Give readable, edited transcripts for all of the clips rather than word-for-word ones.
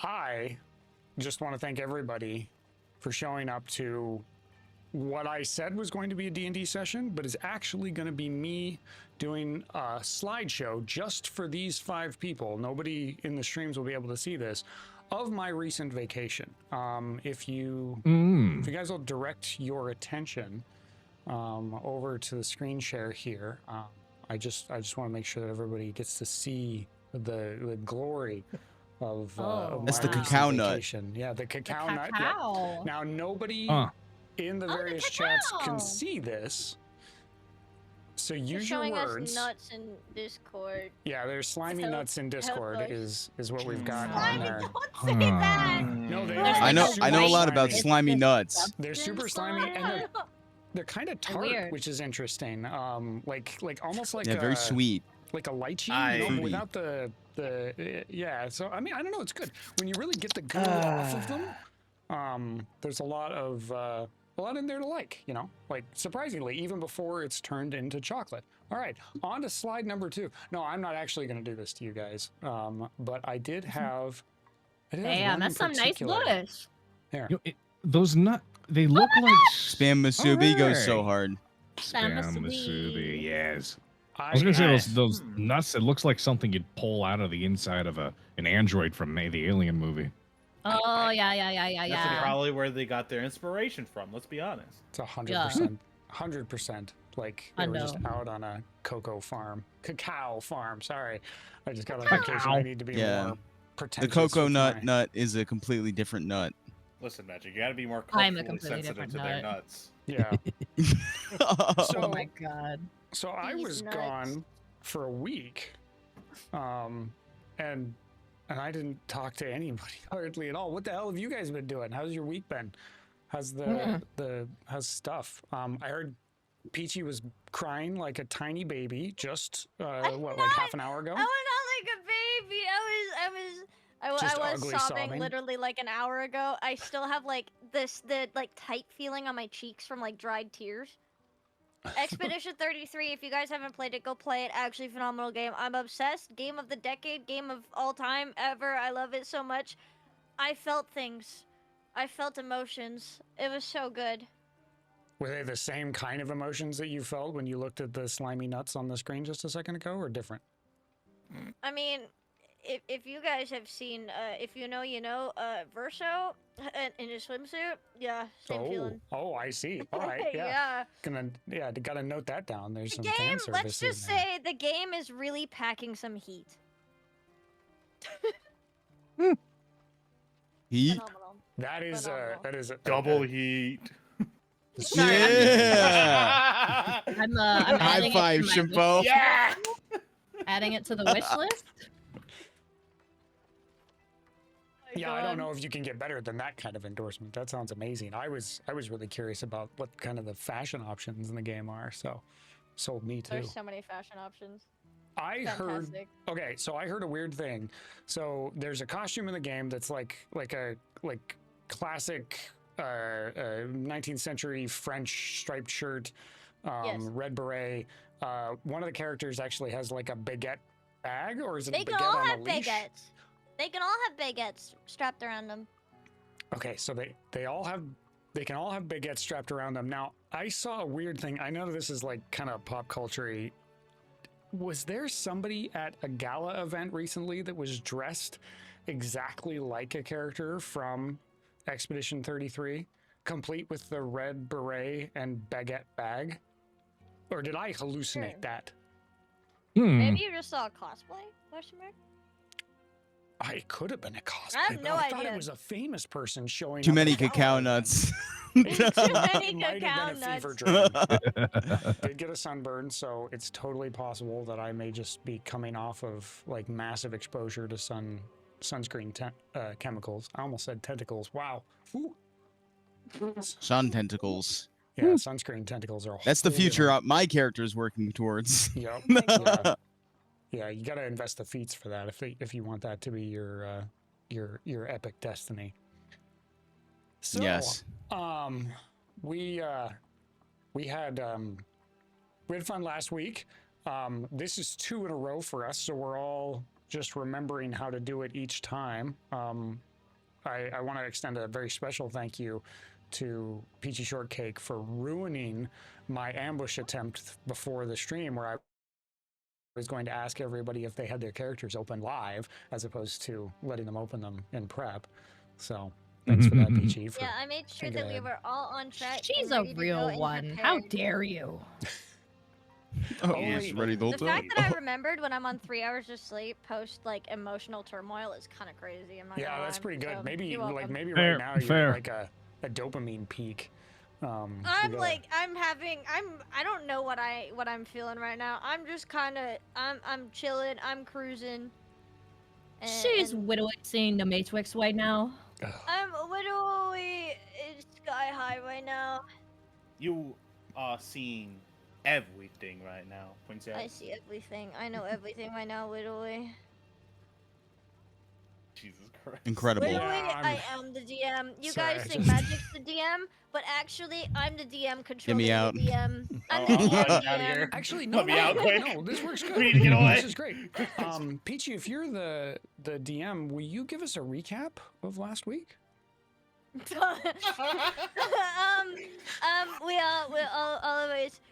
I just want to thank everybody for showing up to what I said was going to be a D&D session, but is actually going to be me doing a slideshow just for these 5 people. Nobody in the streams will be able to see this, of my recent vacation. If you guys will direct your attention over to the screen share here, I just want to make sure that everybody gets to see the glory of that's my the cacao vacation. nut. Yeah, the cacao nut. Cacao. Yep. Now nobody in the the various cacao. chats can see this, so use your showing words. us nuts in Discord. Yeah, there's slimy nuts in Discord is what we've got on Slimy, there. don't say that. No, they There's are. I know super a lot slimy. about slimy nuts. They're super slimy and they're kind of tart, weird. which is interesting. Like almost like Yeah, very sweet. like a lychee, you know, without the yeah. So I mean, I don't know. It's good when you really get the goo off of them. There's a lot in there to like, you know, like surprisingly, even before it's turned into chocolate. All right, on to slide number 2. No, I'm not actually going to do this to you guys, but I did have. Damn, that's some nice bush. Here. Those nut, they look like Spam Masubi goes so hard. Spam Masubi, yes. I was gonna say those nuts. It looks like something you'd pull out of the inside of an android from the Alien movie. Oh yeah. That's probably where they got their inspiration from. Let's be honest. It's 100%, 100%. Like they were just out on a cacao farm. Sorry, I just got on vacation. I need to be more pretentious. The cocoa nut is a completely different nut. Listen, Magic, you got to be more I'm a culturally completely sensitive different to their nut. nuts. Yeah. Oh my god. So I was gone for a week, and I didn't talk to anybody hardly at all. What the hell have you guys been doing? How's your week been? How's how's stuff? I heard Peachy was crying like a tiny baby just like half an hour ago. I was not like a baby. I was sobbing literally like an hour ago. I still have like the tight feeling on my cheeks from like dried tears. Expedition 33, if you guys haven't played it, go play it. Actually phenomenal game. I'm obsessed. Game of the decade, game of all time ever. I love it so much. I felt things. I felt emotions. It was so good. Were they the same kind of emotions that you felt when you looked at the slimy nuts on the screen just a second ago, or different? I mean, if you guys have seen, if you know, Verso in his swimsuit, yeah, same feeling. Oh, I see. All right, yeah. Gotta note that down. There's some fan services. Let's just say the game is really packing some heat. Heat? Phenomenal. That is a double heat. Yeah. I'm High five, Shimpo. Yeah. Adding it to the wish list. Yeah, I don't know if you can get better than that kind of endorsement. That sounds amazing. I was really curious about what kind of the fashion options in the game are. So, sold me too. There's so many fashion options. I heard. Okay, so I heard a weird thing. So there's a costume in the game that's like a classic 19th century French striped shirt, red beret. One of the characters actually has like a baguette bag, or is it a baguette on a leash? Baguettes. They can all have baguettes strapped around them. Okay, so they can all have baguettes strapped around them. Now, I saw a weird thing. I know this is like kind of pop culture-y. Was there somebody at a gala event recently that was dressed exactly like a character from Expedition 33, complete with the red beret and baguette bag? Or did I hallucinate that? Maybe you just saw a cosplay? Question mark? I could have been a cosplay. I have no I idea. thought it was a famous person showing Too up many at a gala cacao event. nuts. Too many It might cacao have been a fever nuts. dream. Did get a sunburn, so it's totally possible that I may just be coming off of like massive exposure to sunscreen chemicals. I almost said tentacles. Wow. Ooh. Sun tentacles. Yeah, sunscreen tentacles are. That's the future my character is working towards. Yep. Yeah, you got to invest the feats for that if you want that to be your epic destiny. So, yes. We had fun last week. This is 2 in a row for us, so we're all just remembering how to do it each time. I want to extend a very special thank you to PeachyShortcake for ruining my ambush attempt before the stream, where I was going to ask everybody if they had their characters open live as opposed to letting them open them in prep. So thanks for that, Peachy. Yeah, I made sure that we were all on track. She's and a ready to go real and one. How prepared. dare you? Oh, Holy- he's ready the The fact that I remembered when I'm on 3 hours of sleep post like emotional turmoil is kind of crazy. I'm not Yeah, gonna that's lie, pretty good. so Maybe you're like welcome. maybe Fair, right now you're fair. at like a dopamine peak. We I'm gotta- like I don't know what I'm feeling right now. I'm just kind of I'm chilling. I'm cruising. She's and widowing the Matrix right now. Ugh. I'm literally sky high right now. You are seeing everything right now, Princess. I see everything. I know everything right now, literally. Jesus Christ. Incredible. Literally, Yeah, I am the DM. You Sorry, guys I think just- Magic's the DM, but actually, I'm the DM controlling me out. the DM. I'm Oh, the I'm DM. outta here. Actually, no, Let me out quick. no, this works good. We need to get away. This is great. Peachy, if you're the DM, will you give us a recap of last week?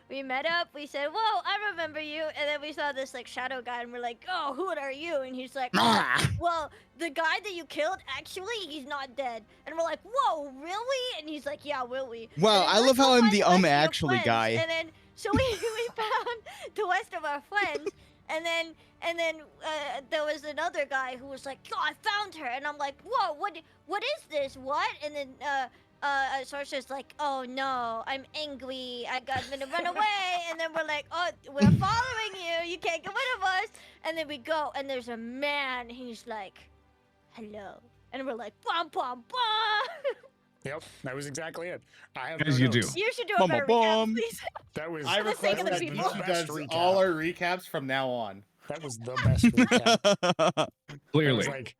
We met up. We said, "Whoa, I remember you," and then we saw this like shadow guy, and we're like, "Oh, who are you?" And he's like, "Well, the guy that you killed, actually, he's not dead." And we're like, "Whoa, really?" And he's like, "Yeah, will we?" Wow, And then I let's love go how I'm find the rest of your actually friends. guy. And then so we found the rest of our friends, and then there was another guy who was like, "Yo, I found her," and I'm like, "Whoa, what is this? What?" And then Sorcerer's like, "Oh no, I'm angry. I'm gonna run away." And then we're like, "Oh, we're following you. You can't get rid of us." And then we go, and there's a man. He's like, "Hello," and we're like, "Bum bum bum." Yep, that was exactly it. I have As no you do. notes. You should do a Bum, better bum, recap, bum. please. That was I For the sake request of the that people. Peachy Best does recap. all our recaps from now on. That was the best recap. It was Clearly. like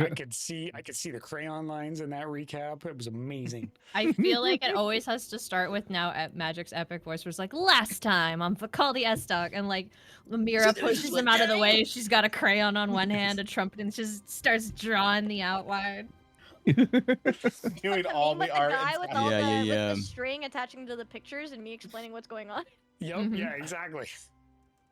I could see the crayon lines in that recap. It was amazing. I feel like it always has to start with now at Magic's epic voice, where it's like, "Last time on Vakaldi Estoc," and like Lamira pushes him out of the way. She's got a crayon on one hand, a trumpet, and just starts drawing the outline. Doing all With the art. guy and with stuff. all Yeah, the, yeah, with the yeah. string attaching to the pictures and me explaining what's going on. Yep, Mhm. yeah, exactly.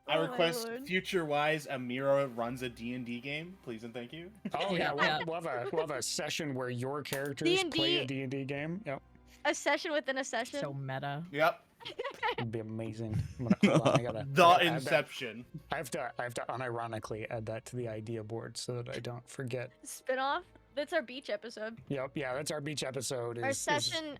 I Oh my request lord. future-wise Amira runs a D&D game, please and thank you. Oh yeah, Yeah. we'll have a session where your characters play a D&D game. Yep, A session within a session. So meta. Yep. it'd be amazing. Hold on, I gotta The add that. Inception. I have to unironically add that to the idea board so that I don't forget. Spin-off. That's our beach episode. Yep, yeah, that's our beach episode. Our session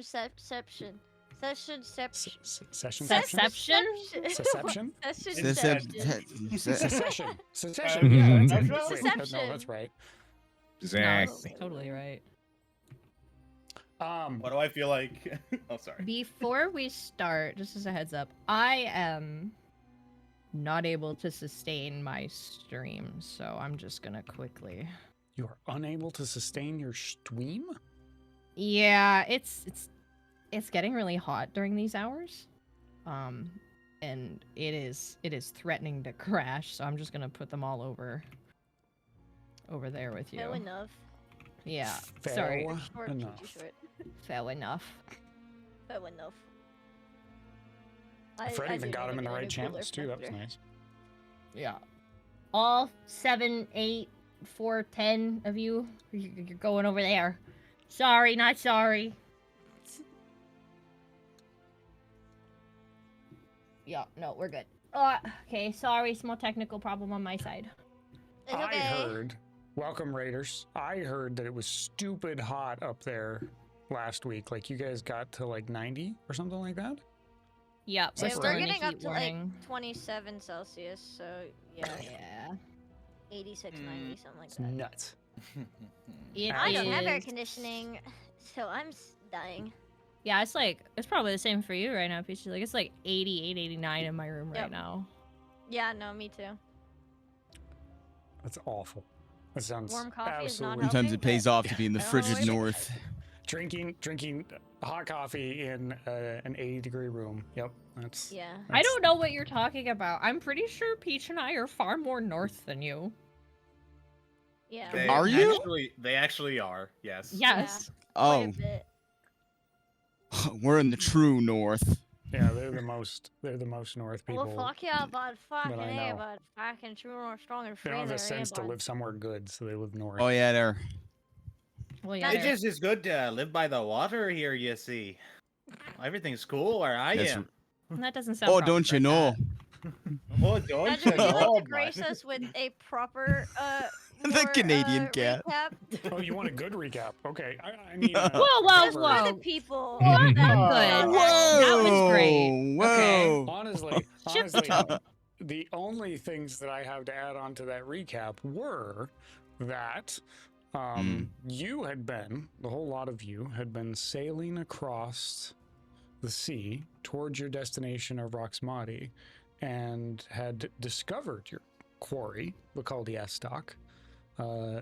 seception. Session seption. Session. Seception? Seception? Session This- seption. Secession. Secession. Yeah, that's, Secession. wait, no, that's Seception. right. Exactly. No, totally right. What do I feel like? Oh, sorry. Before we start, just as a heads up, I am not able to sustain my stream, so I'm just gonna quickly. You are unable to sustain your stream? Yeah, it's getting really hot during these hours, and it is threatening to crash. So I'm just gonna put them all over there with you. Fair enough. Yeah, Fair sorry, Short, enough. too short. fair enough. Fair enough. Fred even did got need him in to the get a right new channels cooler too. That was filter. nice. Yeah, all 7, 8, 4, 10 of you, you're going over there. Sorry, not sorry. Yeah, no, we're good. Okay, sorry, small technical problem on my side. It's I okay. heard, welcome Raiders. I heard that it was stupid hot up there last week. Like you guys got to like 90 or something like that. Yep, Yeah, Yeah, We're we're still in getting a up heat to warning. like 27 Celsius, so yeah, Yeah. 86, 90, something like It's that. nuts. It I don't have air is- conditioning, so I'm dying. Yeah, it's probably the same for you right now, Peachy. Like it's like 88, 89 in my room right Yep. now. Yeah, no, me too. That's awful. That sounds Warm coffee is not absolutely. helping. Sometimes it pays off to be in the I don't frigid like it. north. Drinking hot coffee in an 80-degree room. Yep, that's. Yeah. I don't know what you're talking about. I'm pretty sure Peach and I are far more north than you. Yeah. They Are you? They actually are. Yes. Yes. Quite a Oh, bit. we're in the true north. Yeah, they're the most north people. Well, fuck yeah, bud. Fucking I A, know. bud. Fucking true north, strong and They free don't have the there, sense to bud. live somewhere good, so they live north. Oh yeah, there. Well, yeah. It just is good to live by the water here. You see, everything's cool where I That's- am. That doesn't sound. Oh, proper don't you like know? Oh, don't Andrew, you would you like know, to grace us with a proper The more, Canadian cat. recap? Oh, you want a good recap? Okay. I mean, Whoa, For whoa. the people. Not that Whoa. good. Whoa! That was great. Okay. Whoa! Honestly, Shift the tone. the only things that I have to add on to that recap were that you had been, the whole lot of you had been sailing across the sea towards your destination of Roxmati and had discovered your quarry, Vakaldi Estoc,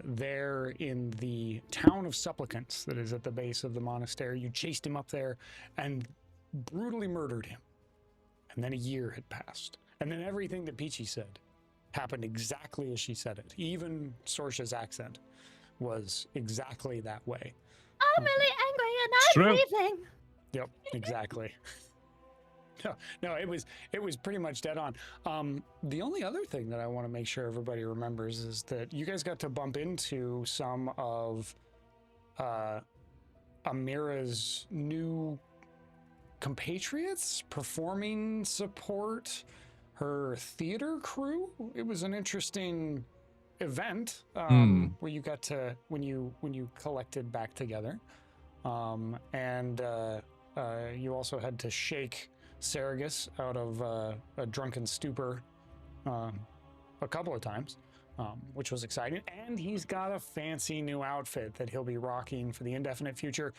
there in the town of supplicants that is at the base of the monastery. You chased him up there and brutally murdered him. And then a year had passed. And then everything that Peachy said happened exactly as she said it. Even Sorsha's accent was exactly that way. I'm really angry and True. I'm leaving. Yep, exactly. No, it was pretty much dead on. The only other thing that I want to make sure everybody remembers is that you guys got to bump into some of Amira's new compatriots, performing support, her theater crew. It was an interesting event where you got to when you collected back together, and you also had to shake Saragus out of a drunken stupor a couple of times, which was exciting. And he's got a fancy new outfit that he'll be rocking for the indefinite future.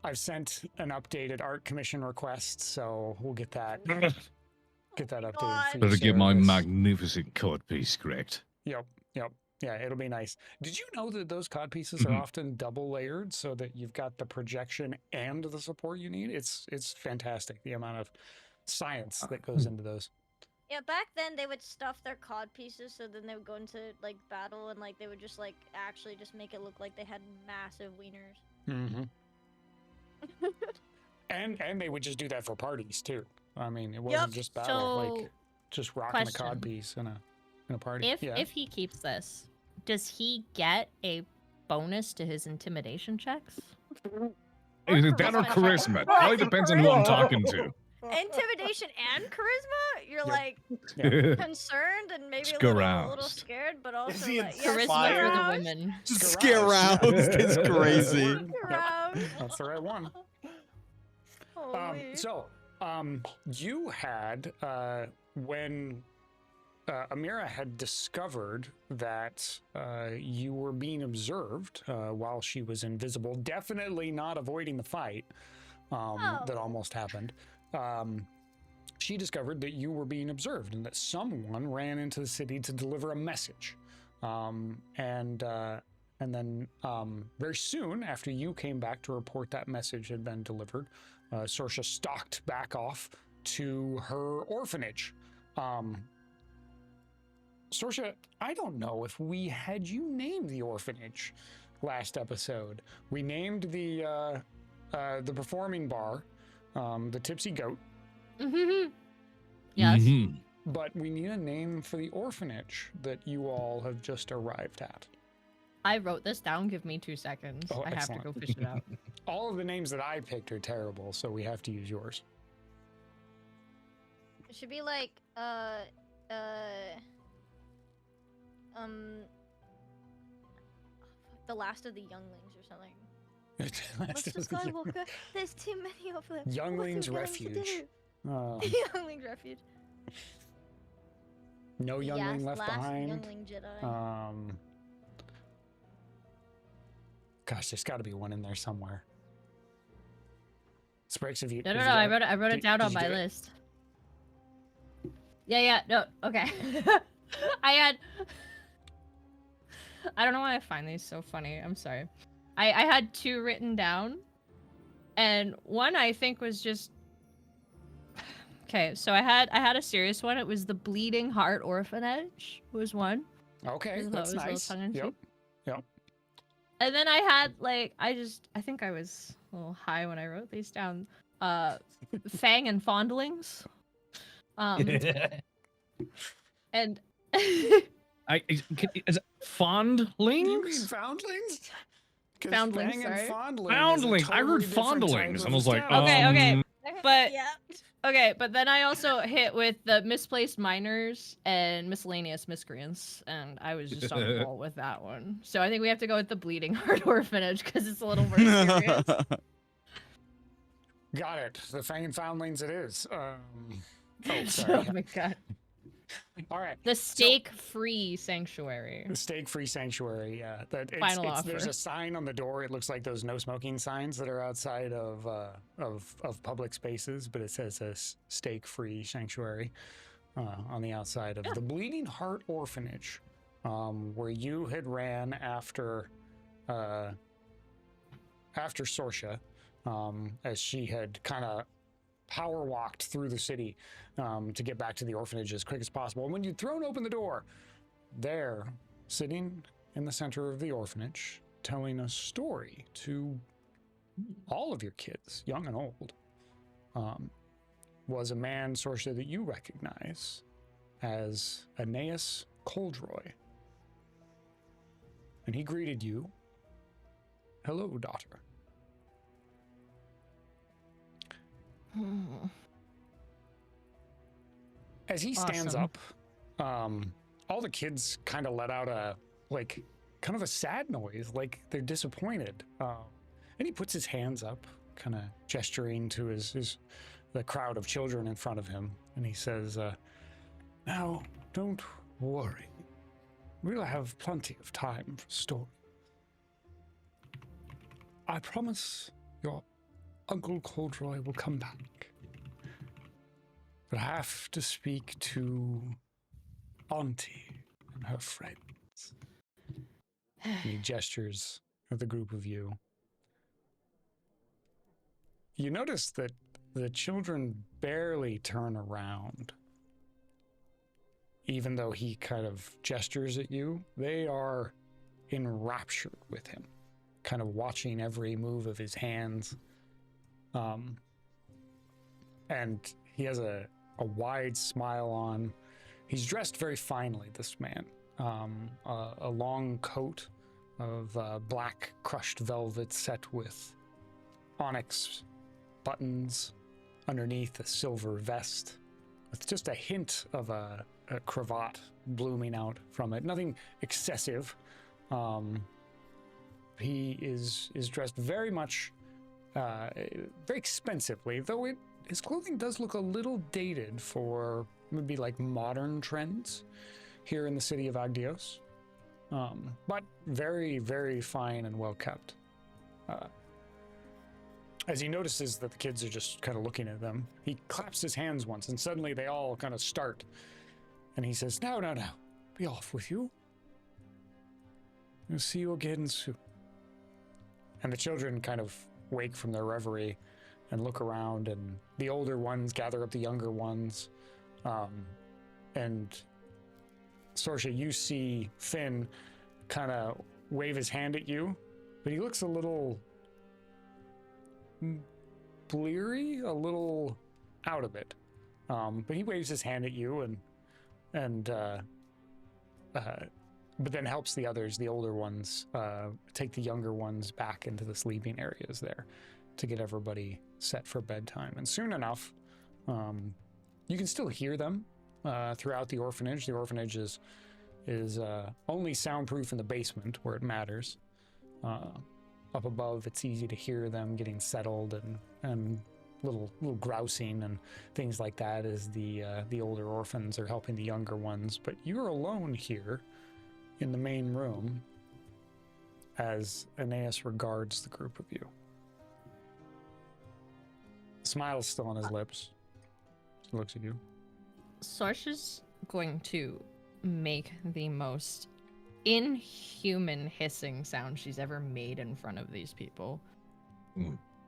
I've sent an updated art commission request, so we'll get that updated for you. Better get my Saragus. magnificent cod piece correct. Yep. Yeah, it'll be nice. Did you know that those cod pieces are often double layered so that you've got the projection and the support you need? It's fantastic, the amount of science that goes into those. Yeah, back then they would stuff their cod pieces, so then they would go into like battle and like they would just like actually just make it look like they had massive wieners. Mm-hmm. and they would just do that for parties too. I mean, it wasn't just battle, like just rocking the cod piece in a party. If he keeps this, does he get a bonus to his intimidation checks? Is it that or charisma? Probably depends on who I'm talking to. Intimidation and charisma? You're like concerned and maybe a little scared, but also he like, Charisma for the women. Scare roused is crazy. That's the right one. You had when Amira had discovered that you were being observed while she was invisible, definitely not avoiding the fight that almost happened. She discovered that you were being observed and that someone ran into the city to deliver a message. And then very soon after you came back to report that message had been delivered, Sorsha stalked back off to her orphanage. Sorsha, I don't know if we had you name the orphanage last episode. We named the performing bar, the Tipsy Goat. Mm-hmm. Yes. Mm-hmm. But we need a name for the orphanage that you all have just arrived at. I wrote this down. Give me 2 seconds. Oh, I have to excellent. go fish it out. All of the names that I picked are terrible, so we have to use yours. It should be like the last of the younglings or something. What's the Skywalker? There's too many of them. Younglings What's he willing to Refuge. do? Younglings Refuge. No youngling left last behind. Youngling Jedi. Gosh, there's got to be one in there somewhere. Sprakes of you. No. I wrote it down on my list. Yeah. No. Okay. I don't know why I find these so funny. I'm sorry. I had 2 written down, and one I think was just okay. So I had a serious one. It was the Bleeding Heart Orphanage was one. Okay, That that's was a little nice. tongue-in-cheek. Yep. And then I had like I think I was a little high when I wrote these down. Fang and fondlings. And Is it Do you mean fondlings? foundlings? 'Cause Foundlings, fang and sorry. fondling is a Foundlings. I heard totally different type fondlings, of and I was like, establishment. Okay, but yeah. okay, but then I also hit with the misplaced minors and miscellaneous miscreants, and I was just on the roll with that one. So I think we have to go with the Bleeding Heart Orphanage because it's a little more serious. Got it. The fang and foundlings it is. Oh, Oh sorry. my god. All right. The stake-free sanctuary. The stake-free sanctuary, yeah. Final offer. There's a sign on the door. It looks like those no smoking signs that are outside of public spaces, but it says a stake-free sanctuary on the outside of the Bleeding Heart Orphanage, where you had ran after Sorsha, as she had kind of power walked through the city to get back to the orphanage as quick as possible. And when you'd thrown open the door, there, sitting in the center of the orphanage, telling a story to all of your kids, young and old, was a man, Sorsha, that you recognize as Aeneas Coldroy. And he greeted you, "Hello, daughter." As he stands Awesome. up, all the kids kind of let out a kind of a sad noise, like they're disappointed. And he puts his hands up, kind of gesturing to the crowd of children in front of him, and he says, "Now, don't worry. We'll have plenty of time for story. I promise your Uncle Coldroy will come back. But I have to speak to Auntie and her friends." And he gestures at the group of you. You notice that the children barely turn around. Even though he kind of gestures at you, they are enraptured with him, kind of watching every move of his hands. And he has a wide smile on. He's dressed very finely, this man. A long coat of black crushed velvet set with onyx buttons, underneath a silver vest with just a hint of a cravat blooming out from it. Nothing excessive. He is dressed very much, very expensively, though his clothing does look a little dated for maybe like modern trends here in the city of Agdios. But very, very fine and well kept. As he notices that the kids are just kind of looking at them, he claps his hands once, and suddenly they all kind of start. And he says, "Now, be off with you. We'll see you again soon." And the children kind of wake from their reverie and look around, and the older ones gather up the younger ones. And Sorsha, you see Finn kind of wave his hand at you, but he looks a little bleary, a little out of it. But he waves his hand at you but then helps the others, the older ones, take the younger ones back into the sleeping areas there to get everybody set for bedtime. And soon enough, you can still hear them throughout the orphanage. The orphanage is only soundproof in the basement where it matters. Up above, it's easy to hear them getting settled and little grousing and things like that as the older orphans are helping the younger ones. But you're alone here in the main room as Aeneas regards the group of you. The smile's still on his lips. He looks at you. Sorsha's going to make the most inhuman hissing sound she's ever made in front of these people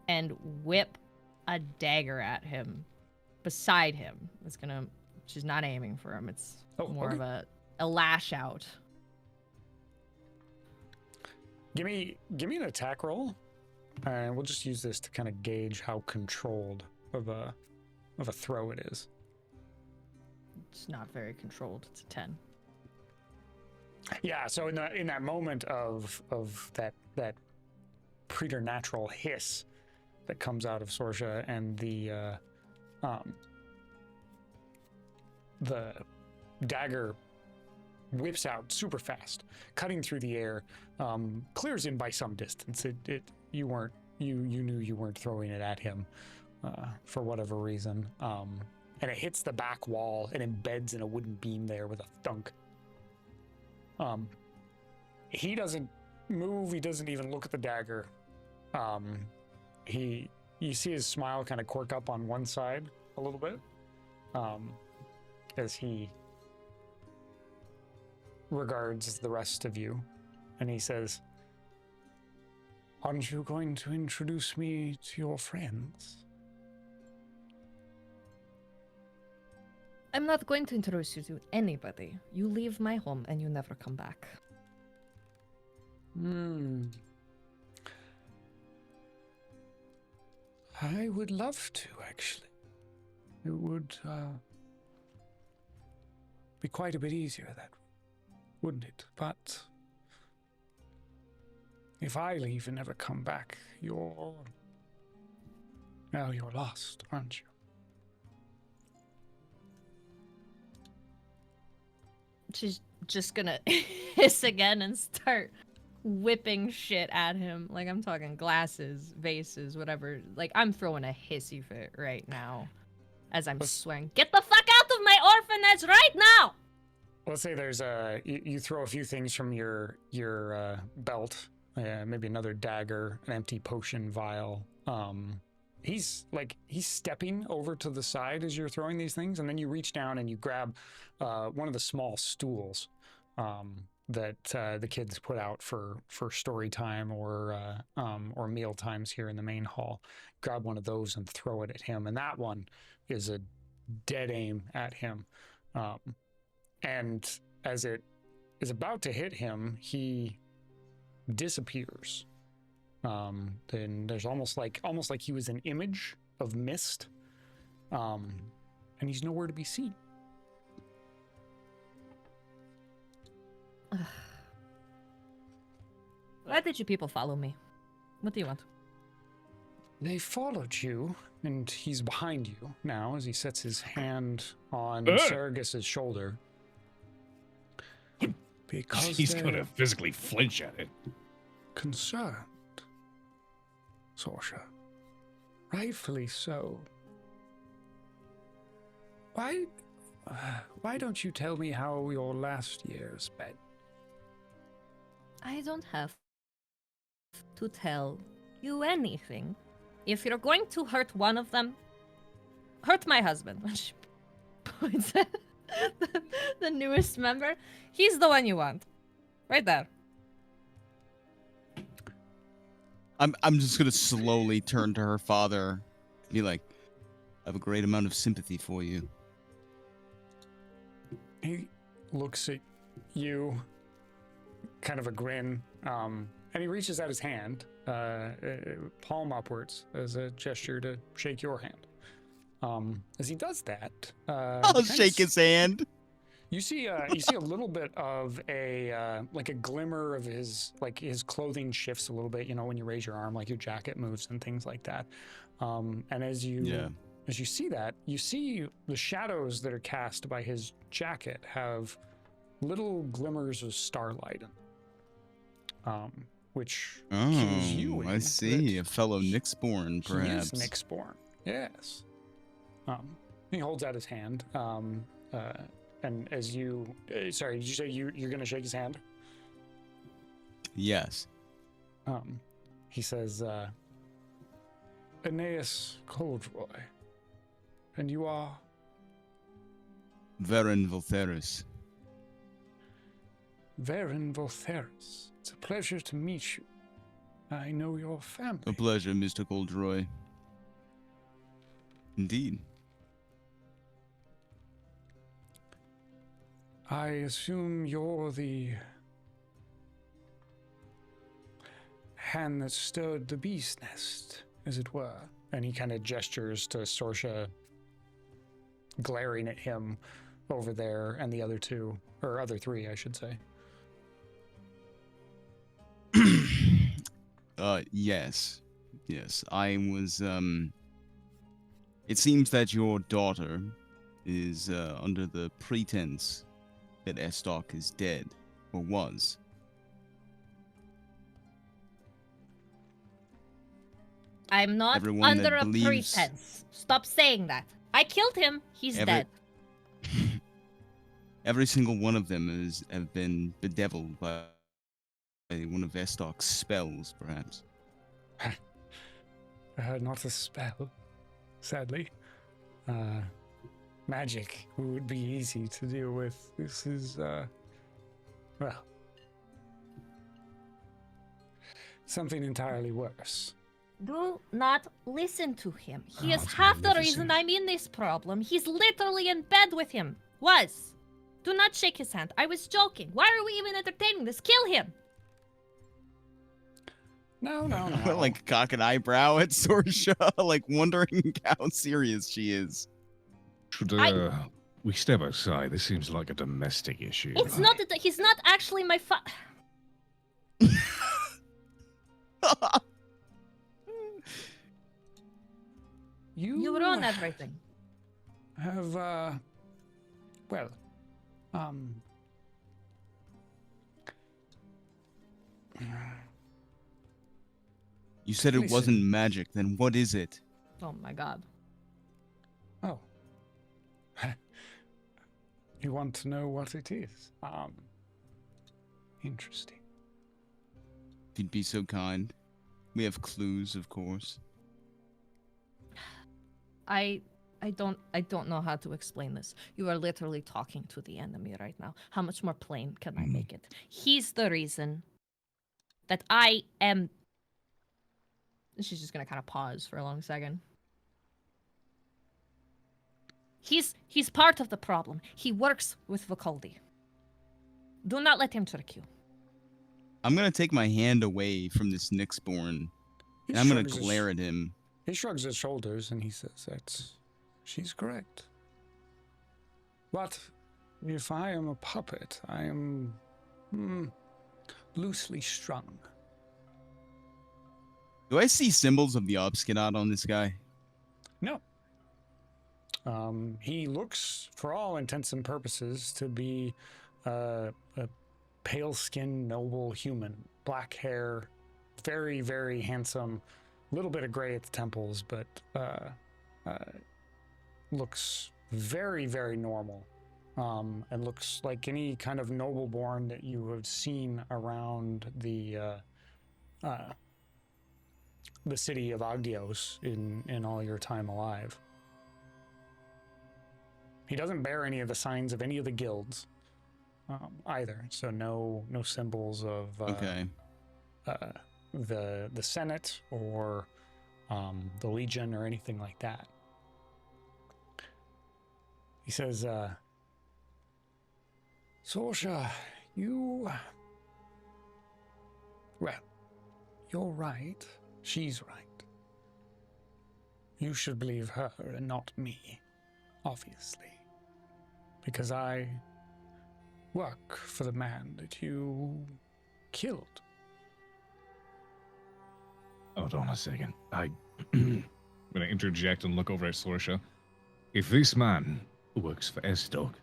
and whip a dagger at him beside him. She's not aiming for him. It's more of a lash out. Give me an attack roll, and we'll just use this to kind of gauge how controlled of a throw it is. It's not very controlled. It's a 10. Yeah, so in that moment of that preternatural hiss that comes out of Sorsha, and the dagger whips out super fast, cutting through the air, clears him by some distance. You knew you weren't throwing it at him for whatever reason, and it hits the back wall and embeds in a wooden beam there with a thunk. He doesn't move. He doesn't even look at the dagger. You see his smile kind of quirk up on one side a little bit, as he regards the rest of you, and he says, "Aren't you going to introduce me to your friends?" I'm not going to introduce you to anybody. You leave my home and you never come back. I would love to, actually. It would be quite a bit easier that way, wouldn't it? But if I leave and never come back, you're lost, aren't you? She's just gonna hiss again and start whipping shit at him. Like, I'm talking glasses, vases, whatever. Like, I'm throwing a hissy fit right now as I'm swearing, "Get the fuck out of my orphanage right now!" Let's say there's you throw a few things from your belt, maybe another dagger, an empty potion vial. He's stepping over to the side as you're throwing these things, and then you reach down and you grab one of the small stools that the kids put out for story time or meal times here in the main hall. Grab one of those and throw it at him, and that one is a dead aim at him. And as it is about to hit him, he disappears. Then there's almost like he was an image of mist, and he's nowhere to be seen. Why did you people follow me? What do you want? They followed you, and he's behind you now as he sets his hand on Sergus's shoulder. Because he's gonna physically flinch at it. Concerned, Sorsha. Rightfully so. Why don't you tell me how your last year spent? I don't have to tell you anything. If you're going to hurt one of them, hurt my husband. When she points at the newest member, he's the one you want. Right there. I'm just gonna slowly turn to her father, be like, I have a great amount of sympathy for you. He looks at you, kind of a grin, and he reaches out his hand, palm upwards, as a gesture to shake your hand. As he does that, I'll shake his hand. You see a little bit of a glimmer of his clothing shifts a little bit. You know, when you raise your arm, like your jacket moves and things like that. And as you see that, you see the shadows that are cast by his jacket have little glimmers of starlight, which cues you in. I see, a fellow Nyxborn, perhaps. He is Nyxborn, yes. He holds out his hand, and as you, sorry, did you say you're going to shake his hand? Yes. He says, Aeneas Coldroy, and you are? Varen Voltheris. Varen Voltheris. It's a pleasure to meet you. I know your family. A pleasure, Mr. Coldroy. Indeed. I assume you're the hand that stirred the bee's nest, as it were. And he kind of gestures to Sorsha, glaring at him over there, and the other two, or other three, I should say. Yes. Yes, I was, It seems that your daughter is, under the pretense that Estoc is dead, or was. I'm not Everyone under that a believes- pretense. Stop saying that. I killed him. He's dead. Every single one of them have been bedeviled by one of Estoc's spells, perhaps. Not a spell, sadly. Magic would be easy to deal with. This is, well, something entirely worse. Do not listen to him. He is Oh, half the magnificent. reason I'm in this problem. He's literally in bed with him. Was. Do not shake his hand. I was joking. Why are we even entertaining this? Kill him. No. Like cock an eyebrow at Sorsha, like wondering how serious she is. Should we step aside? This seems like a domestic issue. It's not that he's not actually my You ruin everything. Have, well, You said it Listen. wasn't magic, then what is it? Oh my god. oh. You want to know what it is? Interesting. If you'd be so kind. We have clues, of course. I don't know how to explain this. You are literally talking to the enemy right now. How much more plain can I make it? He's the reason that I am. She's just gonna kind of pause for a long second. He's part of the problem. He works with Vakaldi. Do not let him trick you. I'm gonna take my hand away from this Nyxborn, and I'm gonna glare at him. He shrugs his shoulders and he says she's correct. But if I am a puppet, I am loosely strung. Do I see symbols of the Obstinate on this guy? No. He looks, for all intents and purposes, to be a pale-skinned, noble human. Black hair, very, very handsome. A little bit of gray at the temples, but looks very, very normal. And looks like any kind of noble-born that you have seen around the city of Agdios in all your time alive. He doesn't bear any of the signs of any of the guilds either, so no symbols of Okay. The Senate or the Legion or anything like that. He says, Sorsha, well, you're right. She's right. You should believe her and not me, obviously. Because I work for the man that you killed. Hold on a second. I'm gonna interject and look over at Sorsha. If this man works for Estoc,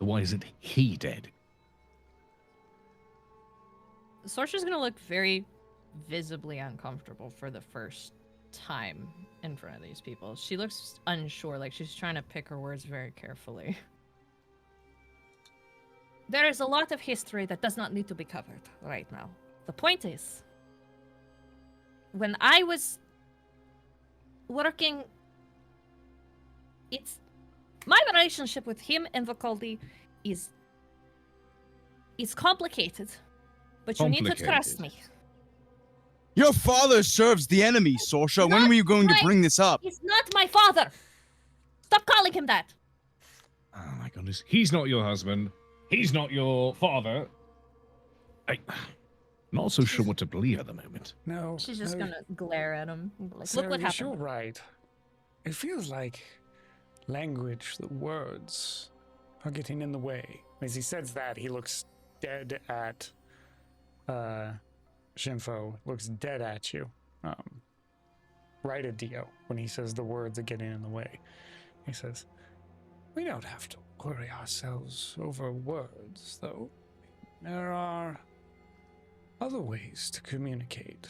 why isn't he dead? Sorsha's gonna look very visibly uncomfortable for the first time in front of these people. She looks unsure, like she's trying to pick her words very carefully. There is a lot of history that does not need to be covered right now. The point is, when I was working, my relationship with him and Vakaldi is complicated, but you need to trust me. Your father serves the enemy, Sorsha. When were you going to bring this up? He's not my father. Stop calling him that. Oh my goodness. He's not your husband. He's not your father. Not so sure what to believe at the moment. No. She's just no, gonna glare at him. and be Like, Sarah, look what you're happened. sure right. It feels like language, the words, are getting in the way. As he says that, he looks dead at Shinfo, looks dead at you. Right at Dio when he says the words are getting in the way. He says, we don't have to worry ourselves over words, though. There are other ways to communicate.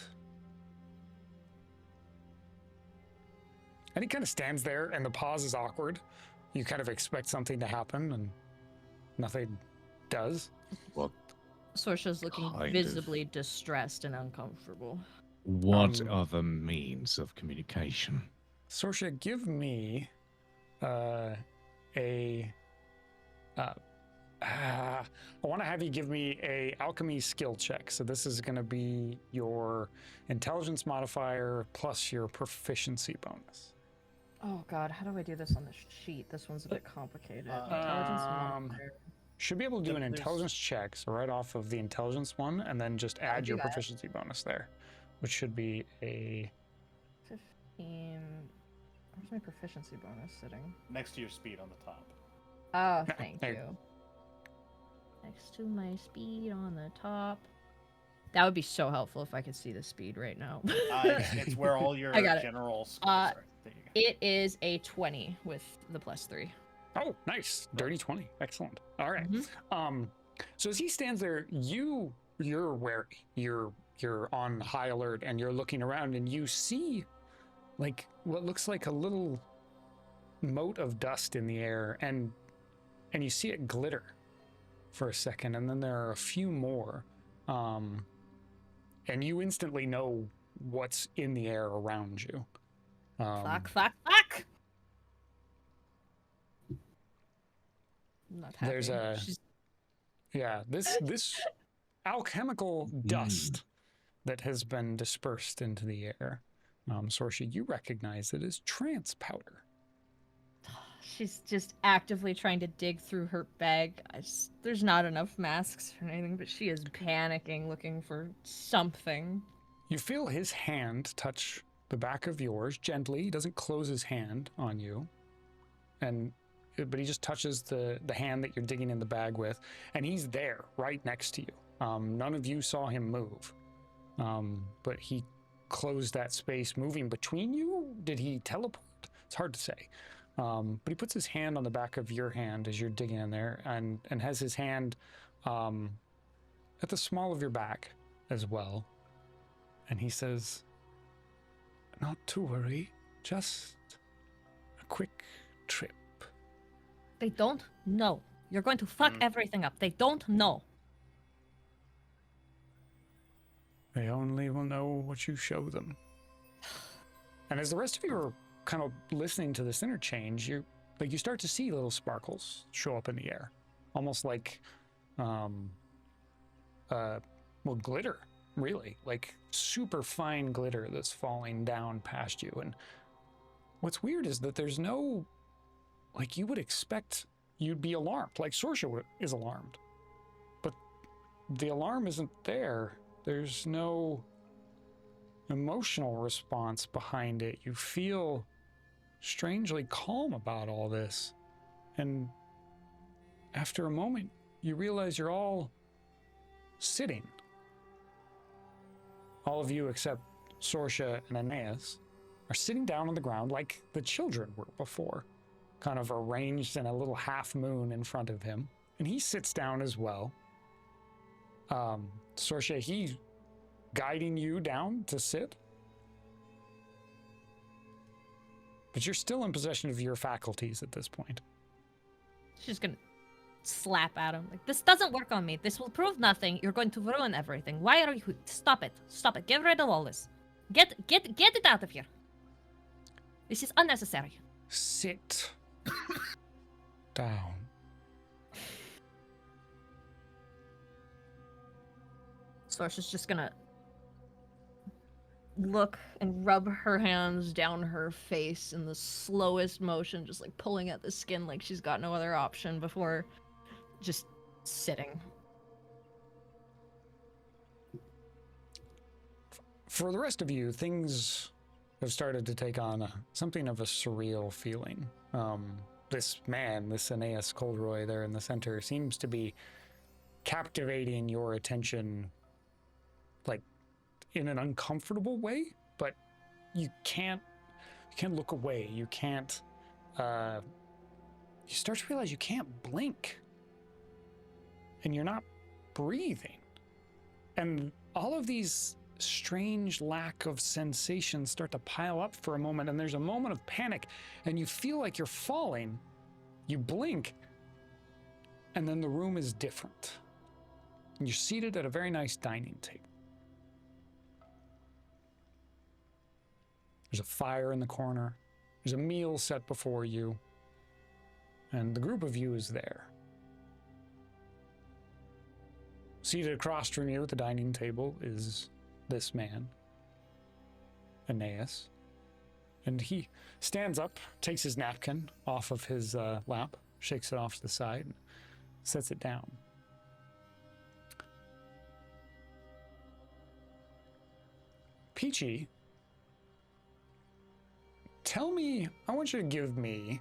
And he kind of stands there, and the pause is awkward. You kind of expect something to happen, and nothing does. What? Sorsha's looking Kind of. visibly distressed and uncomfortable. What other means of communication? Sorsha, give me I want to have you give me a alchemy skill check. So this is going to be your intelligence modifier plus your proficiency bonus. Oh god, how do I do this on the sheet? This one's a bit complicated. Intelligence modifier. Should be able to do an There's- intelligence check, so right off of the intelligence one, and then just add do your that. proficiency bonus there, which should be a 15. Where's my proficiency bonus sitting? Next to your speed on the top. Oh, Yeah, thank there- you. Next to my speed on the top. That would be so helpful if I could see the speed right now. It's where all your I got it. general skills Uh, are. There you go. It is a 20 with the +3. Oh, nice. Dirty 20. Excellent. All right. Mhm. So as he stands there, you're wary. You're on high alert, and you're looking around, and you see like what looks like a little mote of dust in the air, and you see it glitter for a second, and then there are a few more. And you instantly know what's in the air around you. Fuck. I'm not happy. There's a- She's- Yeah, this alchemical dust that has been dispersed into the air, Sorsha, you recognize it as trance powder. She's just actively trying to dig through her bag. There's not enough masks or anything, but she is panicking, looking for something. You feel his hand touch the back of yours gently. He doesn't close his hand on you, but he just touches the hand that you're digging in the bag with, and he's there right next to you. None of you saw him move, but he closed that space moving between you. Did he teleport? It's hard to say. But he puts his hand on the back of your hand as you're digging in there, and has his hand at the small of your back as well. And he says, not to worry, just a quick trip. They don't know. You're going to fuck everything up. They don't know. They only will know what you show them. And as the rest of you are kind of listening to this interchange, you start to see little sparkles show up in the air, almost like glitter, really, like super fine glitter that's falling down past you. And what's weird is that there's no, like, you would expect you'd be alarmed, like Sorsha is alarmed, but the alarm isn't there. There's no emotional response behind it. You feel strangely calm about all this. And after a moment, you realize you're all sitting. All of you except Sorsha and Aeneas are sitting down on the ground like the children were before, kind of arranged in a little half moon in front of him. And he sits down as well. Sorsha, he's guiding you down to sit. But you're still in possession of your faculties at this point. She's gonna slap at him. Like, this doesn't work on me. This will prove nothing. You're going to ruin everything. Why are you... Stop it. Stop it. Get rid of all this. Get it out of here. This is unnecessary. Sit down. Sorsha's just gonna look and rub her hands down her face in the slowest motion, just like pulling at the skin like she's got no other option before just sitting. For the rest of you, things have started to take on something of a surreal feeling. This man, this Aeneas Coldroy there in the center, seems to be captivating your attention, like, in an uncomfortable way, but you can't look away. You can't, you start to realize you can't blink. And you're not breathing. And all of these strange lack of sensations start to pile up for a moment, and there's a moment of panic, and you feel like you're falling. You blink, and then the room is different. And you're seated at a very nice dining table. There's a fire in the corner. There's a meal set before you. And the group of you is there. Seated across from you at the dining table is this man, Aeneas. And he stands up, takes his napkin off of his lap, shakes it off to the side, and sets it down. Peachy, tell me, I want you to give me,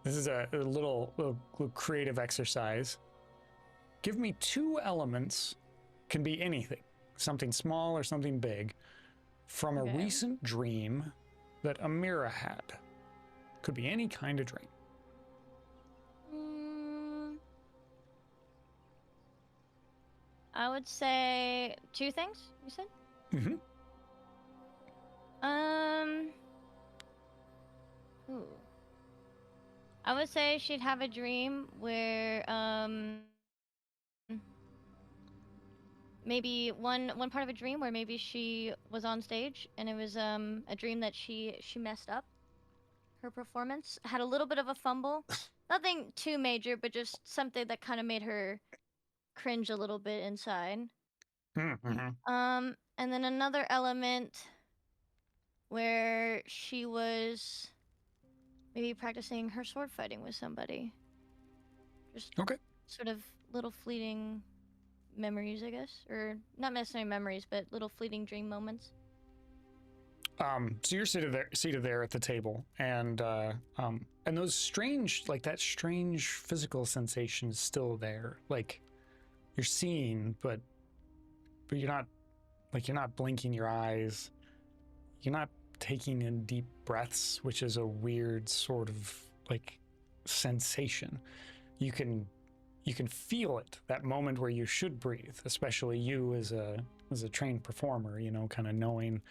this is a little creative exercise. Give me 2 elements, can be anything, something small or something big, from a recent dream that Amira had. Could be any kind of dream. I would say 2 things, you said? Mm-hmm. Ooh. I would say she'd have a dream where, maybe one part of a dream where maybe she was on stage and it was a dream that she messed up her performance, had a little bit of a fumble, nothing too major, but just something that kind of made her cringe a little bit inside. Mm-hmm. And then another element where she was maybe practicing her sword fighting with somebody. Just Okay. sort of little fleeting memories, I guess, or not necessarily memories, but little fleeting dream moments. So you're seated there at the table, and those strange, like that strange physical sensation is still there. Like you're seeing, but you're not blinking your eyes. You're not taking in deep breaths, which is a weird sort of like sensation. You can feel it, that moment where you should breathe, especially you as a trained performer, you know, kind of knowing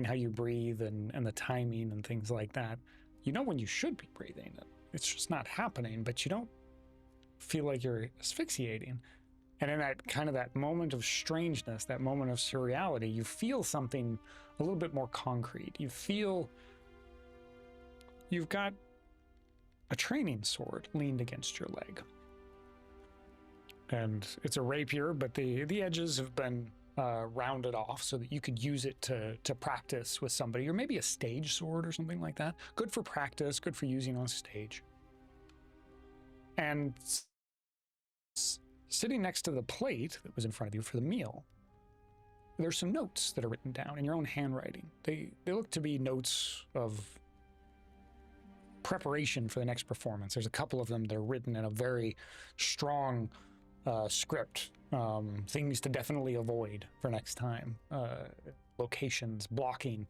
how you breathe and the timing and things like that. You know when you should be breathing. It's just not happening, but you don't feel like you're asphyxiating. And in that moment of strangeness, that moment of surreality, you feel something a little bit more concrete. You feel you've got a training sword leaned against your leg. And it's a rapier, but the edges have been rounded off so that you could use it to practice with somebody, or maybe a stage sword or something like that. Good for practice, good for using on stage. And sitting next to the plate that was in front of you for the meal, there's some notes that are written down in your own handwriting. They look to be notes of preparation for the next performance. There's a couple of them that are written in a very strong script, things to definitely avoid for next time, locations, blocking,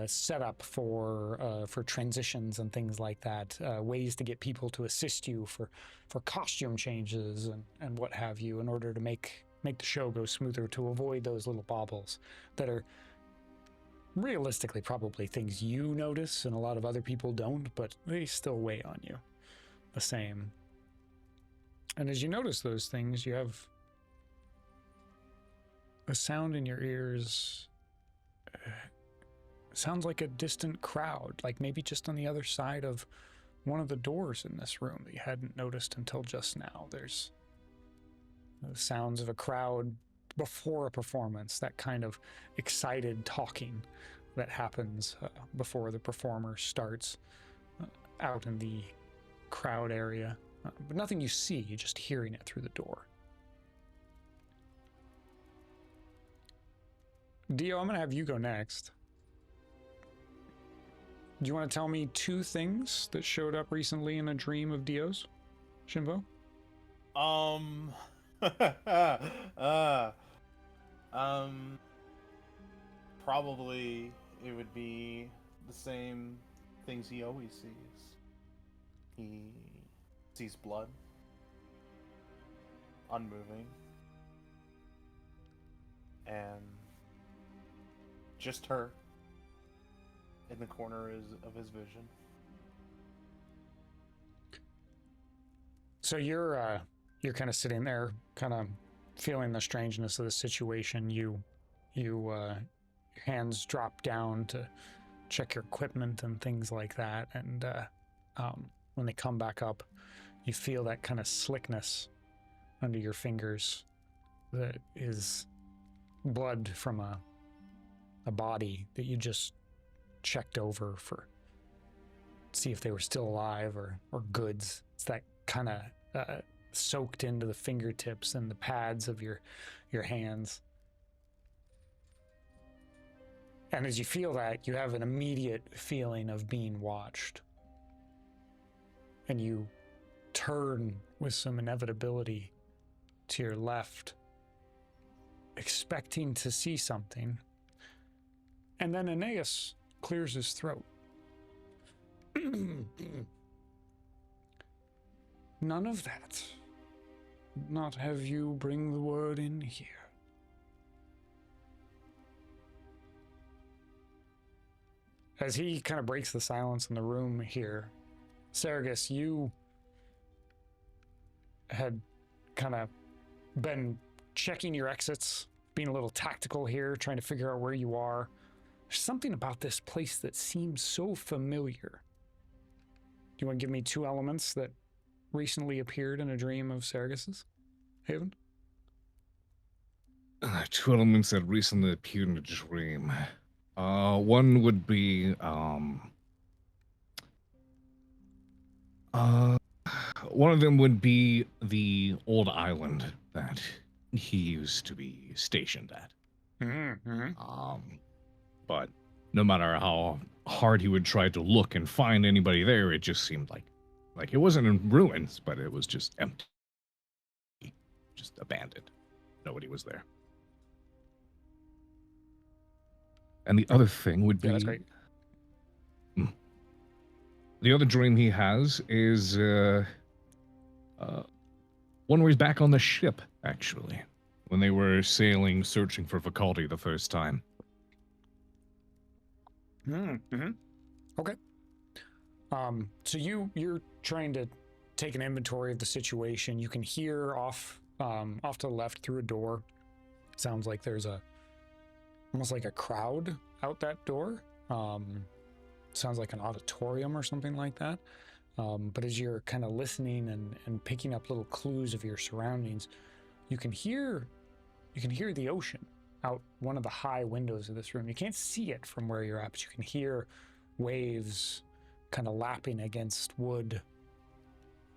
setup for transitions and things like that, ways to get people to assist you for costume changes and what have you, in order to make the show go smoother, to avoid those little bobbles that are realistically probably things you notice and a lot of other people don't, but they still weigh on you the same. And as you notice those things, you have a sound in your ears. Sounds like a distant crowd, like maybe just on the other side of one of the doors in this room that you hadn't noticed until just now. There's the sounds of a crowd before a performance, that kind of excited talking that happens before the performer starts out in the crowd area. But nothing you see, you're just hearing it through the door. Dio, I'm gonna have you go next. Do you want to tell me 2 things that showed up recently in a dream of Dio's, Shinvo? Probably it would be the same things he always sees. He sees blood, unmoving, and just her in the corner of his vision. So you're kind of sitting there, kind of feeling the strangeness of the situation. Your hands drop down to check your equipment and things like that, and when they come back up, you feel that kind of slickness under your fingers that is blood from a body that you just checked over for, see if they were still alive or goods. It's that kind of soaked into the fingertips and the pads of your hands. And as you feel that, you have an immediate feeling of being watched. And you turn with some inevitability to your left, expecting to see something. And then Aeneas clears his throat. None of that. Not have you bring the word in here. As he kind of breaks the silence in the room here, Sergus, you had kind of been checking your exits, being a little tactical here, trying to figure out where you are. There's something about this place that seems so familiar. Do you want to give me 2 elements that recently appeared in a dream of Sergus's? Haven? 2 elements that recently appeared in a dream. One would be, one of them would be the old island that he used to be stationed at. But no matter how hard he would try to look and find anybody there, it just seemed like it wasn't in ruins, but it was just empty, just abandoned. Nobody was there. And the other thing would be... Yeah, that's great. The other dream he has is one where he's back on the ship, actually, when they were sailing, searching for Vakaldi the first time. Okay. So you're trying to take an inventory of the situation. You can hear off to the left through a door. Sounds like there's almost like a crowd out that door. Sounds like an auditorium or something like that. But as you're kind of listening and picking up little clues of your surroundings, you can hear the ocean out one of the high windows of this room. You can't see it from where you're at, but you can hear waves kind of lapping against wood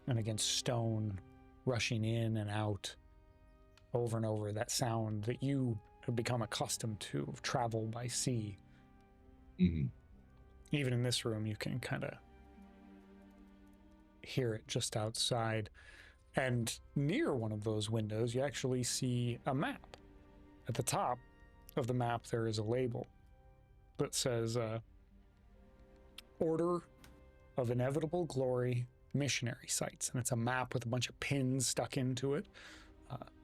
and against stone, rushing in and out over and over. That sound that you have become accustomed to of travel by sea. Even in this room, you can kind of hear it just outside. And near one of those windows, you actually see a map. At the top of the map, there is a label that says Order of Inevitable Glory Missionary Sites. And it's a map with a bunch of pins stuck into it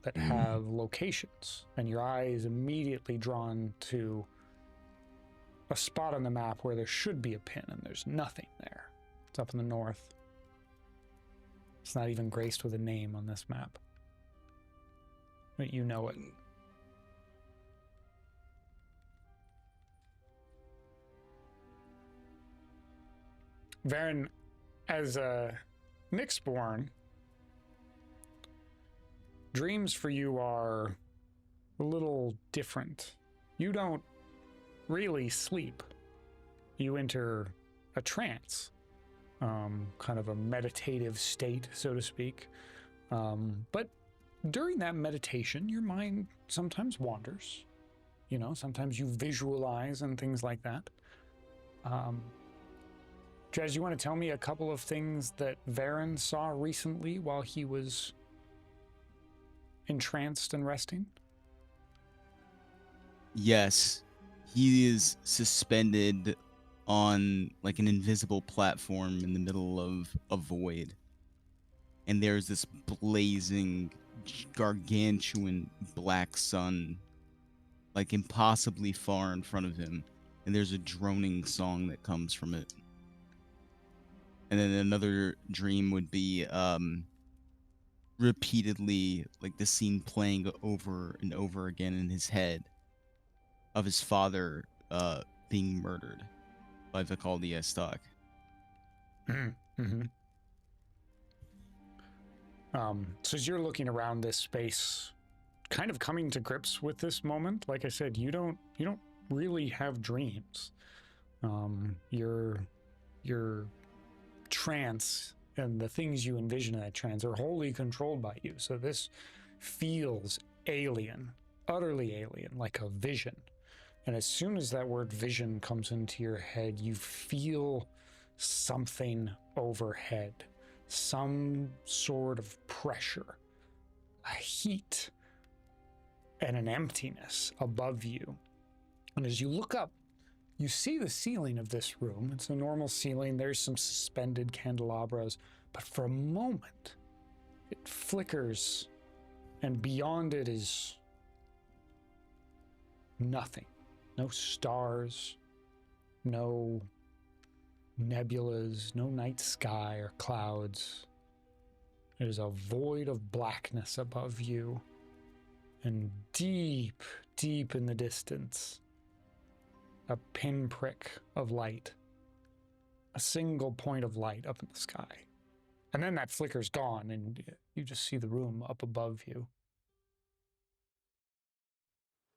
that have locations. And your eye is immediately drawn to a spot on the map where there should be a pin, and there's nothing there. It's up in the north. It's not even graced with a name on this map. But you know it. Varen, as Nyxborn, dreams for you are a little different. You don't really sleep. You enter a trance, kind of a meditative state, so to speak. But during that meditation, your mind sometimes wanders, You know, sometimes you visualize and things like that. Jez, you want to tell me a couple of things that Varen saw recently while he was entranced and resting? Yes, he is suspended on like an invisible platform in the middle of a void. And there's this blazing, gargantuan black sun, like impossibly far in front of him. And there's a droning song that comes from it. And then another dream would be repeatedly, like the scene playing over and over again in his head of his father being murdered by Vakaldi Estoc. Mm-hmm. So as you're looking around this space, kind of coming to grips with this moment, like I said, you don't really have dreams. Your trance and the things you envision in that trance are wholly controlled by you. So this feels alien, utterly alien, like a vision. And as soon as that word vision comes into your head, you feel something overhead, some sort of pressure, a heat, and an emptiness above you. And as you look up, you see the ceiling of this room. It's a normal ceiling. There's some suspended candelabras, but for a moment, it flickers, and beyond it is nothing. No stars, no nebulas, no night sky or clouds. There's a void of blackness above you, and deep, deep in the distance, a pinprick of light, a single point of light up in the sky. And then that flicker's gone, and you just see the room up above you.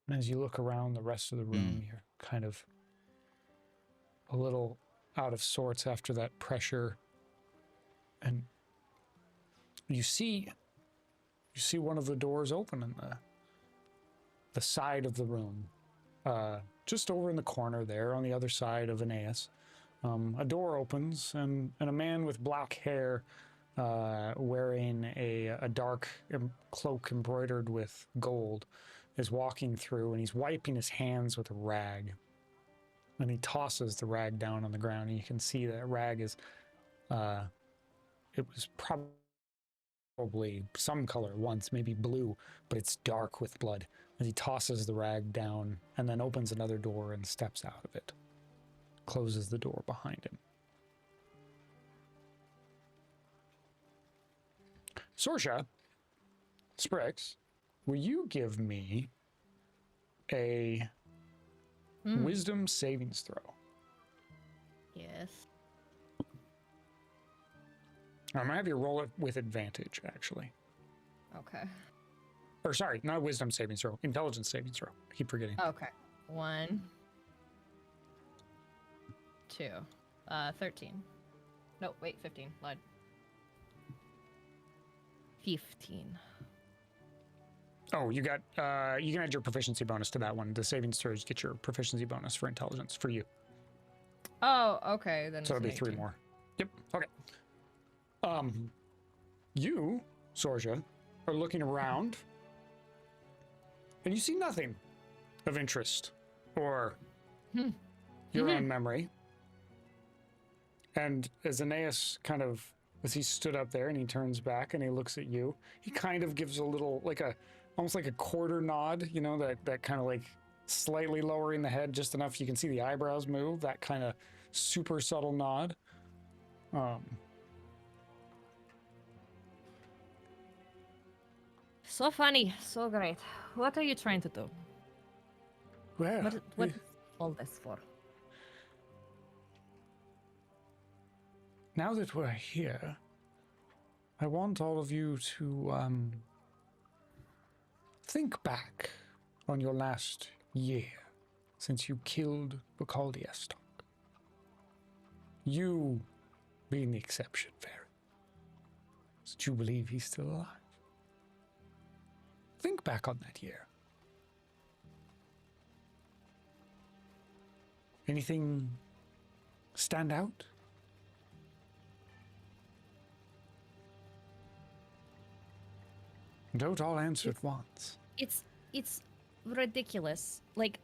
And as you look around the rest of the room, you're kind of a little out of sorts after that pressure. And you see one of the doors open in the side of the room. Just over in the corner there on the other side of Aeneas. A door opens, and a man with black hair wearing a dark cloak embroidered with gold is walking through, and he's wiping his hands with a rag. And he tosses the rag down on the ground, and you can see that rag is, it was probably some color once, maybe blue, but it's dark with blood. As he tosses the rag down and then opens another door and steps out of it. Closes the door behind him. Sorsha, Sprix, will you give me a wisdom savings throw? Yes. I'm gonna have you roll it with advantage, actually. Okay. Or sorry, not wisdom savings throw, intelligence savings throw. I keep forgetting. Okay. 1, 2, 13. No, wait, 15. Lied. 15. Oh, you got, you can add your proficiency bonus to that one. The savings throws get your proficiency bonus for intelligence for you. Oh, okay. Then So it'll be it's 3 18. more. Yep, okay. You, Sorsha, are looking around, and you see nothing of interest or your own memory. And as Aeneas kind of, as he stood up there and he turns back and he looks at you, he kind of gives a little, like almost like a quarter nod, you know, that kind of like slightly lowering the head just enough you can see the eyebrows move, that kind of super subtle nod. So funny, so great. What are you trying to do? Well, What all this for? now that we're here, I want all of you to think back on your last year since you killed Vakaldi Estoc. You being the exception, Varen. Did you believe he's still alive? Think back on that year. Anything stand out? Don't all answer at once. It's ridiculous. Like,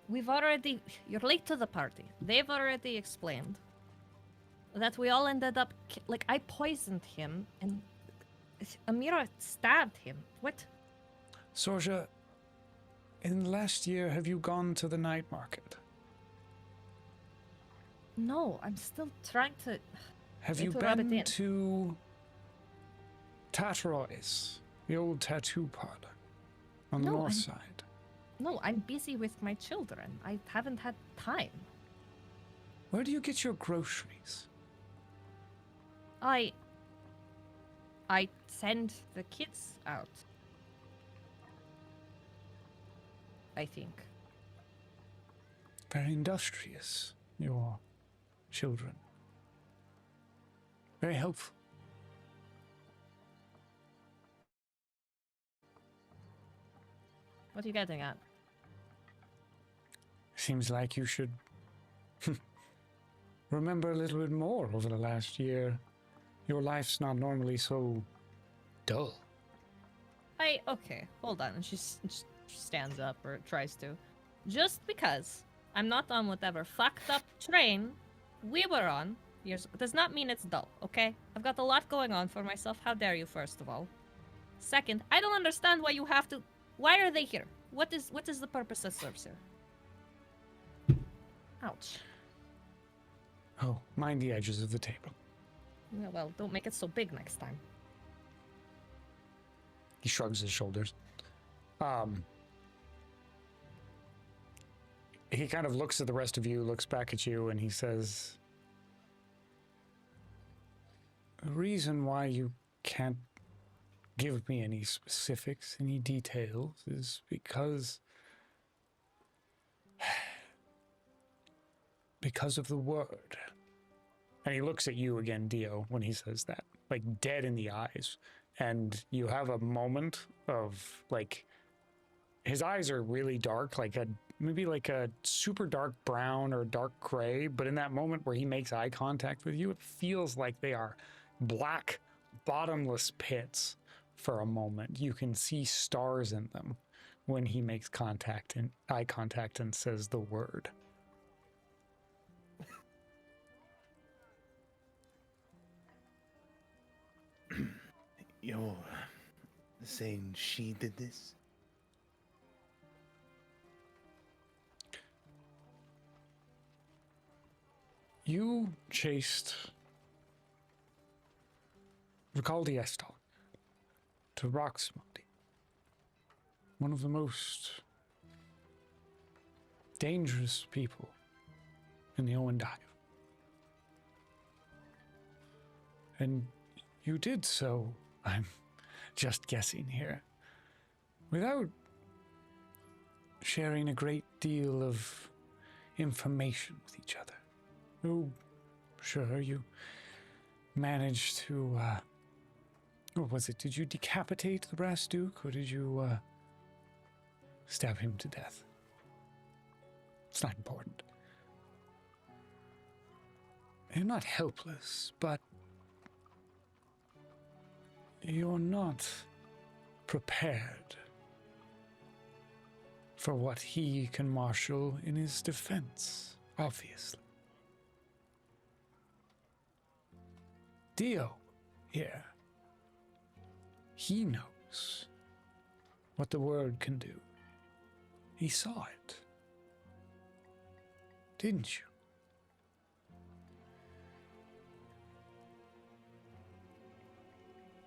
you're late to the party. They've already explained that we all ended up like I poisoned him and Amira stabbed him. What? Sorja, in the last year, have you gone to the night market? No, I'm still trying to. Have you been to Tatroy's, the old tattoo parlor on the north side? No, I'm busy with my children. I haven't had time. Where do you get your groceries? I send the kids out. I think. Very industrious, your children. Very helpful. What are you getting at? Seems like you should remember a little bit more over the last year. Your life's not normally so dull. Okay, hold on. And she stands up or tries to. Just because I'm not on whatever fucked up train we were on years ago does not mean it's dull, okay? I've got a lot going on for myself. How dare you, first of all. Second, I don't understand why you have to. Why are they here? What is the purpose that serves here? Ouch. Oh, mind the edges of the table. Yeah, well, don't make it so big next time. He shrugs his shoulders. He kind of looks at the rest of you, looks back at you, and he says, the reason why you can't give me any specifics, any details, is because of the word. And he looks at you again, Dio, when he says that, like dead in the eyes. And you have a moment of like, his eyes are really dark, like maybe like a super dark brown or dark gray. But in that moment where he makes eye contact with you, it feels like they are black, bottomless pits for a moment. You can see stars in them when he makes eye contact and says the word. You're saying she did this? You chased Vakaldi Estoc to Roxmody, one of the most dangerous people in the Owen Dive. And you did so, I'm just guessing here, without sharing a great deal of information with each other. Oh, sure, you managed to, what was it? Did you decapitate the Brass Duke, or did you, stab him to death? It's not important. You're not helpless, but you're not prepared for what he can marshal in his defense, obviously. Dio here, he knows what the word can do. He saw it, didn't you?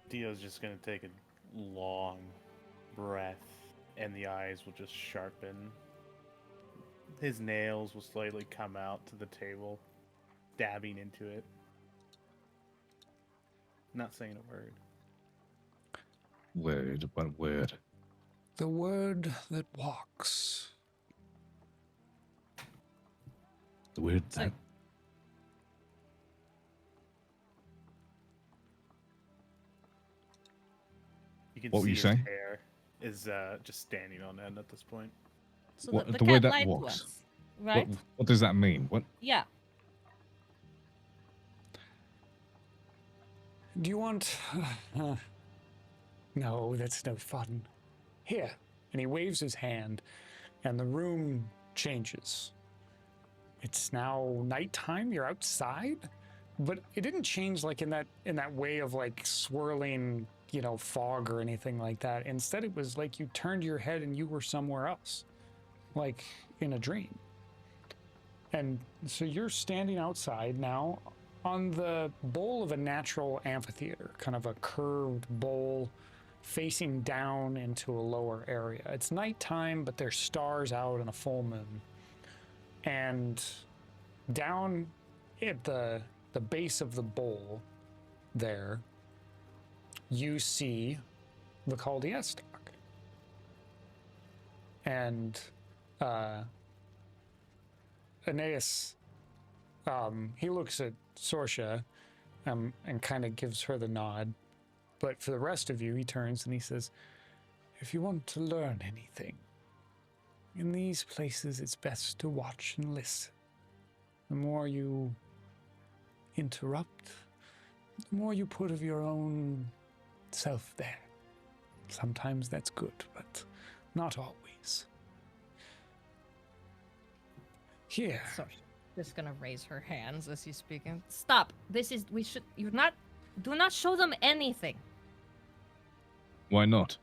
Dio's just gonna take a long breath, and the eyes will just sharpen. His nails will slightly come out to the table, dabbing into it. Not saying a word. Word, what word? The word that walks. The word that... You can What see were you his saying? hair is just standing on end at this point. So What- the the word cat that lied to walks. us. right? What does that mean? What? Yeah. Do you want... no, that's no fun. Here. And he waves his hand, and the room changes. It's now nighttime, you're outside, but it didn't change like in that way of like swirling, fog or anything like that. Instead, it was like you turned your head and you were somewhere else, like in a dream. And so you're standing outside now on the bowl of a natural amphitheater, kind of a curved bowl facing down into a lower area. It's nighttime, but there's stars out and a full moon. And down at the base of the bowl there, you see Vakaldi Estoc. And Aeneas, he looks at Sorsha and kind of gives her the nod. But for the rest of you, he turns and he says, if you want to learn anything, in these places it's best to watch and listen. The more you interrupt, the more you put of your own self there. Sometimes that's good, but not always. Here. Sorry. Just gonna raise her hands as he's speaking. Stop. Do not show them anything. Why not?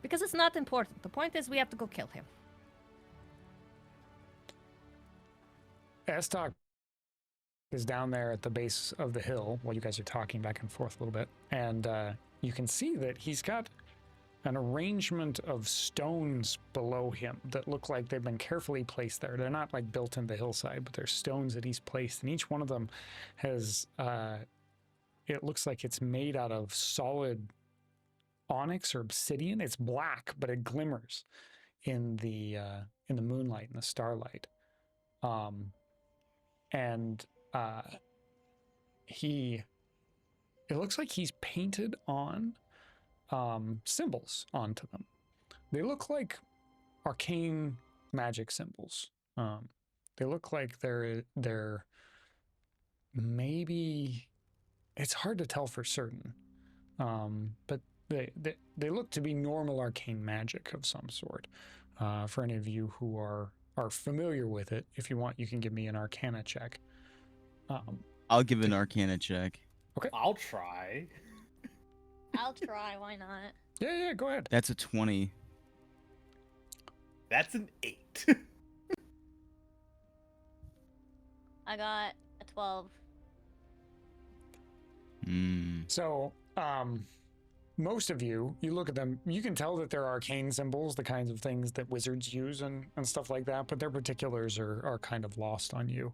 Because it's not important. The point is we have to go kill him. Estoc is down there at the base of the hill while you guys are talking back and forth a little bit. And you can see that he's got an arrangement of stones below him that look like they've been carefully placed there. They're not like built in the hillside, but they're stones that he's placed. And each one of them has, it looks like it's made out of solid onyx or obsidian. It's black, but it glimmers in the moonlight and the starlight. It looks like he's painted on symbols onto them. They look like arcane magic symbols. They look like they're maybe, it's hard to tell for certain, but they look to be normal arcane magic of some sort. For any of you who are familiar with it, if you want, you can give me an Arcana check. I'll give an Arcana check. Okay. I'll try. I'll try. Why not? Yeah, go ahead. That's a 20. That's an 8. I got a 12. So, most of you look at them, you can tell that they're arcane symbols, the kinds of things that wizards use and stuff like that, but their particulars are kind of lost on you.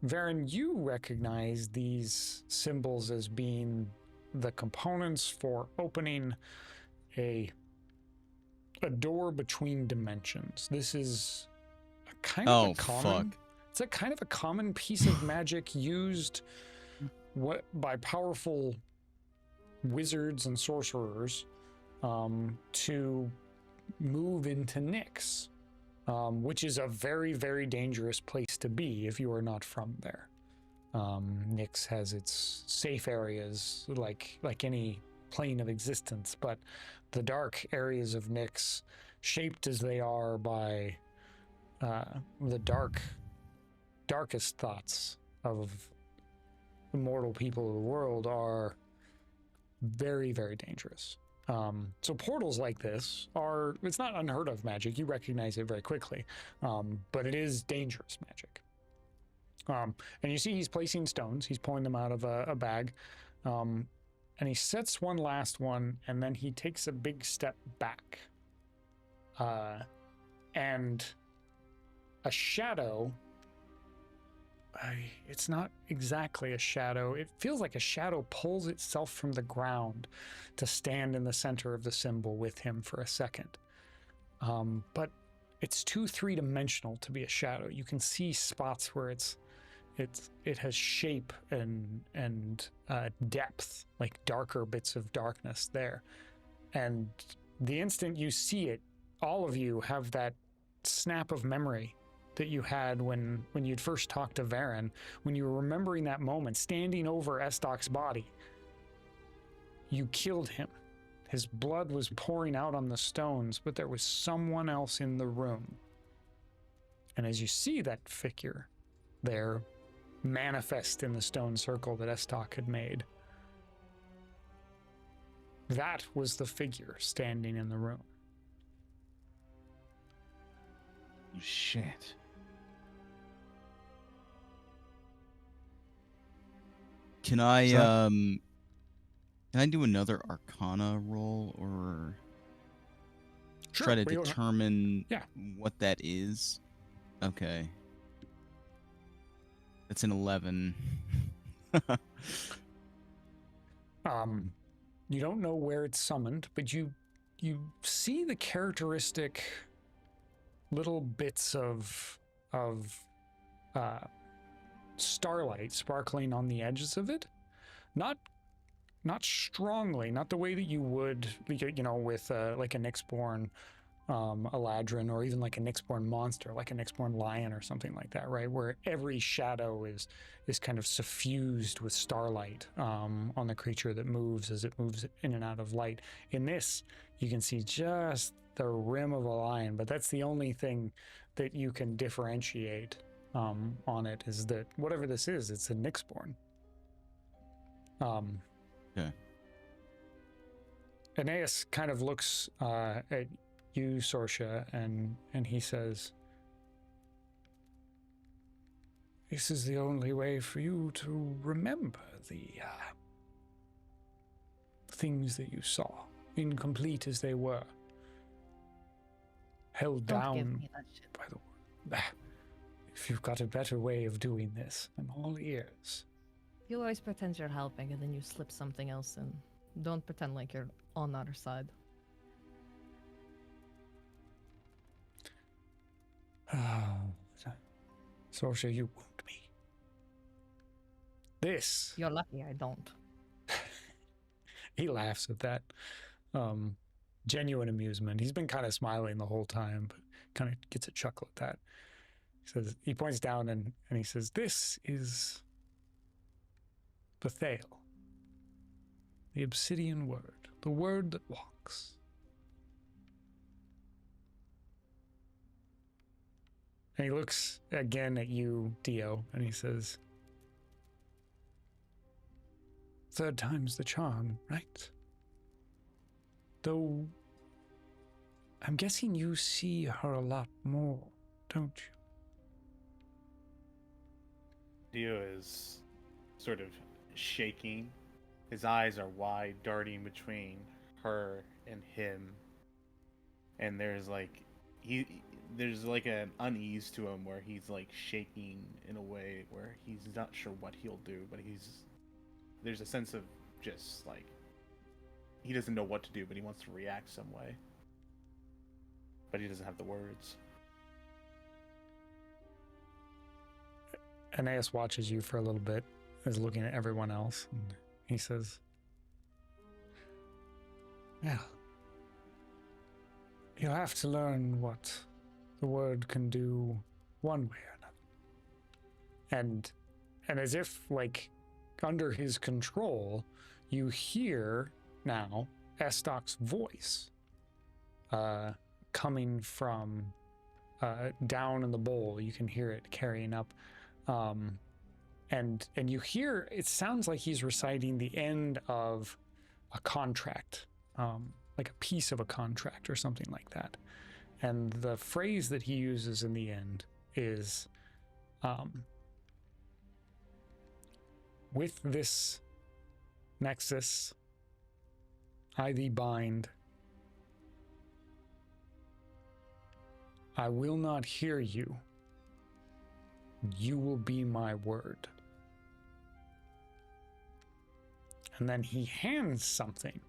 Varen, you recognize these symbols as being the components for opening a door between dimensions. This is a kind of a common... Fuck. It's a kind of a common piece of magic used by powerful wizards and sorcerers to move into Nyx, which is a very, very dangerous place to be if you are not from there. Nyx has its safe areas like any plane of existence, but the dark areas of Nyx, shaped as they are by the darkest thoughts of the mortal people of the world, are very, very dangerous. So portals like this it's not unheard of magic. You recognize it very quickly, but it is dangerous magic. And you see he's placing stones. He's pulling them out of a bag, and he sets one last one, and then he takes a big step back. And a shadow, it's not exactly a shadow. It feels like a shadow pulls itself from the ground to stand in the center of the symbol with him for a second. But it's three-dimensional to be a shadow. You can see spots where it has shape and depth, like darker bits of darkness there. And the instant you see it, all of you have that snap of memory that you had when you'd first talked to Varen, when you were remembering that moment, standing over Estoc's body. You killed him. His blood was pouring out on the stones, but there was someone else in the room. And as you see that figure there manifest in the stone circle that Estoc had made, that was the figure standing in the room. Oh, shit. Can I do another Arcana roll or Sure, try to determine Yeah. what that is? Okay. That's an 11. You don't know where it's summoned, but you see the characteristic little bits of starlight sparkling on the edges of it. Not strongly, not the way that you would, you know, with like a Nyxborn Eladrin, or even like a Nyxborn monster, like a Nyxborn lion or something like that, right? Where every shadow is kind of suffused with starlight on the creature that moves as it moves in and out of light. In this, you can see just the rim of a lion, but that's the only thing that you can differentiate on it, is that whatever this is, it's a Nyxborn. Okay. Aeneas kind of looks at you, Sorsha, and he says, "This is the only way for you to remember the things that you saw, incomplete as they were, held Don't down give me that shit. by the word. If you've got a better way of doing this, I'm all ears." You always pretend you're helping and then you slip something else in. Don't pretend like you're on the other side. Sorsha, you wound me. This. You're lucky I don't. He laughs at that. Genuine amusement. He's been kind of smiling the whole time, but kind of gets a chuckle at that. He points down and he says, "This is the Thale, the obsidian word, the word that walks." And he looks again at you, Dio, and he says, "Third time's the charm, right? Though, I'm guessing you see her a lot more, don't you?" Dio is sort of shaking. His eyes are wide, darting between her and him. And there's like an unease to him where he's like shaking in a way where he's not sure what he'll do, but there's a sense of just like he doesn't know what to do, but he wants to react some way. But he doesn't have the words. Aeneas watches you for a little bit, is looking at everyone else, and he says, "Well, you'll have to learn what the word can do one way or another." And as if, like, under his control, you hear now Estoc's voice coming from down in the bowl. You can hear it carrying up. And you hear, it sounds like he's reciting the end of a contract, like a piece of a contract or something like that. And the phrase that he uses in the end is, "With this nexus, I thee bind. I will not hear you. You will be my word." And then he hands something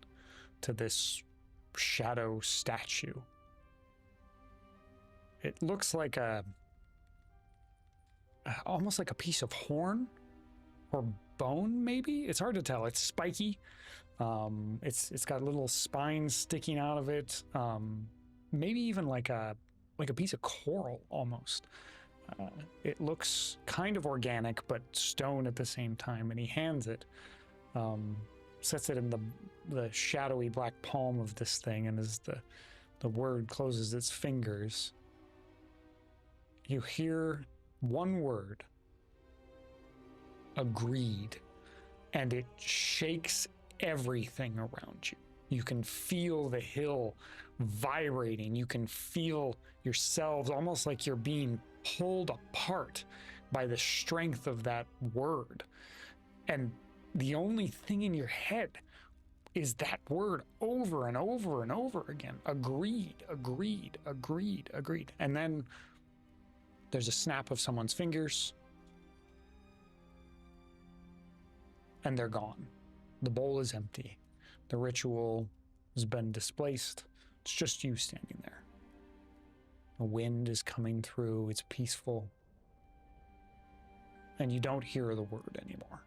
to this shadow statue. It looks like almost like a piece of horn or bone, maybe? It's hard to tell. It's spiky. It's got little spines sticking out of it. Maybe even like a like a piece of coral almost. It looks kind of organic, but stone at the same time. And he hands it, sets it in the shadowy black palm of this thing, and as the word closes its fingers, you hear one word, agreed, and it shakes everything around you. You can feel the hill vibrating. You can feel yourselves almost like you're being pulled apart by the strength of that word. And the only thing in your head is that word over and over and over again. Agreed, agreed, agreed, agreed. And then there's a snap of someone's fingers, and they're gone. The bowl is empty. The ritual has been displaced. It's just you standing there. The wind is coming through. It's peaceful. And you don't hear the word anymore.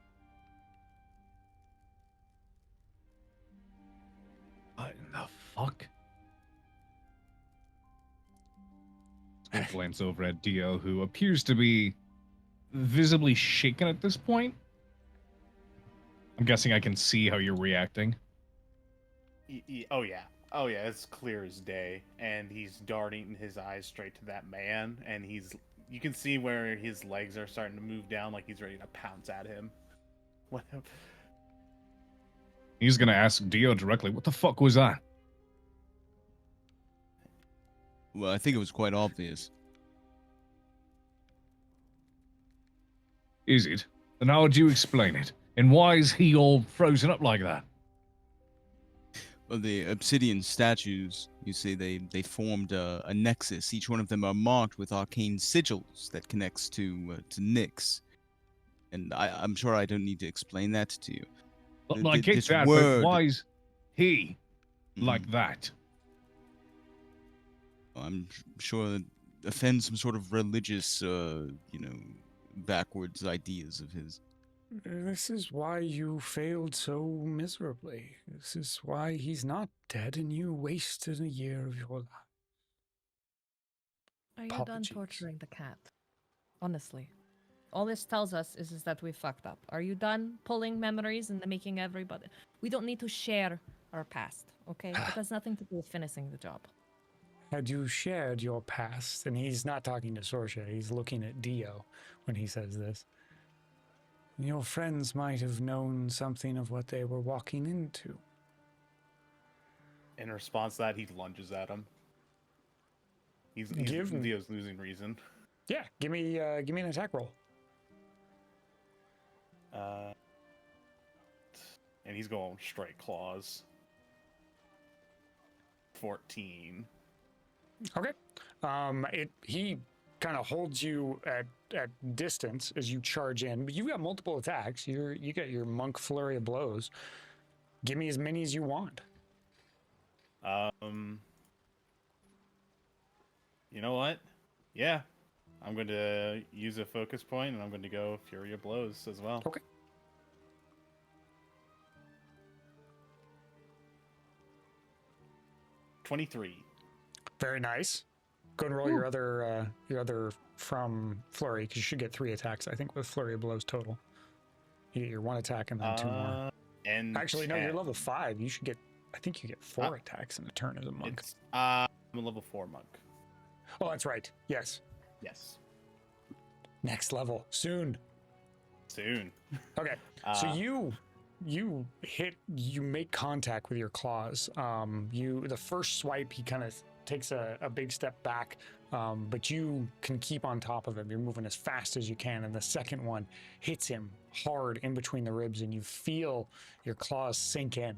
What in the fuck? I glance over at Dio, who appears to be visibly shaken at this point. I'm guessing I can see how you're reacting. Oh yeah, it's clear as day, and he's darting his eyes straight to that man, and you can see where his legs are starting to move down, like he's ready to pounce at him. He's gonna ask Dio directly, what the fuck was that? Well, I think it was quite obvious. Is it? Then how would you explain it? And why is he all frozen up like that? Well, the obsidian statues, you see, they formed a nexus. Each one of them are marked with arcane sigils that connects to Nyx. And I'm sure I don't need to explain that to you. Well, I get that, but why is he like that? I'm sure it offends some sort of religious, backwards ideas of his. This is why you failed so miserably. This is why he's not dead and you wasted a year of your life. Are you done torturing the cat? Honestly. All this tells us is that we fucked up. Are you done pulling memories and making everybody... We don't need to share our past, okay? It has nothing to do with finishing the job. Had you shared your past, and he's not talking to Sorsha, he's looking at Dio when he says this, your friends might have known something of what they were walking into. In response to that, he lunges at him. Dio's losing reason. Yeah, give me an attack roll. And he's going straight claws. 14. Okay. He kind of holds you at distance as you charge in, but you've got multiple attacks. You got your monk flurry of blows. Give me as many as you want. You know what? Yeah. I'm going to use a focus point, and I'm going to go Fury of Blows as well. Okay. $23. Very nice. Go and roll your other from Flurry, because you should get 3 attacks, I think, with Flurry of Blows total. You get your 1 attack and then 2 more. And actually, no, you're level 5. You should get, I think you get 4 attacks in a turn as a monk. I'm a level 4 monk. Oh, that's right. Yes. Yes. Next level. Soon. Okay. So you make contact with your claws. The first swipe, he kind of takes a big step back, but you can keep on top of him. You're moving as fast as you can, and the second one hits him hard in between the ribs, and you feel your claws sink in,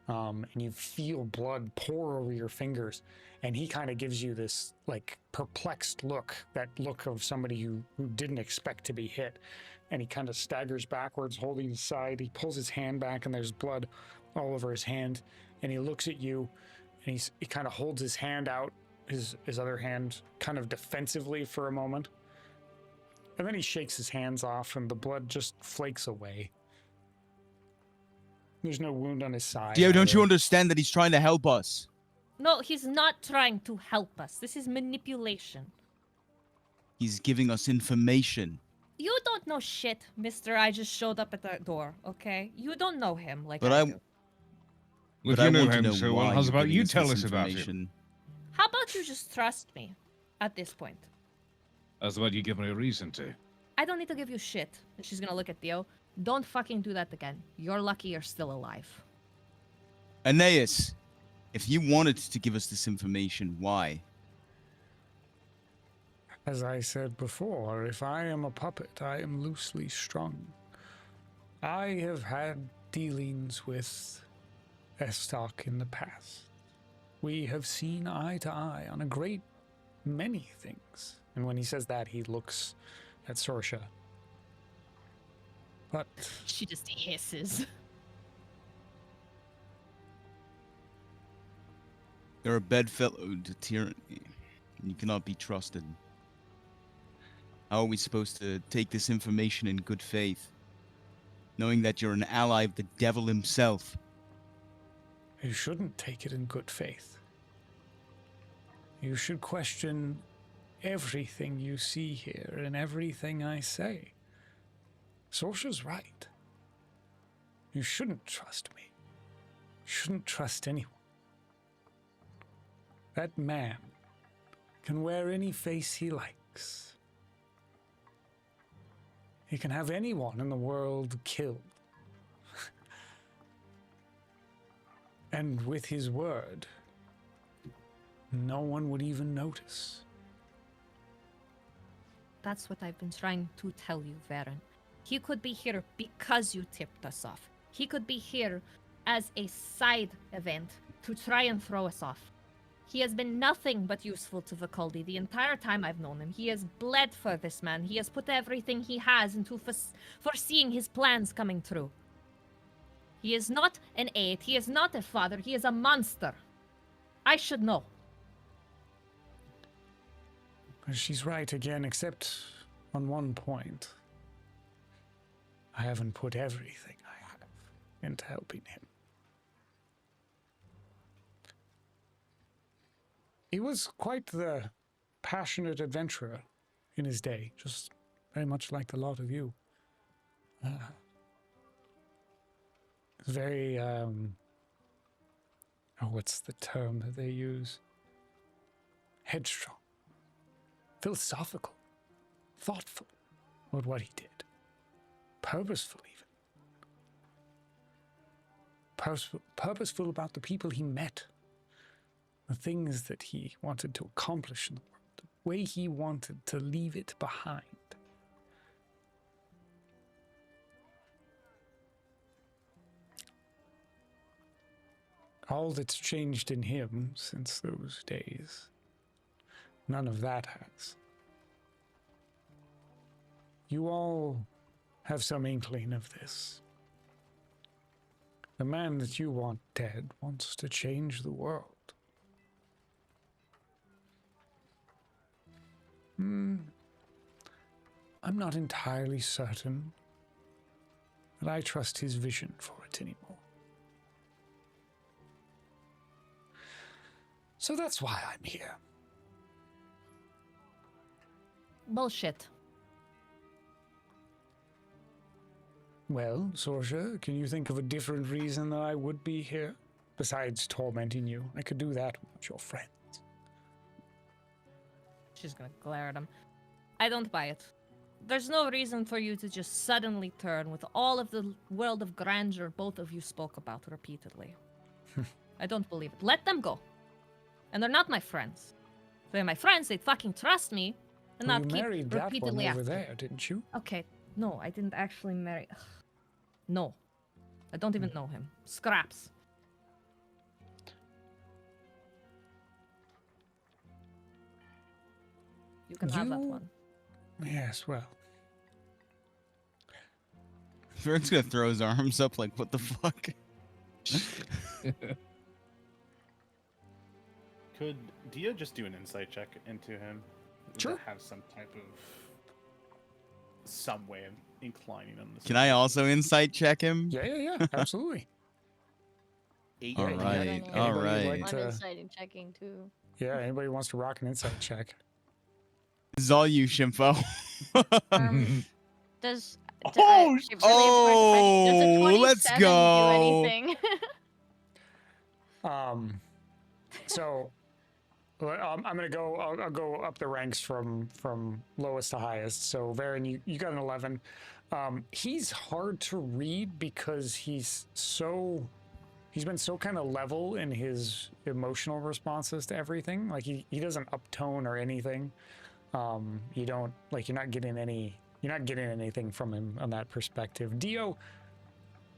and you feel blood pour over your fingers, and he kind of gives you this like perplexed look, that look of somebody who didn't expect to be hit, and he kind of staggers backwards, holding his side. He pulls his hand back, and there's blood all over his hand, and he looks at you, and he kind of holds his hand out, his other hand kind of defensively for a moment. And then he shakes his hands off, and the blood just flakes away. There's no wound on his side. Dio, don't you understand that he's trying to help us? No, he's not trying to help us. This is manipulation. He's giving us information. You don't know shit, mister. I just showed up at the door, okay? You don't know him like But I I- do. If But I you knew want to him know so well, why how's you're about giving you us tell this us about him? information. How about you just trust me at this point? How's about you give me a reason to? I don't need to give you shit. And she's gonna look at Theo. Don't fucking do that again. You're lucky you're still alive. Aeneas, if you wanted to give us this information, why? As I said before, if I am a puppet, I am loosely strung. I have had dealings with Estoc in the past. We have seen eye to eye on a great many things. And when he says that, he looks at Sorsha. But She just hisses. You're a bedfellow to tyranny. You cannot be trusted. How are we supposed to take this information in good faith, knowing that you're an ally of the devil himself? you shouldn't take it in good faith. You should question everything you see here and everything I say. Sorsha's right. You shouldn't trust me. You shouldn't trust anyone. That man can wear any face he likes. He can have anyone in the world killed. And with his word, no one would even notice. That's what I've been trying to tell you, Varen. He could be here because you tipped us off. He could be here as a side event to try and throw us off. He has been nothing but useful to Vakaldi the entire time I've known him. He has bled for this man. He has put everything he has into foreseeing his plans coming true. He is not an aide. He is not a father. He is a monster. I should know. She's right again, except on one point. I haven't put everything I have into helping him. He was quite the passionate adventurer in his day, just very much like the lot of you. Very, what's the term that they use? Headstrong. Philosophical. Thoughtful about what he did. Purposeful, even. Purposeful about the people he met. The things that he wanted to accomplish in the world. The way he wanted to leave it behind. All that's changed in him since those days, none of that has. You all have some inkling of this. The man that you want dead wants to change the world. I'm not entirely certain that I trust his vision for it anymore. So that's why I'm here. Bullshit. Well, Sorsha, can you think of a different reason that I would be here? Besides tormenting you. I could do that without your friends. She's gonna glare at him. I don't buy it. There's no reason for you to just suddenly turn with all of the world of grandeur both of you spoke about repeatedly. I don't believe it. Let them go. And they're not my friends. If they're my friends, they'd fucking trust me and Well, not you keep married that repeatedly one over after. there, didn't you? Okay, no, I didn't actually marry. No. I don't even know him. Scraps. You can have that You- one. Yes, well. Vern's gonna throw his arms up like, what the fuck? Could Dia just do an insight check into him? Sure. To have some type of some way of inclining on this. Can I also insight check him? Yeah, absolutely. 8. All Yeah, right, anybody all would like right. I'm to- insight checking too. Yeah, anybody wants to rock an insight check? This is all you, Shimfo. Does Oh, it really is worth fighting. Does a Oh, let's 27 go. do anything? So I'm gonna go. I'll go up the ranks from lowest to highest. So Varen, you got an 11. He's hard to read because he's been so kind of level in his emotional responses to everything. Like he doesn't uptone or anything. You don't like you're not getting anything from him on that perspective. Dio,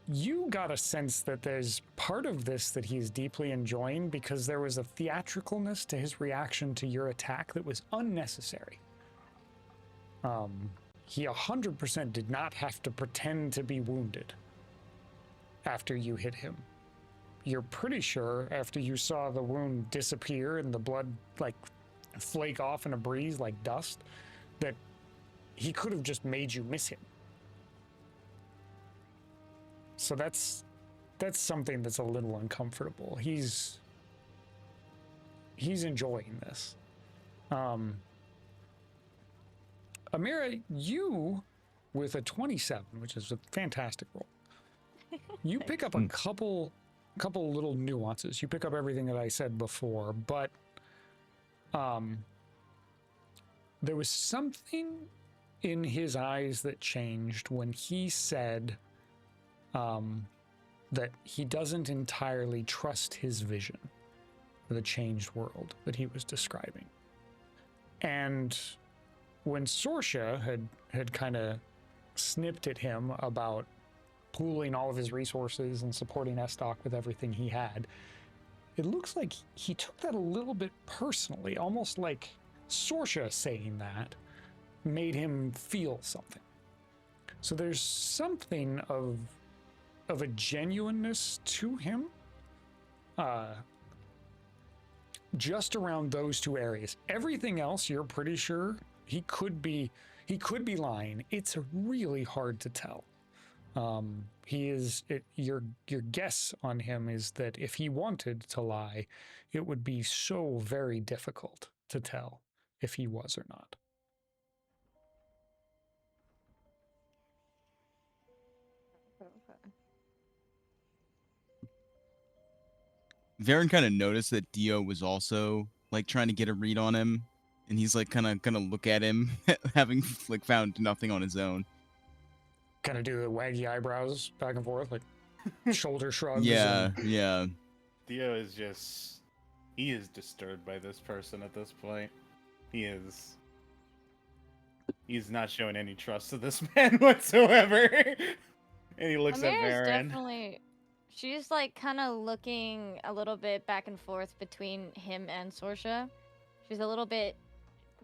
you got a sense that there's part of this that he's deeply enjoying because there was a theatricalness to his reaction to your attack that was unnecessary. He 100% did not have to pretend to be wounded after you hit him. You're pretty sure after you saw the wound disappear and the blood like flake off in a breeze like dust that he could have just made you miss him. So that's something that's a little uncomfortable. He's enjoying this. Amira, you with a 27, which is a fantastic roll. You pick up a couple little nuances. You pick up everything that I said before, but there was something in his eyes that changed when he said that he doesn't entirely trust his vision for the changed world that he was describing. And when Sorsha had kind of snipped at him about pooling all of his resources and supporting Estoc with everything he had, it looks like he took that a little bit personally, almost like Sorsha saying that made him feel something. So there's something of a genuineness to him just around those two areas. Everything else, you're pretty sure he could be lying. It's really hard to tell. Your guess on him is that if he wanted to lie, it would be so very difficult to tell if he was or not. Varen kind of noticed that Dio was also like trying to get a read on him, and he's like kind of gonna look at him, having like found nothing on his own. Kind of do the waggy eyebrows back and forth, like shoulder shrugs. Yeah, yeah. Dio is he is disturbed by this person at this point. He's not showing any trust to this man whatsoever. And he looks at Amira's Varen. definitely. She's like kind of looking a little bit back and forth between him and Sorsha. She's a little bit.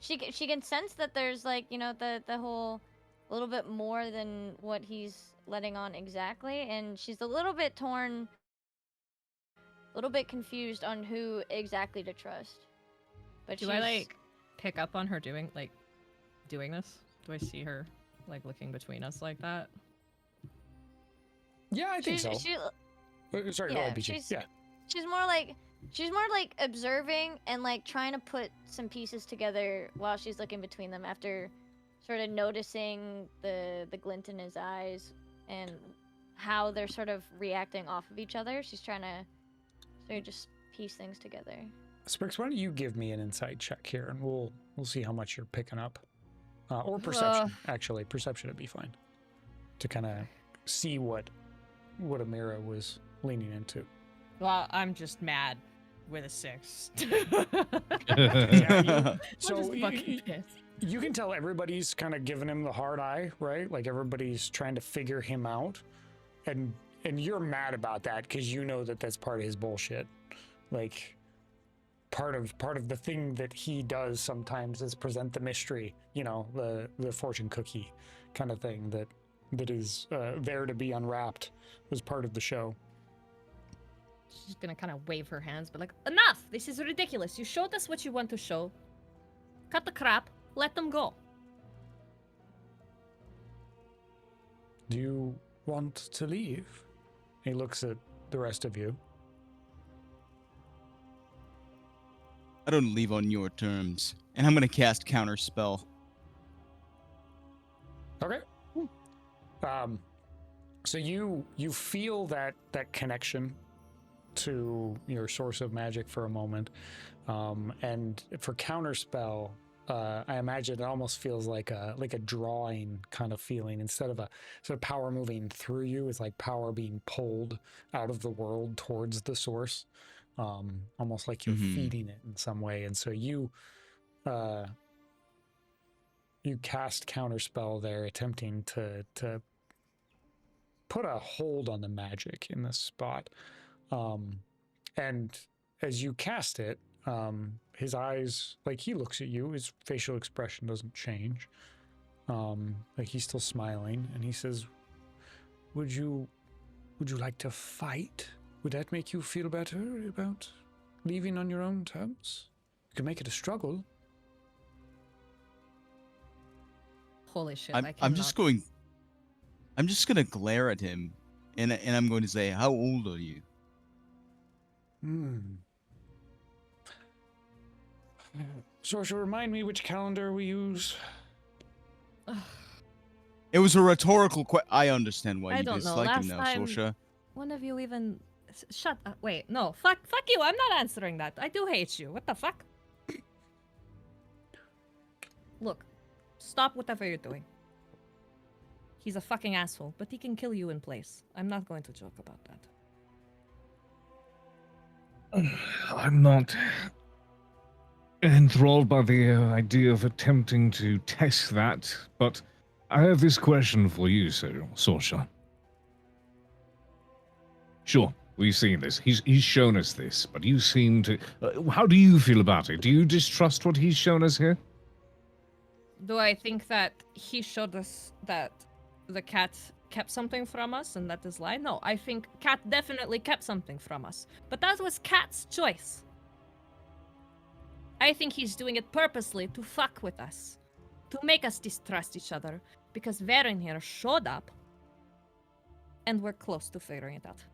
She can sense that there's like the whole a little bit more than what he's letting on exactly, and she's a little bit torn, a little bit confused on who exactly to trust. But Do I like pick up on her doing this? Do I see her like looking between us like that? Yeah, I think so. Sorry, go ahead, Peachy. Yeah. She's more like observing and like trying to put some pieces together while she's looking between them after sort of noticing the glint in his eyes and how they're sort of reacting off of each other. She's trying to sort of just piece things together. Sprix, why don't you give me an insight check here, and we'll see how much you're picking up, or perception. Actually, perception would be fine to kind of see what Amira was leaning into. Well, I'm just mad with a 6. So you can tell everybody's kind of giving him the hard eye, right? Like everybody's trying to figure him out, and you're mad about that because you know that that's part of his bullshit. Like part of the thing that he does sometimes is present the mystery, the fortune cookie kind of thing that is there to be unwrapped was part of the show. She's gonna kind of wave her hands, but like, enough! This is ridiculous. You showed us what you want to show. Cut the crap. Let them go. Do you want to leave? He looks at the rest of you. don't leave on your terms. And I'm gonna cast Counterspell. Okay. So you feel that connection to your source of magic for a moment, and for Counterspell, I imagine it almost feels like a drawing kind of feeling. Instead of power moving through you, it's like power being pulled out of the world towards the source, almost like you're feeding it in some way. And so you cast Counterspell there, attempting to put a hold on the magic in this spot. And as you cast it, his eyes, like, he looks at you, his facial expression doesn't change. Like, he's still smiling, and he says, would you like to fight? Would that make you feel better about leaving on your own terms? You can make it a struggle. Holy shit! I'm just gonna glare at him, and I'm going to say, how old are you? So remind me which calendar we use. It was a rhetorical question. I understand why I you don't know. dislike him Last now, time- Sorsha. One of you even shut up. Wait, no. Fuck you. I'm not answering that. I do hate you. What the fuck? Look, stop whatever you're doing. He's a fucking asshole, but he can kill you in place. I'm not going to joke about that. I'm not enthralled by the idea of attempting to test that, but I have this question for you, Sorsha. Sure, we've seen this. He's shown us this, but you seem to... how do you feel about it? Do you distrust what he's shown us here? Do I think that he showed us that the cat kept something from us and that is lie? No, I think Cat definitely kept something from us. But that was Cat's choice. I think he's doing it purposely to fuck with us. To make us distrust each other. Because Varen here showed up. And we're close to figuring it out.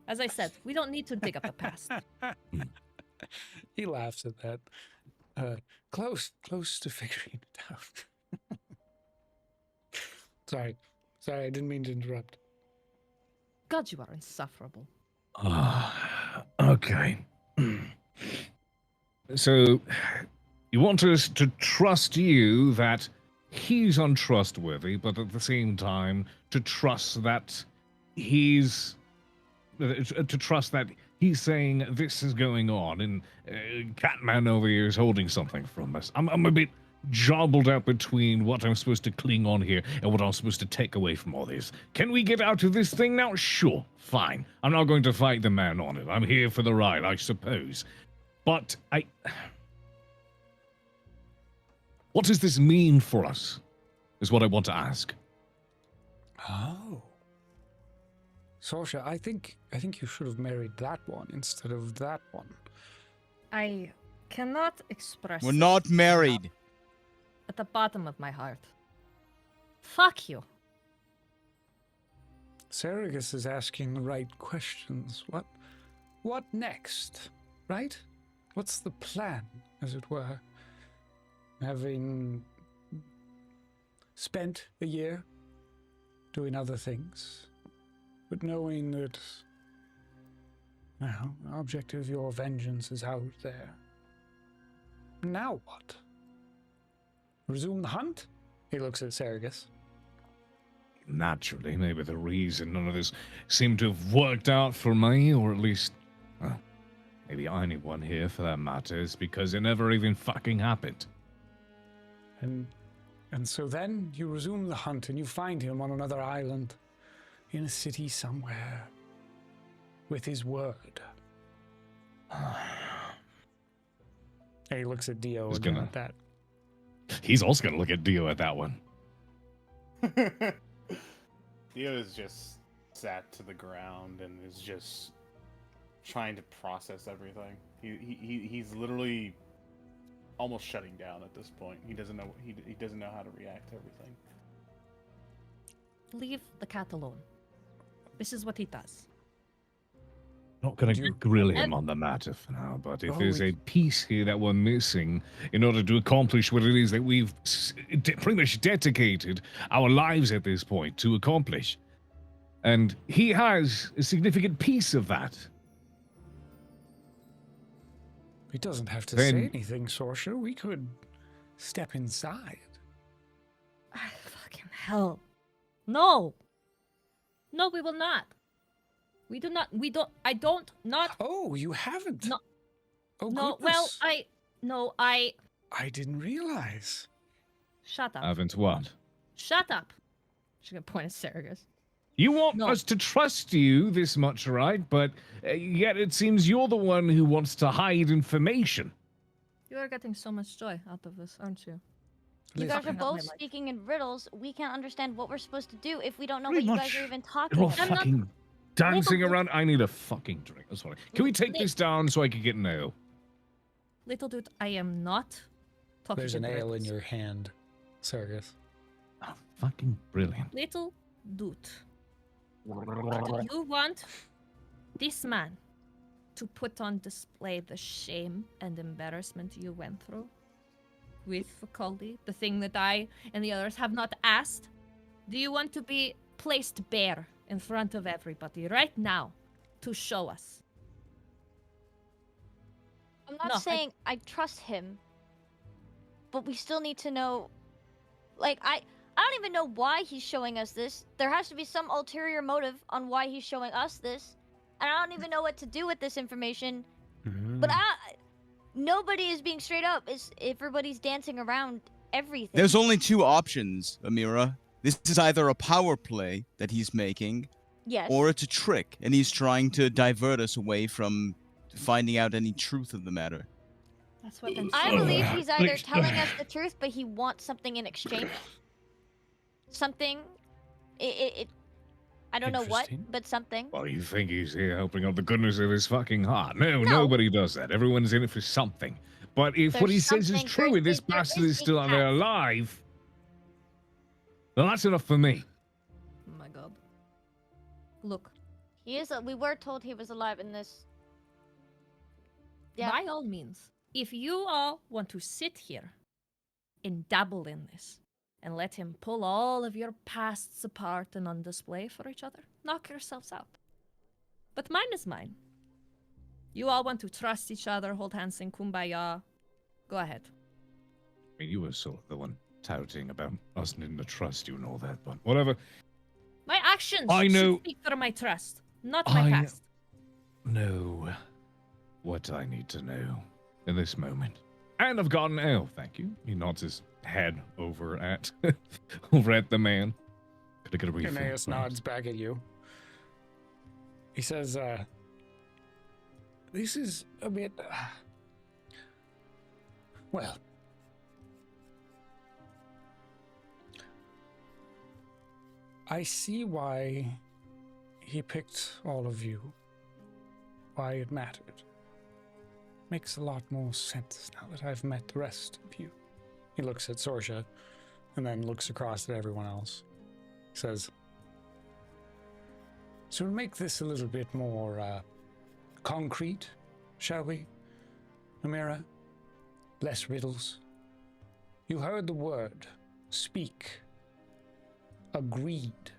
As I said, we don't need to dig up the past. He laughs at that. Close to figuring it out. Sorry, I didn't mean to interrupt. God, you are insufferable. Okay. So, you want us to trust you that he's untrustworthy, but at the same time, to trust that he's saying this is going on, and Catman over here is holding something from us. I'm a bit jobbled up between what I'm supposed to cling on here and what I'm supposed to take away from all this. Can we get out of this thing now? Sure, fine. I'm not going to fight the man on it. I'm here for the ride, I suppose. But what does this mean for us, is what I want to ask. Oh. Sorsha, I think you should have married that one instead of that one. I cannot express We're not married. at the bottom of my heart. Fuck you. Saragus is asking the right questions. What next? Right? What's the plan, as it were? Having spent a year doing other things, but knowing that, well, the object of your vengeance is out there. Now what? Resume the hunt? He looks at Saragus. Naturally, maybe the reason none of this seemed to have worked out for me, or at least, well, maybe anyone here for that matter, is because it never even fucking happened. And so then you resume the hunt and you find him on another island, in a city somewhere, with his word. And he looks at Dio again at that. He's also gonna look at Dio at that one. Dio is just sat to the ground and is just trying to process everything. He's literally almost shutting down at this point. He doesn't know he doesn't know how to react to everything. Leave the cat alone. This is what he does. Not going You- to grill him on the matter for now, but if Oh, there's a piece here that we're missing in order to accomplish what it is that we've pretty much dedicated our lives at this point to accomplish, and he has a significant piece of that, He doesn't have to Then- say anything, Sorsha. We could step inside. Fucking hell. No. No, we will not. We do not. We don't. I don't not. Oh, you haven't? No. Oh, No. goodness. Well, I. No, I. I didn't realize. Shut up. haven't what? Shut up. She's gonna point at Saragus. You want No. us to trust you this much, right? But yet it seems you're the one who wants to hide information. You are getting so much joy out of this, aren't you? You guys are Fucking help me, both Mike. speaking in riddles. We can't understand what we're supposed to do if we don't know Pretty what you much. guys are even You're talking all about. I'm not- fucking dancing Little- around. I need a fucking drink. I'm sorry. Can we take Li- this down so I can get an ale? Little dude, I am not talking There's to an ale in riddles. your hand, Sargus. Oh, fucking brilliant. Little dude. You want this man to put on display the shame and embarrassment you went through with Vakaldi, the thing that I and the others have not asked? Do you want to be placed bare in front of everybody right now to show us? I'm not No, saying I trust him, but we still need to know. Like, I don't even know why he's showing us this. There has to be some ulterior motive on why he's showing us this, and I don't even know what to do with this information. But nobody is being straight up. Everybody's dancing around everything. There's only two options, Amira. This is either a power play that he's making, yes. or it's a trick, and he's trying to divert us away from finding out any truth of the matter. That's what I'm I saying. believe he's either Please. telling us the truth, but he wants something in exchange. Something. I don't know what, Interesting. but something. Well, you think he's here helping out the goodness of his fucking heart. No, No. nobody does that. Everyone's in it for something. But if what he There's says is something- true and this there bastard is is still a out there path. alive, then that's enough for me. Oh my god. Look, He is. We were told he was alive in this. Yeah. by all means, if you all want to sit here and dabble in this and let him pull all of your pasts apart and on display for each other, knock yourselves out. But mine is mine. You all want to trust each other, hold hands, sing kumbaya. Go ahead. I mean, you were sort of the one touting about us needing to trust you and all that, but whatever. My actions I should know- speak for my trust, not my past. Know what I need to know in this moment. And I've got an ale, thank you. He nods his head over at the man. Could I get a refill? Aeneas please? nods back at you. He says, this is a bit, well, I see why he picked all of you, why it mattered. Makes a lot more sense now that I've met the rest of you. He looks at Sorsha and then looks across at everyone else. He says, so we'll make this a little bit more concrete, shall we, Amira? Less riddles. You heard the word. Speak. Agreed.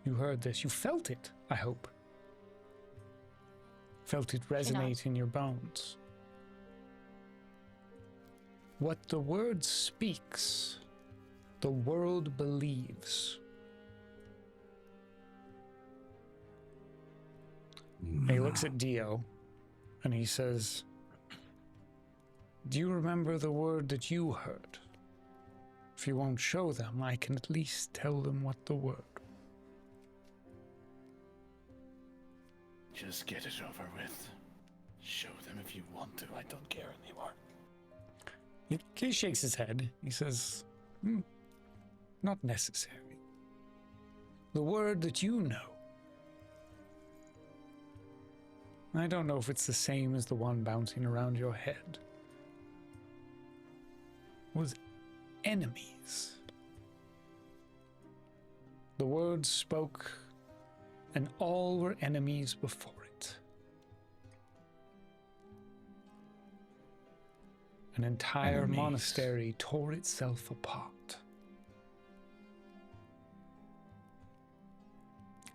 You heard this. You felt it, I hope. Felt it resonate in your bones. What the word speaks, the world believes. And he looks at Dio and he says, do you remember the word that you heard? If you won't show them, I can at least tell them what the word. Just get it over with. Show them if you want to. I don't care anymore. He shakes his head. He says, not necessary. The word that you know. I don't know if it's the same as the one bouncing around your head. Was enemies. The word spoke, and all were enemies before it. An entire Enemies. monastery tore itself apart.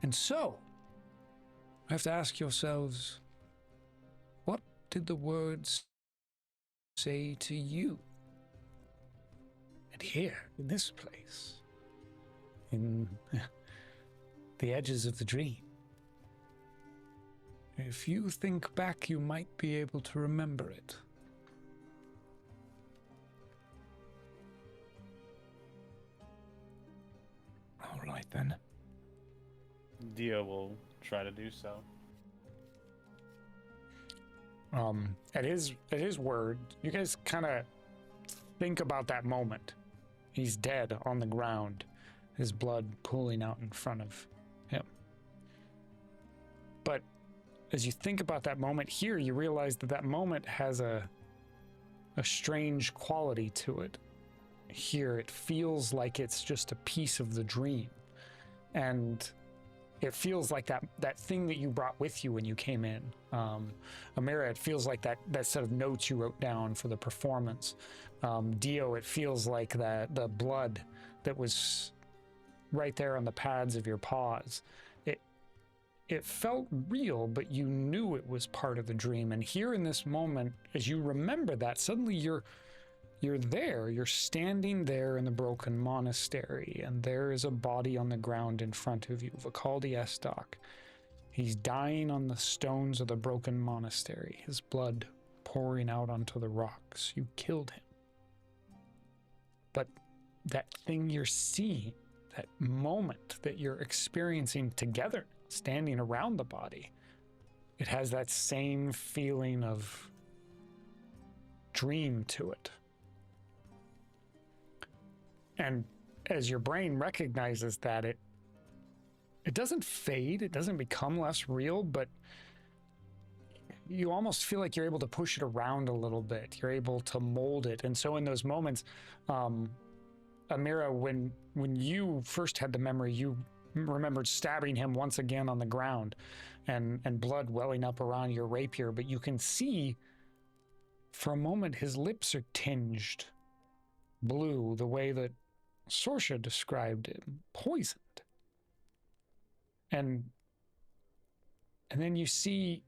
And so, I have to ask yourselves, what did the words say to you? And here, in this place, in the edges of the dream, if you think back, you might be able to remember it. All right then. Dio will try to do so. At his word, you guys kind of think about that moment. He's dead on the ground, his blood pooling out in front of him. But as you think about that moment here, you realize that that moment has a strange quality to it. Here, it feels like it's just a piece of the dream. And it feels like that thing that you brought with you when you came in. Amira, it feels like that set of notes you wrote down for the performance. Dio, it feels like the blood that was right there on the pads of your paws. It felt real, but you knew it was part of the dream. And here in this moment, as you remember that, suddenly you're there, you're standing there in the broken monastery, and there is a body on the ground in front of you, Vakaldi Estoc. He's dying on the stones of the broken monastery, his blood pouring out onto the rocks. You killed him. But that thing you're seeing, that moment that you're experiencing together, standing around the body, it has that same feeling of dream to it. And as your brain recognizes that, it doesn't fade, it doesn't become less real, but you almost feel like you're able to push it around a little bit. You're able to mold it. And so in those moments, Amira, when you first had the memory, you remembered stabbing him once again on the ground and blood welling up around your rapier, but you can see for a moment his lips are tinged blue, the way that Sorsha described it, poisoned. And then you see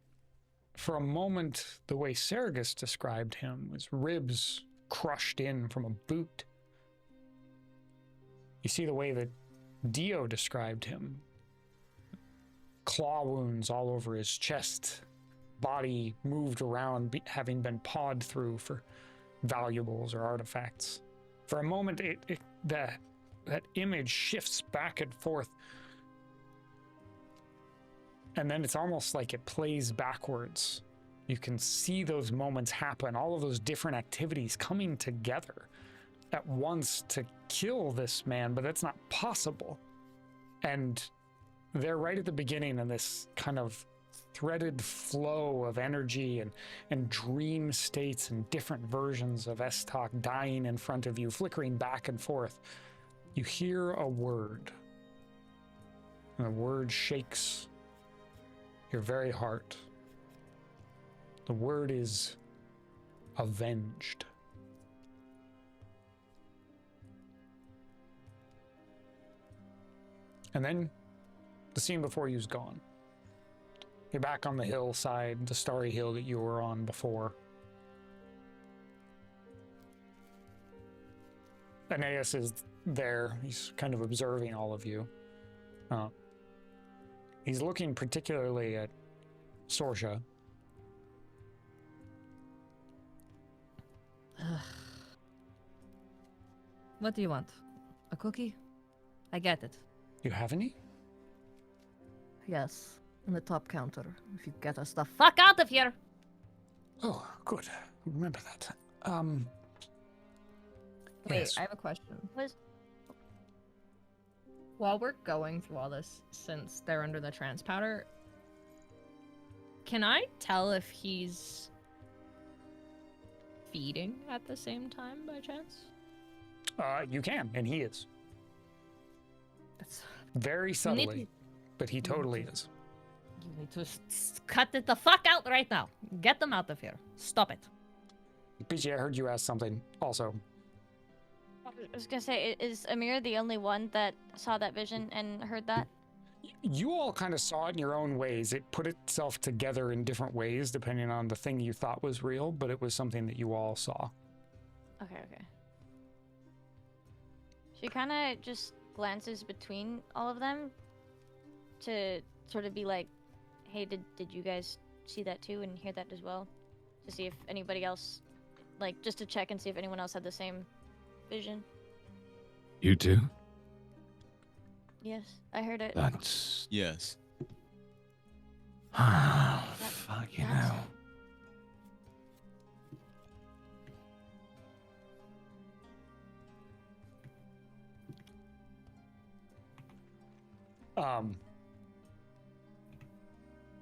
for a moment the way Sergus described him, his ribs crushed in from a boot. You see the way that Dio described him, claw wounds all over his chest, body moved around, having been pawed through for valuables or artifacts. For a moment, that image shifts back and forth, and then it's almost like it plays backwards. You can see those moments happen, all of those different activities coming together at once to kill this man, but that's not possible. And they're right at the beginning in this kind of threaded flow of energy and dream states and different versions of Estoc dying in front of you, flickering back and forth. You hear a word, and the word shakes your very heart. The word is avenged. And then the scene before you's gone. You're back on the hillside, the starry hill that you were on before. Aeneas is there. He's kind of observing all of you. He's looking particularly at Sorsha. What do you want? A cookie? I get it. You have any? Yes, on the top counter. If you get us the fuck out of here! Oh, good. Remember that. Wait, yes. I have a question. While we're going through all this, since they're under the trance powder, can I tell if he's feeding at the same time by chance? You can, and he is. That's Very subtly, but he totally is. You need to cut it the fuck out right now. Get them out of here. Stop it. Peachy, I heard you ask something also. I was gonna say, is Amira the only one that saw that vision and heard that? You all kind of saw it in your own ways. It put itself together in different ways depending on the thing you thought was real, but it was something that you all saw. Okay. She kind of just glances between all of them to sort of be like, hey, did you guys see that too and hear that as well? To see if anybody else, like, just to check and see if anyone else had the same vision. You too? Yes, I heard it. That's... Yes. Fuck you that's- know.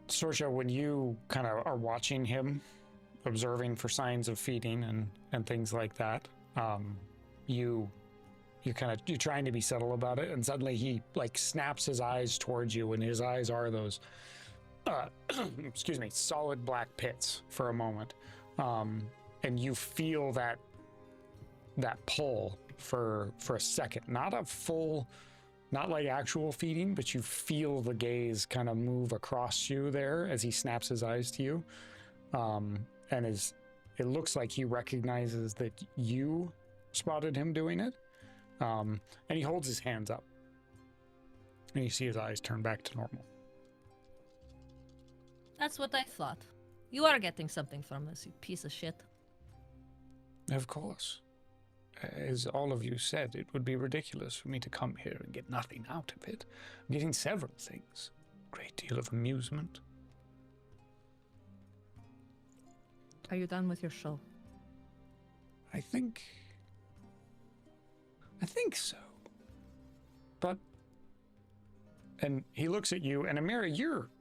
Sorsha, when you kind of are watching him, observing for signs of feeding and things like that, you're trying to be subtle about it, and suddenly he like snaps his eyes towards you, and his eyes are those excuse me, solid black pits for a moment, and you feel that pull for a second, not like actual feeding, but you feel the gaze kind of move across you there as he snaps his eyes to you, and it looks like he recognizes that you spotted him doing it. And he holds his hands up, and you see his eyes turn back to normal. That's what I thought. You are getting something from this, you piece of shit. Of course. As all of you said, it would be ridiculous for me to come here and get nothing out of it. I'm getting several things. Great deal of amusement. Are you done with your show? I think so. But, and he looks at you, and Amira,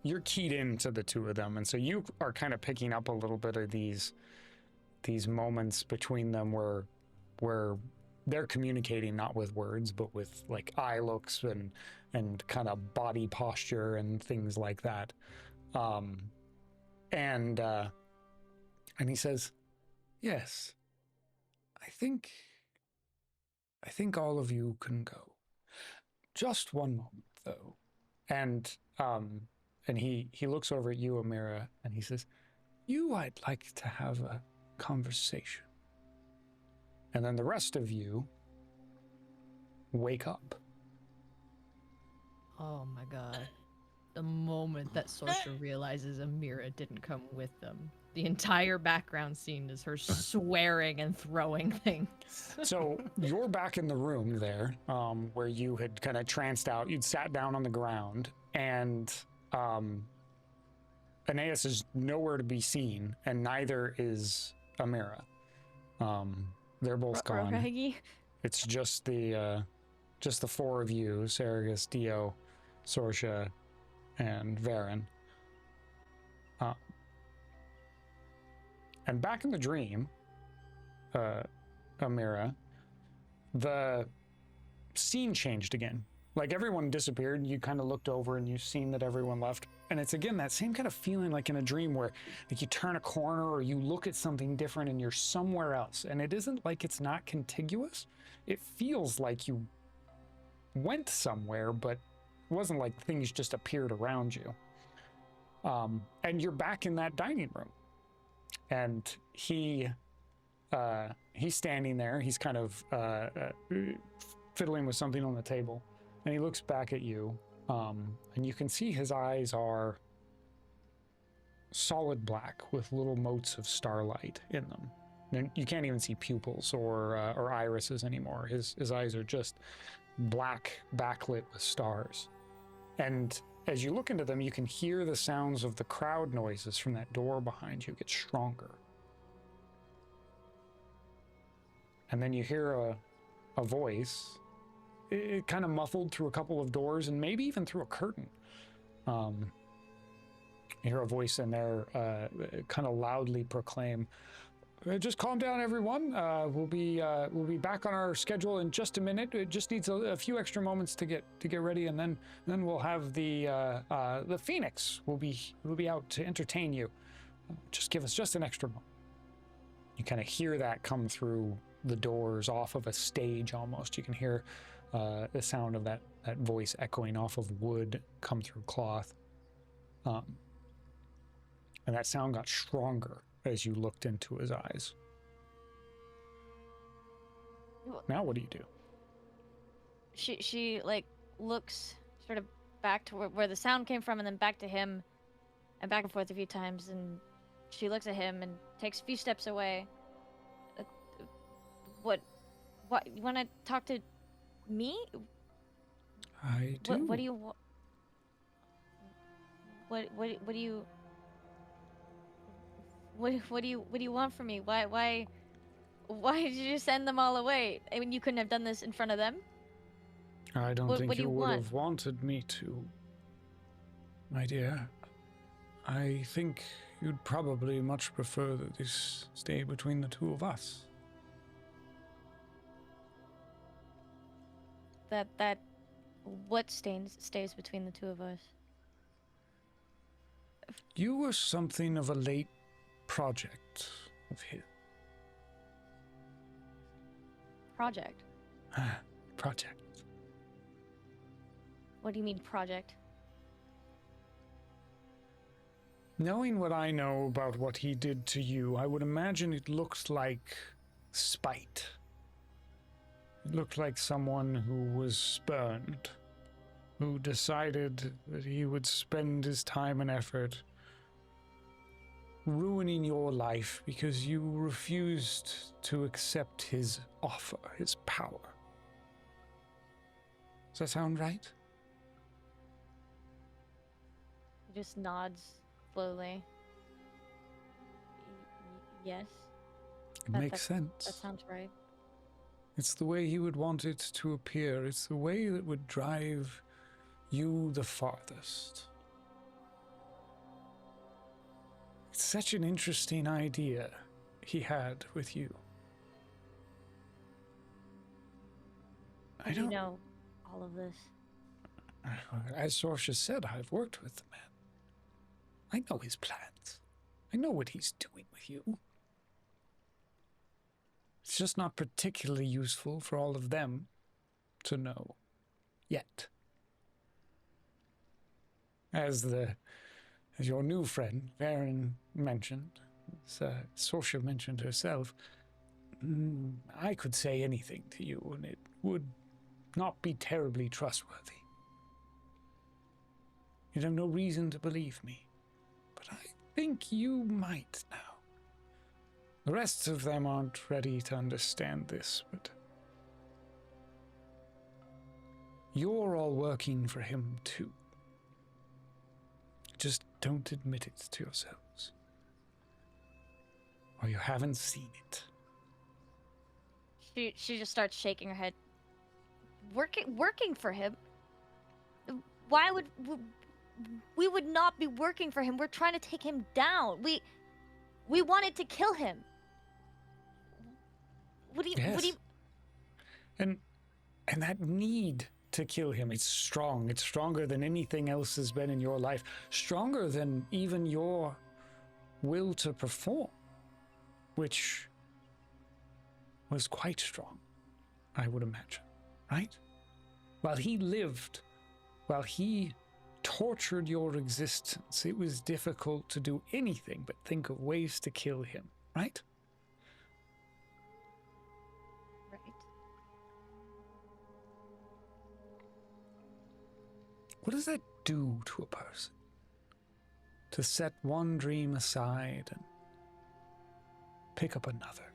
you're keyed into the two of them, and so you are kind of picking up a little bit of these moments between them where they're communicating not with words, but with like eye looks and kind of body posture and things like that. And he says, "Yes, I think all of you can go. Just one moment, though." And he looks over at you, Amira, and he says, I'd like to have a conversation." And then the rest of you wake up. Oh my god. The moment that Sorsha realizes Amira didn't come with them, the entire background scene is her swearing and throwing things. So you're back in the room there, where you had kind of tranced out. You'd sat down on the ground, and Aeneas is nowhere to be seen, and neither is Amira. They're both gone. Raggy. It's just the four of you: Saragus, Dio, Sorsha, and Varen. And back in the dream, Amira, the scene changed again. Like everyone disappeared, and you kind of looked over and you've seen that everyone left. And it's again that same kind of feeling like in a dream where like you turn a corner or you look at something different and you're somewhere else. And it isn't like it's not contiguous. It feels like you went somewhere, but it wasn't like things just appeared around you. And you're back in that dining room. And he's standing there. He's kind of fiddling with something on the table. And he looks back at you, and you can see his eyes are solid black with little motes of starlight in them. And you can't even see pupils or irises anymore. His eyes are just black, backlit with stars. And as you look into them, you can hear the sounds of the crowd noises from that door behind you get stronger. And then you hear a voice. It kind of muffled through a couple of doors and maybe even through a curtain. You hear a voice in there kind of loudly proclaim, "Just calm down, everyone. We'll be back on our schedule in just a minute. It just needs a few extra moments to get ready, and then we'll have the Phoenix will be out to entertain you. Just give us just an extra moment." You kind of hear that come through the doors off of a stage almost. You can hear the sound of that voice echoing off of wood come through cloth. And that sound got stronger as you looked into his eyes. Now what do you do? She like looks sort of back to where the sound came from, and then back to him, and back and forth a few times, and she looks at him and takes a few steps away. What you want to talk to me? I do. What do you want? What do you want from me? Why did you send them all away? I mean, you couldn't have done this in front of them. I don't think what do you you would want? have wanted me to, my dear. I think you'd probably much prefer that this stay between the two of us. That what stays between the two of us? You were something of a late project of his. Project. Project. What do you mean project? Knowing what I know about what he did to you, I would imagine it looks like spite. It looked like someone who was spurned, who decided that he would spend his time and effort ruining your life because you refused to accept his offer, his power. Does that sound right? He just nods slowly. Yes. It makes sense. That sounds right. It's the way he would want it to appear. It's the way that would drive you the farthest. It's such an interesting idea he had with you. How do you know all of this? As Sorsha said, I've worked with the man. I know his plans. I know what he's doing with you. It's just not particularly useful for all of them to know yet. As your new friend, Varen, mentioned, as Sorsha mentioned herself, I could say anything to you and it would not be terribly trustworthy. You'd have no reason to believe me, but I think you might now. The rest of them aren't ready to understand this, but you're all working for him too. Just don't admit it to yourselves, or you haven't seen it. She just starts shaking her head. Working for him? Why would we would not be working for him? We're trying to take him down. We wanted to kill him. What do you? And that need to kill him, it's strong. It's stronger than anything else has been in your life. Stronger than even your will to perform, which was quite strong, I would imagine, right? While he lived, while he tortured your existence, it was difficult to do anything but think of ways to kill him, right? What does that do to a person? To set one dream aside and pick up another.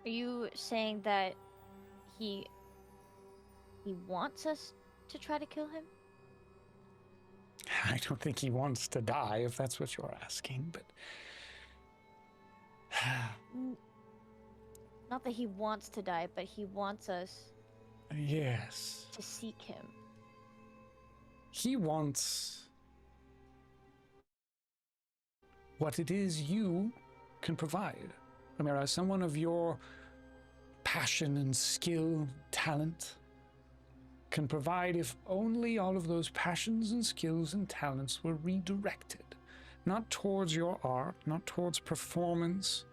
Are you saying that he wants us to try to kill him? I don't think he wants to die, if that's what you're asking, but... Not that he wants to die, but he wants us... Yes. ...to seek him. He wants... what it is you can provide. Amira, someone of your passion and skill, talent, can provide if only all of those passions and skills and talents were redirected, Not towards your art, not towards performance,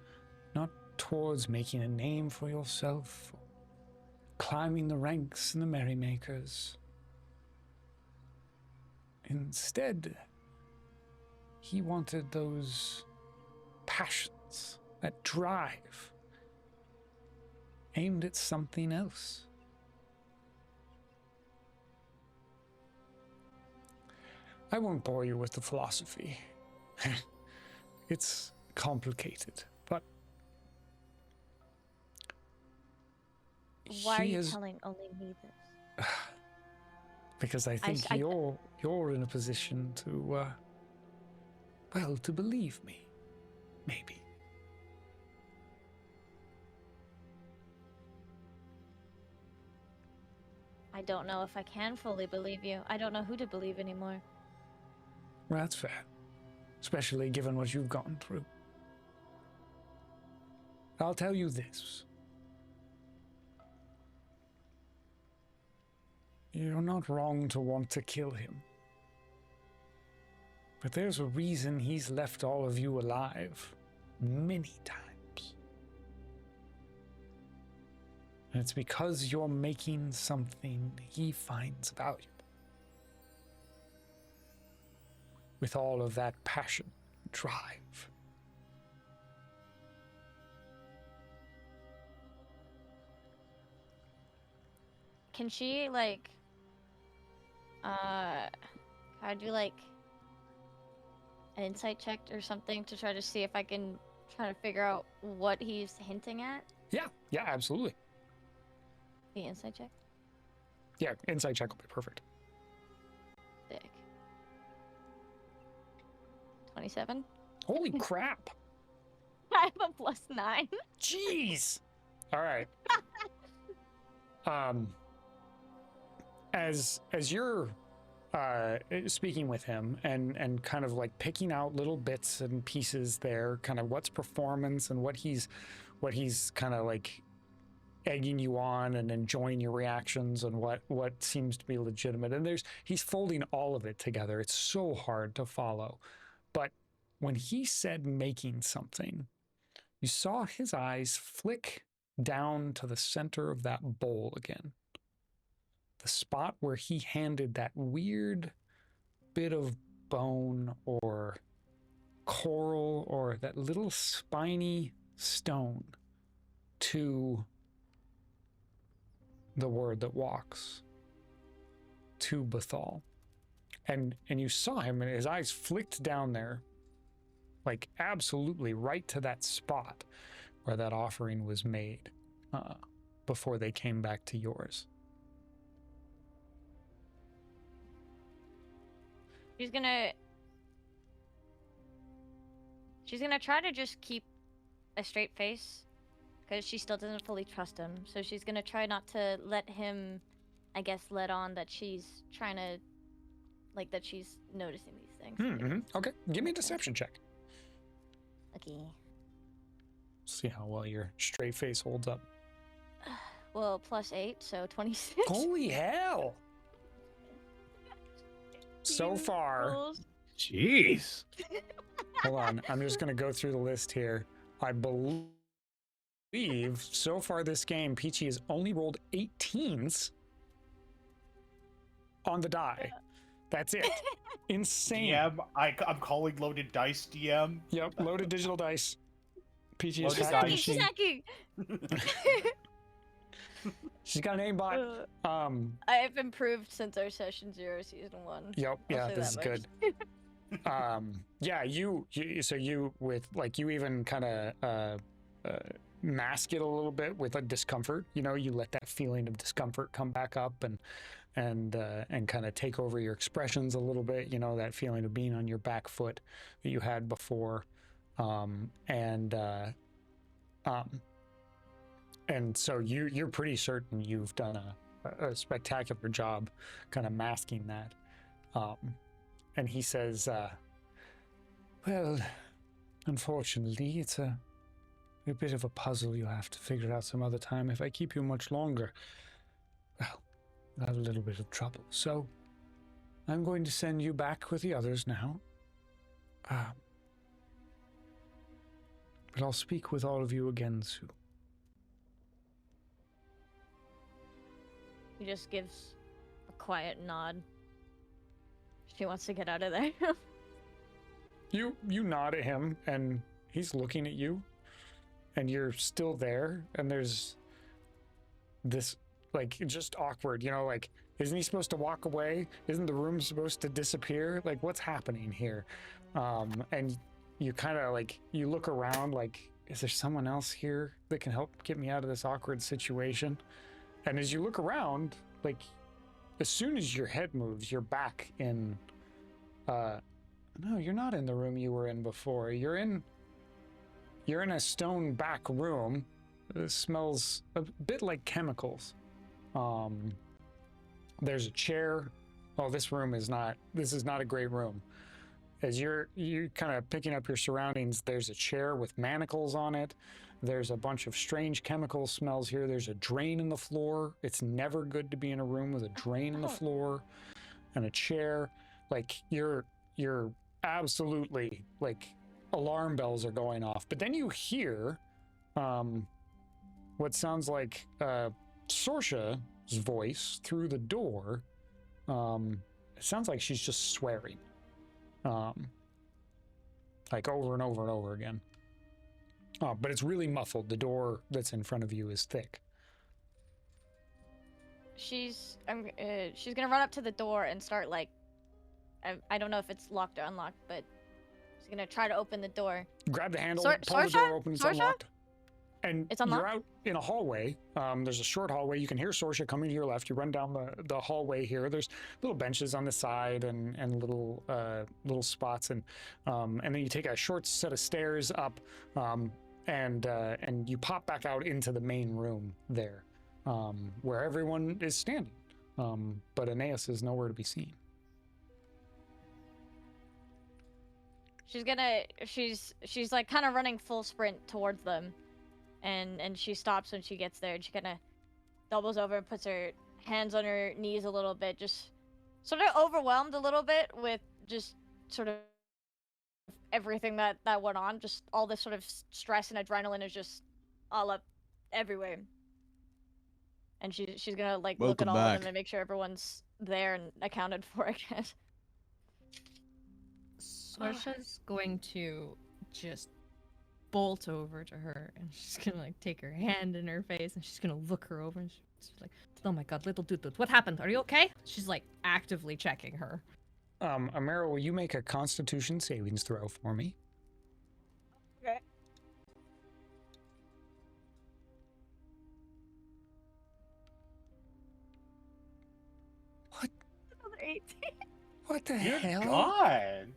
not towards making a name for yourself, or climbing the ranks in the merrymakers. Instead, he wanted those passions, that drive, aimed at something else. I won't bore you with the philosophy. It's complicated, but why are you telling only me this? Because I think you're in a position to, well, to believe me, maybe. I don't know if I can fully believe you. I don't know who to believe anymore. Well, that's fair, especially given what you've gone through. I'll tell you this. You're not wrong to want to kill him. But there's a reason he's left all of you alive many times. And it's because you're making something he finds valuable. With all of that passion, drive. Can she, like, I do, like, an insight check or something to try to see if I can try to figure out what he's hinting at? Yeah, absolutely. The insight check? Yeah, insight check will be perfect. Sick. 27? Holy crap! I have a +9. Jeez! Alright. As you're speaking with him and kind of like picking out little bits and pieces there, kind of what's performance and what he's kind of like egging you on and enjoying your reactions and what seems to be legitimate. And he's folding all of it together. It's so hard to follow. But when he said making something, you saw his eyes flick down to the center of that bowl again. The spot where he handed that weird bit of bone or coral or that little spiny stone to the word that walks, to Bethal. And you saw him and his eyes flicked down there, like absolutely right to that spot where that offering was made before they came back to yours. She's gonna try to just keep a straight face because she still doesn't fully trust him. So she's gonna try not to let him, I guess, let on that she's trying to, like, that she's noticing these things. Mm-hmm. Okay, give me a deception check. Okay. See how well your straight face holds up. Well, +8, so 26. Holy hell! So far, jeez. Hold on, I'm just gonna go through the list here. I believe so far this game, Peachy has only rolled 18s on the die. That's it. Insane. DM, I'm calling loaded dice, DM. Yep, loaded digital dice. Peachy is Loaded hacking dice. machine. Hacking. She's got an aimbot. I've improved since our session 0 season 1. Yep, yeah, this is good. Yeah, you so you with like you even kind of mask it a little bit with a discomfort. You know, you let that feeling of discomfort come back up and kind of take over your expressions a little bit. You know, that feeling of being on your back foot that you had before, and so you're pretty certain you've done a spectacular job kind of masking that. And he says, well, unfortunately, it's a bit of a puzzle you'll have to figure out some other time. If I keep you much longer, well, I'll have a little bit of trouble. So I'm going to send you back with the others now. But I'll speak with all of you again soon. He just gives a quiet nod. She wants to get out of there. You nod at him, and he's looking at you, and you're still there, and there's this, like, just awkward, you know, like, isn't he supposed to walk away? Isn't the room supposed to disappear? Like, what's happening here? And you kind of, like, you look around, like, is there someone else here that can help get me out of this awkward situation? And as you look around, like, as soon as your head moves, you're back in, no, you're not in the room you were in before. You're in a stone back room. It smells a bit like chemicals. There's a chair. Oh, this is not a great room. As you're kind of picking up your surroundings, there's a chair with manacles on it. There's a bunch of strange chemical smells here. There's a drain in the floor. It's never good to be in a room with a drain in the floor and a chair. Like, you're absolutely, like, alarm bells are going off. But then you hear what sounds like Sorsha's voice through the door. It sounds like she's just swearing. Like over and over and over again. But it's really muffled. The door that's in front of you is thick. She's gonna run up to the door and start, like, I don't know if it's locked or unlocked, but she's gonna try to open the door. Grab the handle, pull the door open, it's unlocked. And it's unlocked? You're out in a hallway. There's a short hallway. You can hear Sorsha coming to your left. You run down the hallway here. There's little benches on the side and little spots, and then you take a short set of stairs up, and you pop back out into the main room there, where everyone is standing, but Aeneas is nowhere to be seen. She's like kind of running full sprint towards them. And she stops when she gets there, and she kind of doubles over and puts her hands on her knees a little bit, just sort of overwhelmed a little bit with just sort of everything that went on. Just all this sort of stress and adrenaline is just all up everywhere. And she's gonna, like, look at all of them and make sure everyone's there and accounted for, I guess. Sorsha's going to just bolt over to her, and she's gonna, like, take her hand in her face, and she's gonna look her over, and she's like, oh my god, little dude, what happened? Are you okay? She's, like, actively checking her. Amara, will you make a Constitution savings throw for me? Okay. What? Another 18. What the Dear hell? God.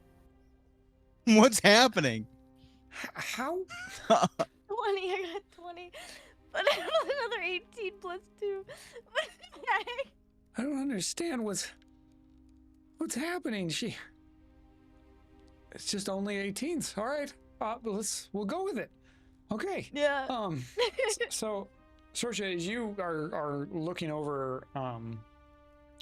What's happening? How? 20, I got 20. But I have another 18 plus 2. What the heck? I don't understand what's happening. It's just only 18s. All right. We'll go with it. Okay. Yeah. So, Sorsha, as you are looking over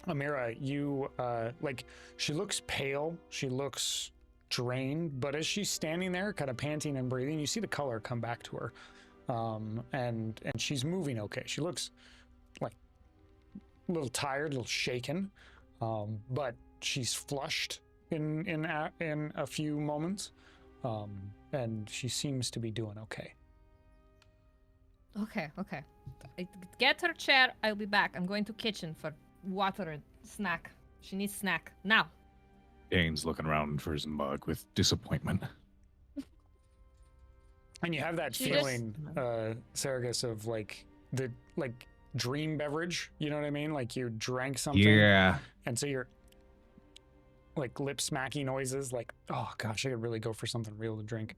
Amira, you like, she looks pale. She looks drained, but as she's standing there kind of panting and breathing, you see the color come back to her, and she's moving okay. She looks like a little tired, a little shaken, but she's flushed in a few moments, and she seems to be doing okay. Okay. Get her chair. I'll be back. I'm going to kitchen for water and snack. She needs snack now. Dane's looking around for his mug with disappointment. And you have that feeling, Saragus, of like the dream beverage. You know what I mean? Like you drank something. Yeah. And so you're like lip smacking noises. Like, oh gosh, I could really go for something real to drink.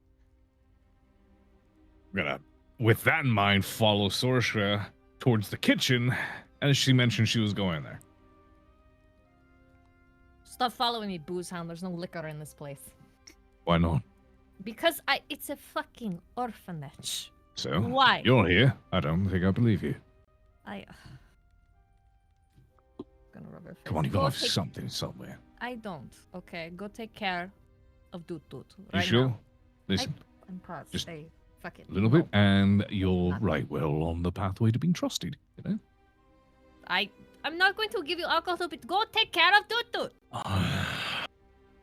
I'm gonna, with that in mind, follow Sorsha towards the kitchen, as she mentioned she was going there. Stop following me, booze hound. There's no liquor in this place. Why not? Because it's a fucking orphanage. So? Why? You're here. I don't think I believe you. Gonna rub her face. Come on, you gotta have something somewhere. I don't. Okay, go take care of Doot Doot. You Right sure? now. Listen, I'm proud. just Fucking A little bit, and you're right well on the pathway to being trusted, you know? I'm not going to give you alcohol to go take care of Tutu.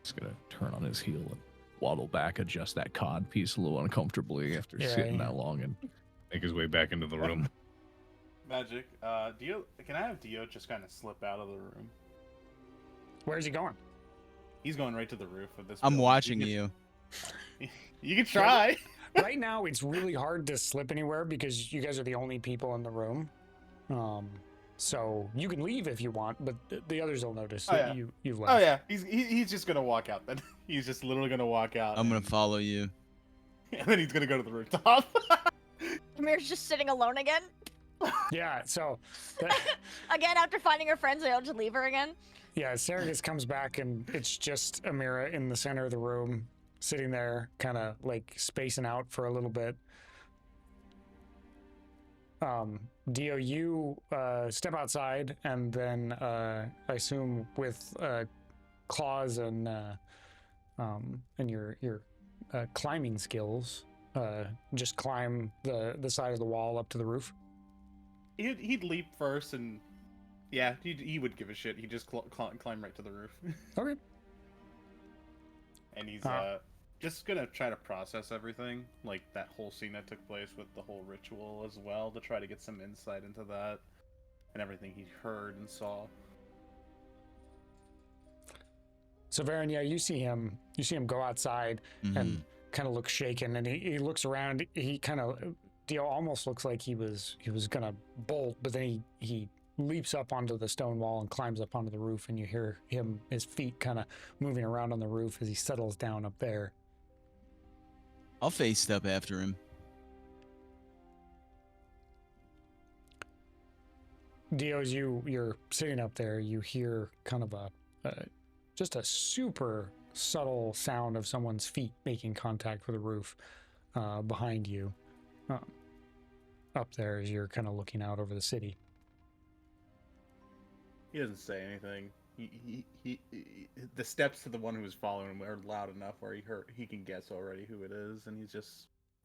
He's gonna turn on his heel and waddle back, adjust that cod piece a little uncomfortably after sitting that long, and make his way back into the room. Magic. Dio, can I have Dio just kind of slip out of the room? Where's he going? He's going right to the roof of this. I'm building. watching you. You can try. Right now, it's really hard to slip anywhere because you guys are the only people in the room. So you can leave if you want, but the others will notice that you've left. Oh yeah, he's just gonna walk out then. He's just literally gonna walk out. I'm gonna follow you. And then he's gonna go to the rooftop. Amir's just sitting alone again. Yeah, so... Again, after finding her friends, they all just leave her again. Yeah, Saragus comes back and it's just Amira in the center of the room, sitting there, kind of like spacing out for a little bit. Dio, you step outside, and then I assume with claws and your climbing skills, just climb the side of the wall up to the roof. He'd leap first, and yeah, he would give a shit. He'd just climb right to the roof. Okay. And he's just gonna try to process everything, like that whole scene that took place with the whole ritual as well, to try to get some insight into that and everything he heard and saw. So Varen, yeah, you see him go outside and kind of look shaken, and he looks around. He kind of, Dio almost looks like he was gonna bolt, but then he leaps up onto the stone wall and climbs up onto the roof, and you hear his feet kind of moving around on the roof as he settles down up there. I'll face step after him. Dio, as you're sitting up there, you hear kind of just a super subtle sound of someone's feet making contact with the roof behind you, up there as you're kind of looking out over the city. He doesn't say anything. He the steps to the one who was following him are loud enough where he can guess already who it is, and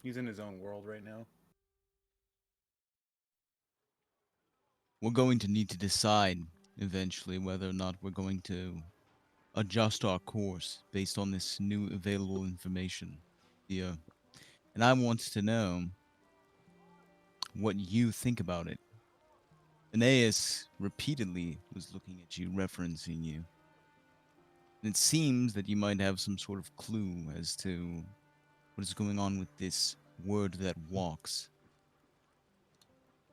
he's in his own world right now. We're going to need to decide eventually whether or not we're going to adjust our course based on this new available information. Yeah. And I want to know what you think about it. Aeneas repeatedly was looking at you, referencing you. And it seems that you might have some sort of clue as to what is going on with this word that walks.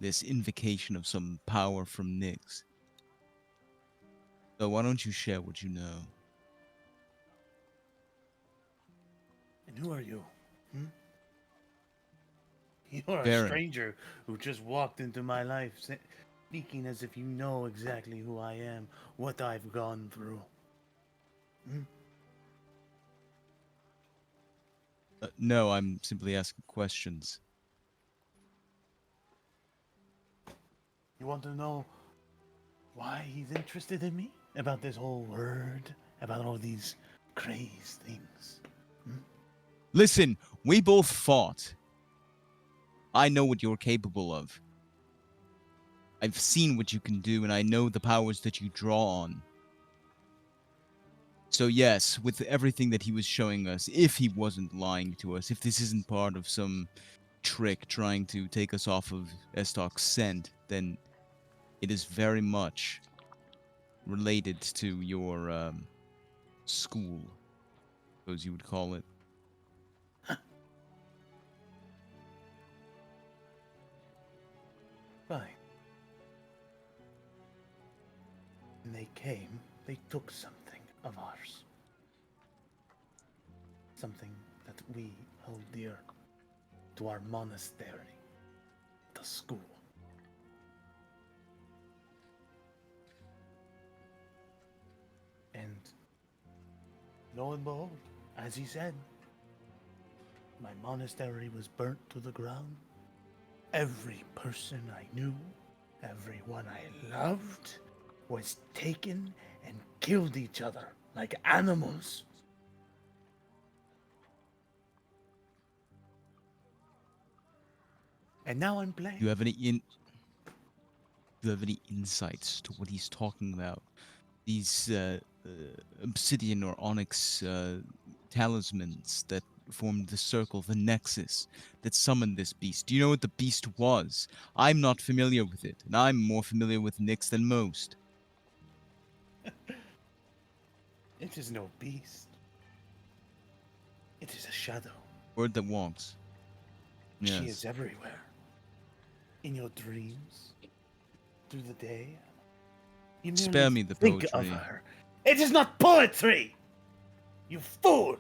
This invocation of some power from Nyx. So why don't you share what you know? And who are you? You're a Baron. stranger who just walked into my life, speaking as if you know exactly who I am, what I've gone through. No, I'm simply asking questions. You want to know why he's interested in me? About this whole word? About all these crazed things? Listen, we both fought. I know what you're capable of. I've seen what you can do, and I know the powers that you draw on. So yes, with everything that he was showing us, if he wasn't lying to us, if this isn't part of some trick trying to take us off of Estoc's scent, then it is very much related to your school, I suppose you would call it. Fine. When they came, they took something of ours. Something that we hold dear to our monastery, the school. And lo and behold, as he said, my monastery was burnt to the ground. Every person I knew, everyone I loved, was taken and killed each other like animals. And now I'm playing. Do you have any insights to what he's talking about? These obsidian or onyx talismans that formed the circle, the nexus that summoned this beast. Do you know what the beast was? I'm not familiar with it, and I'm more familiar with Nyx than most. It is no beast. It is a shadow. Word that walks. Yes. She is everywhere. In your dreams, through the day. You merely Spare me the think poetry. of her. It is not poetry! You fool!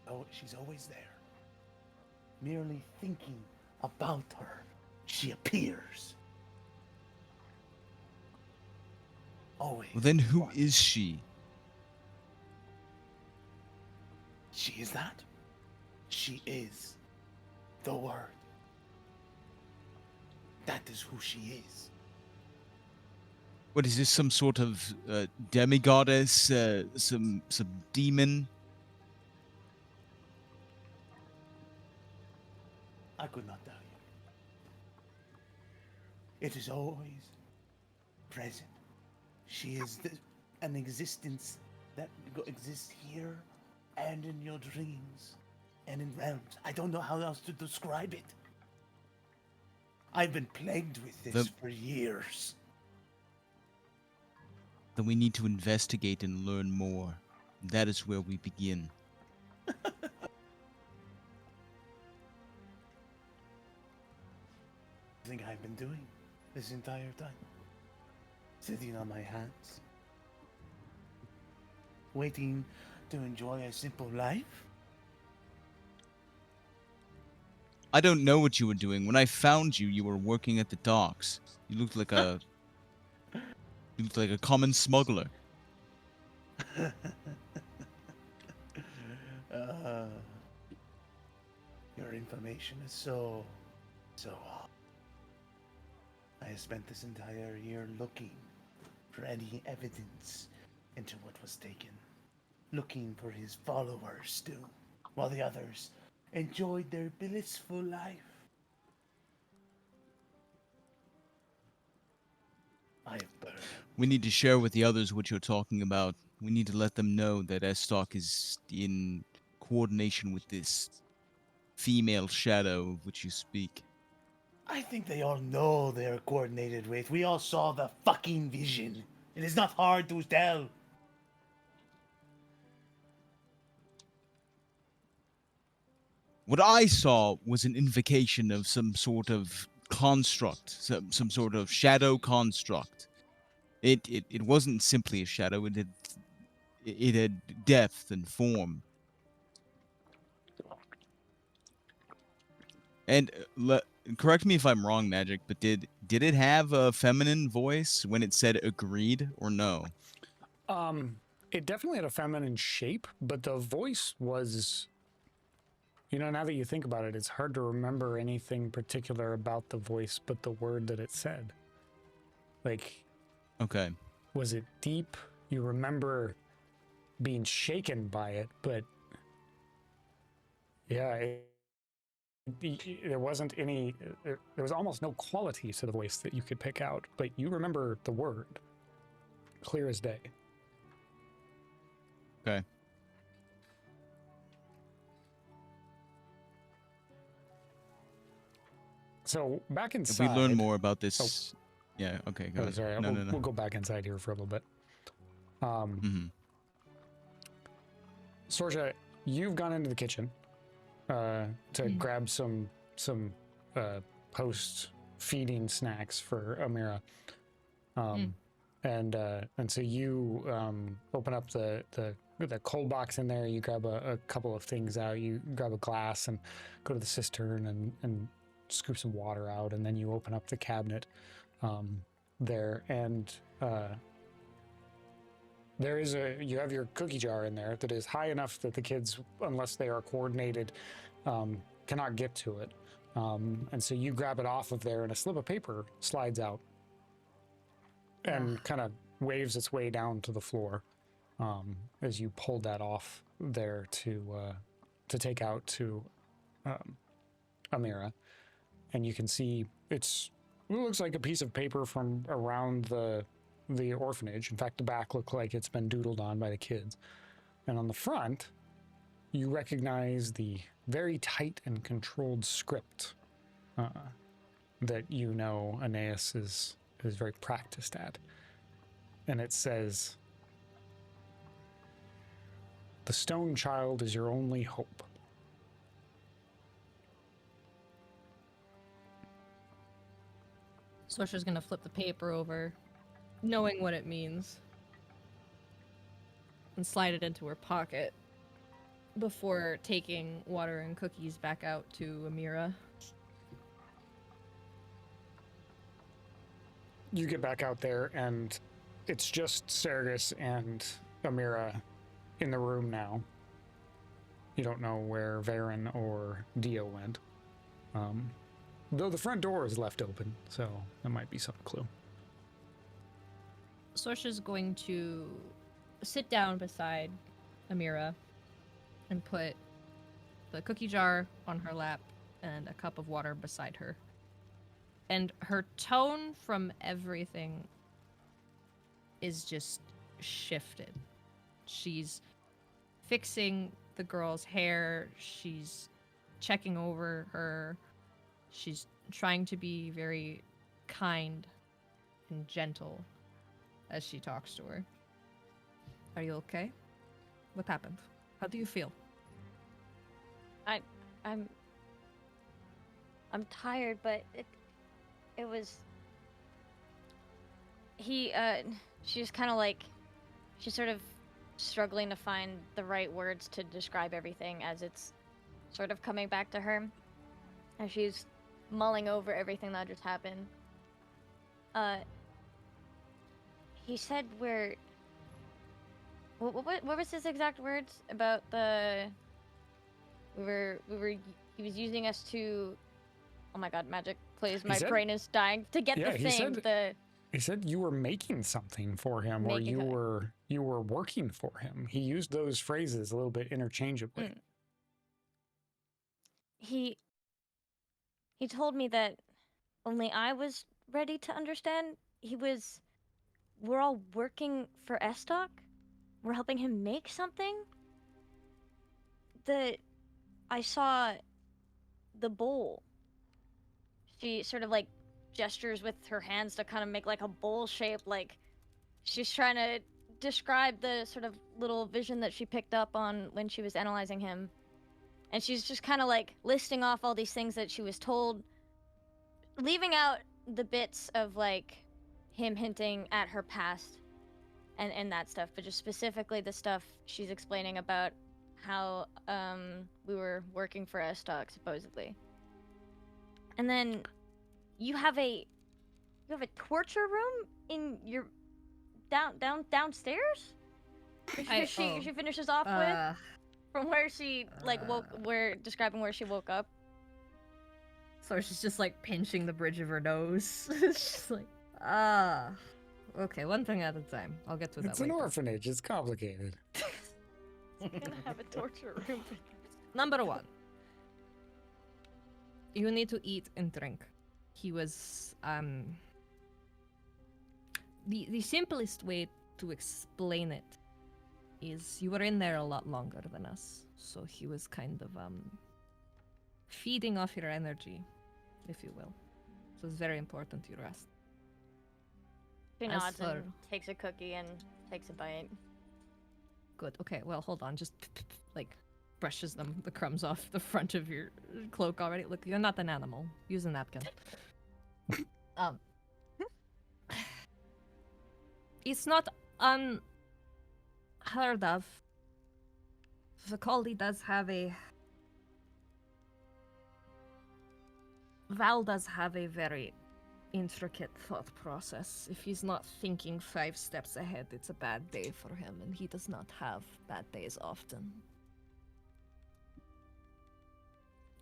Oh, she's always there. Merely thinking about her, she appears. Always. Well, then who is she? She is that. She is the Word. That is who she is. What is this? Some sort of demigoddess? Some demon? I could not tell you. It is always present. She is an existence that exists here and in your dreams and in realms. I don't know how else to describe it. I've been plagued with this for years. Then we need to investigate and learn more. That is where we begin. I think I've been doing this entire time. Sitting on my hands. Waiting to enjoy a simple life. I don't know what you were doing. When I found you, you were working at the docks. You looked like a common smuggler. Your information is so odd. I have spent this entire year looking for any evidence into what was taken. Looking for his followers still, while the others enjoyed their blissful life. I have burned. We need to share with the others what you're talking about. We need to let them know that Estoc is in coordination with this female shadow of which you speak. I think they all know they are coordinated with. We all saw the fucking vision. It is not hard to tell. What I saw was an invocation of some sort of construct, some sort of shadow construct. It wasn't simply a shadow. It had depth and form. And correct me if I'm wrong, Magic, but did it have a feminine voice when it said agreed or no? It definitely had a feminine shape, but the voice was, now that you think about it, it's hard to remember anything particular about the voice but the word that it said. Like, okay. Was it deep? You remember being shaken by it, but yeah, there wasn't any, there was almost no quality to the voice that you could pick out, but you remember the word clear as day. Okay. So back inside. If we learn more about this, yeah. Okay. Go ahead. Sorry, No. we'll go back inside here for a little bit. Sorja, you've gone into the kitchen to grab some post-feeding snacks for Amira, and so you open up the cold box in there. You grab a couple of things out. You grab a glass and go to the cistern and scoop some water out, and then you open up the cabinet there, and you have your cookie jar in there that is high enough that the kids, unless they are coordinated, cannot get to it. And so you grab it off of there, and a slip of paper slides out and kind of waves its way down to the floor as you pull that off there to take out to Amira, and you can see it looks like a piece of paper from around the orphanage. In fact, the back looked like it's been doodled on by the kids. And on the front, you recognize the very tight and controlled script that you know Aeneas is very practiced at. And it says, "The stone child is your only hope." Sorsha's gonna flip the paper over, knowing what it means, and slide it into her pocket before taking water and cookies back out to Amira. You get back out there, and it's just Sergus and Amira in the room now. You don't know where Varen or Dio went. Though the front door is left open, so that might be some clue. Sorsha's going to sit down beside Amira and put the cookie jar on her lap and a cup of water beside her. And her tone from everything is just shifted. She's fixing the girl's hair. She's checking over her. She's trying to be very kind and gentle as she talks to her. Are you okay? What happened? How do you feel? I'm tired, but it was she's kind of like she's sort of struggling to find the right words to describe everything as it's sort of coming back to her as she's mulling over everything that just happened. He said what was his exact words about he was using us to, oh my god, magic, please, my brain is dying, to get the thing. He said you were making something for him, or you were working for him. He used those phrases a little bit interchangeably. He told me that only I was ready to understand. We're all working for Estoc. We're helping him make something. I saw the bowl. She sort of like gestures with her hands to kind of make like a bowl shape, like she's trying to describe the sort of little vision that she picked up on when she was analyzing him. And she's just kind of like listing off all these things that she was told, leaving out the bits of like him hinting at her past and that stuff, but just specifically the stuff she's explaining about how we were working for Estoc, supposedly. And then you have a torture room in your downstairs? She finishes off with from where she like describing where she woke up. So she's just like pinching the bridge of her nose. She's like, okay, one thing at a time. I'll get to that It's later. an orphanage. It's complicated. Gonna have a torture room. Number 1. You need to eat and drink. He was, the simplest way to explain it is you were in there a lot longer than us. So he was kind of, feeding off your energy, if you will. So it's very important you rest. She nods and takes a cookie and takes a bite. Good. Okay, well, hold on. Just, like, brushes the crumbs off the front of your cloak already. Look, you're not an animal. Use a napkin. It's not unheard of. Vakaldi does have a... Val does have a very intricate thought process. If he's not thinking 5 steps ahead, it's a bad day for him, and he does not have bad days often.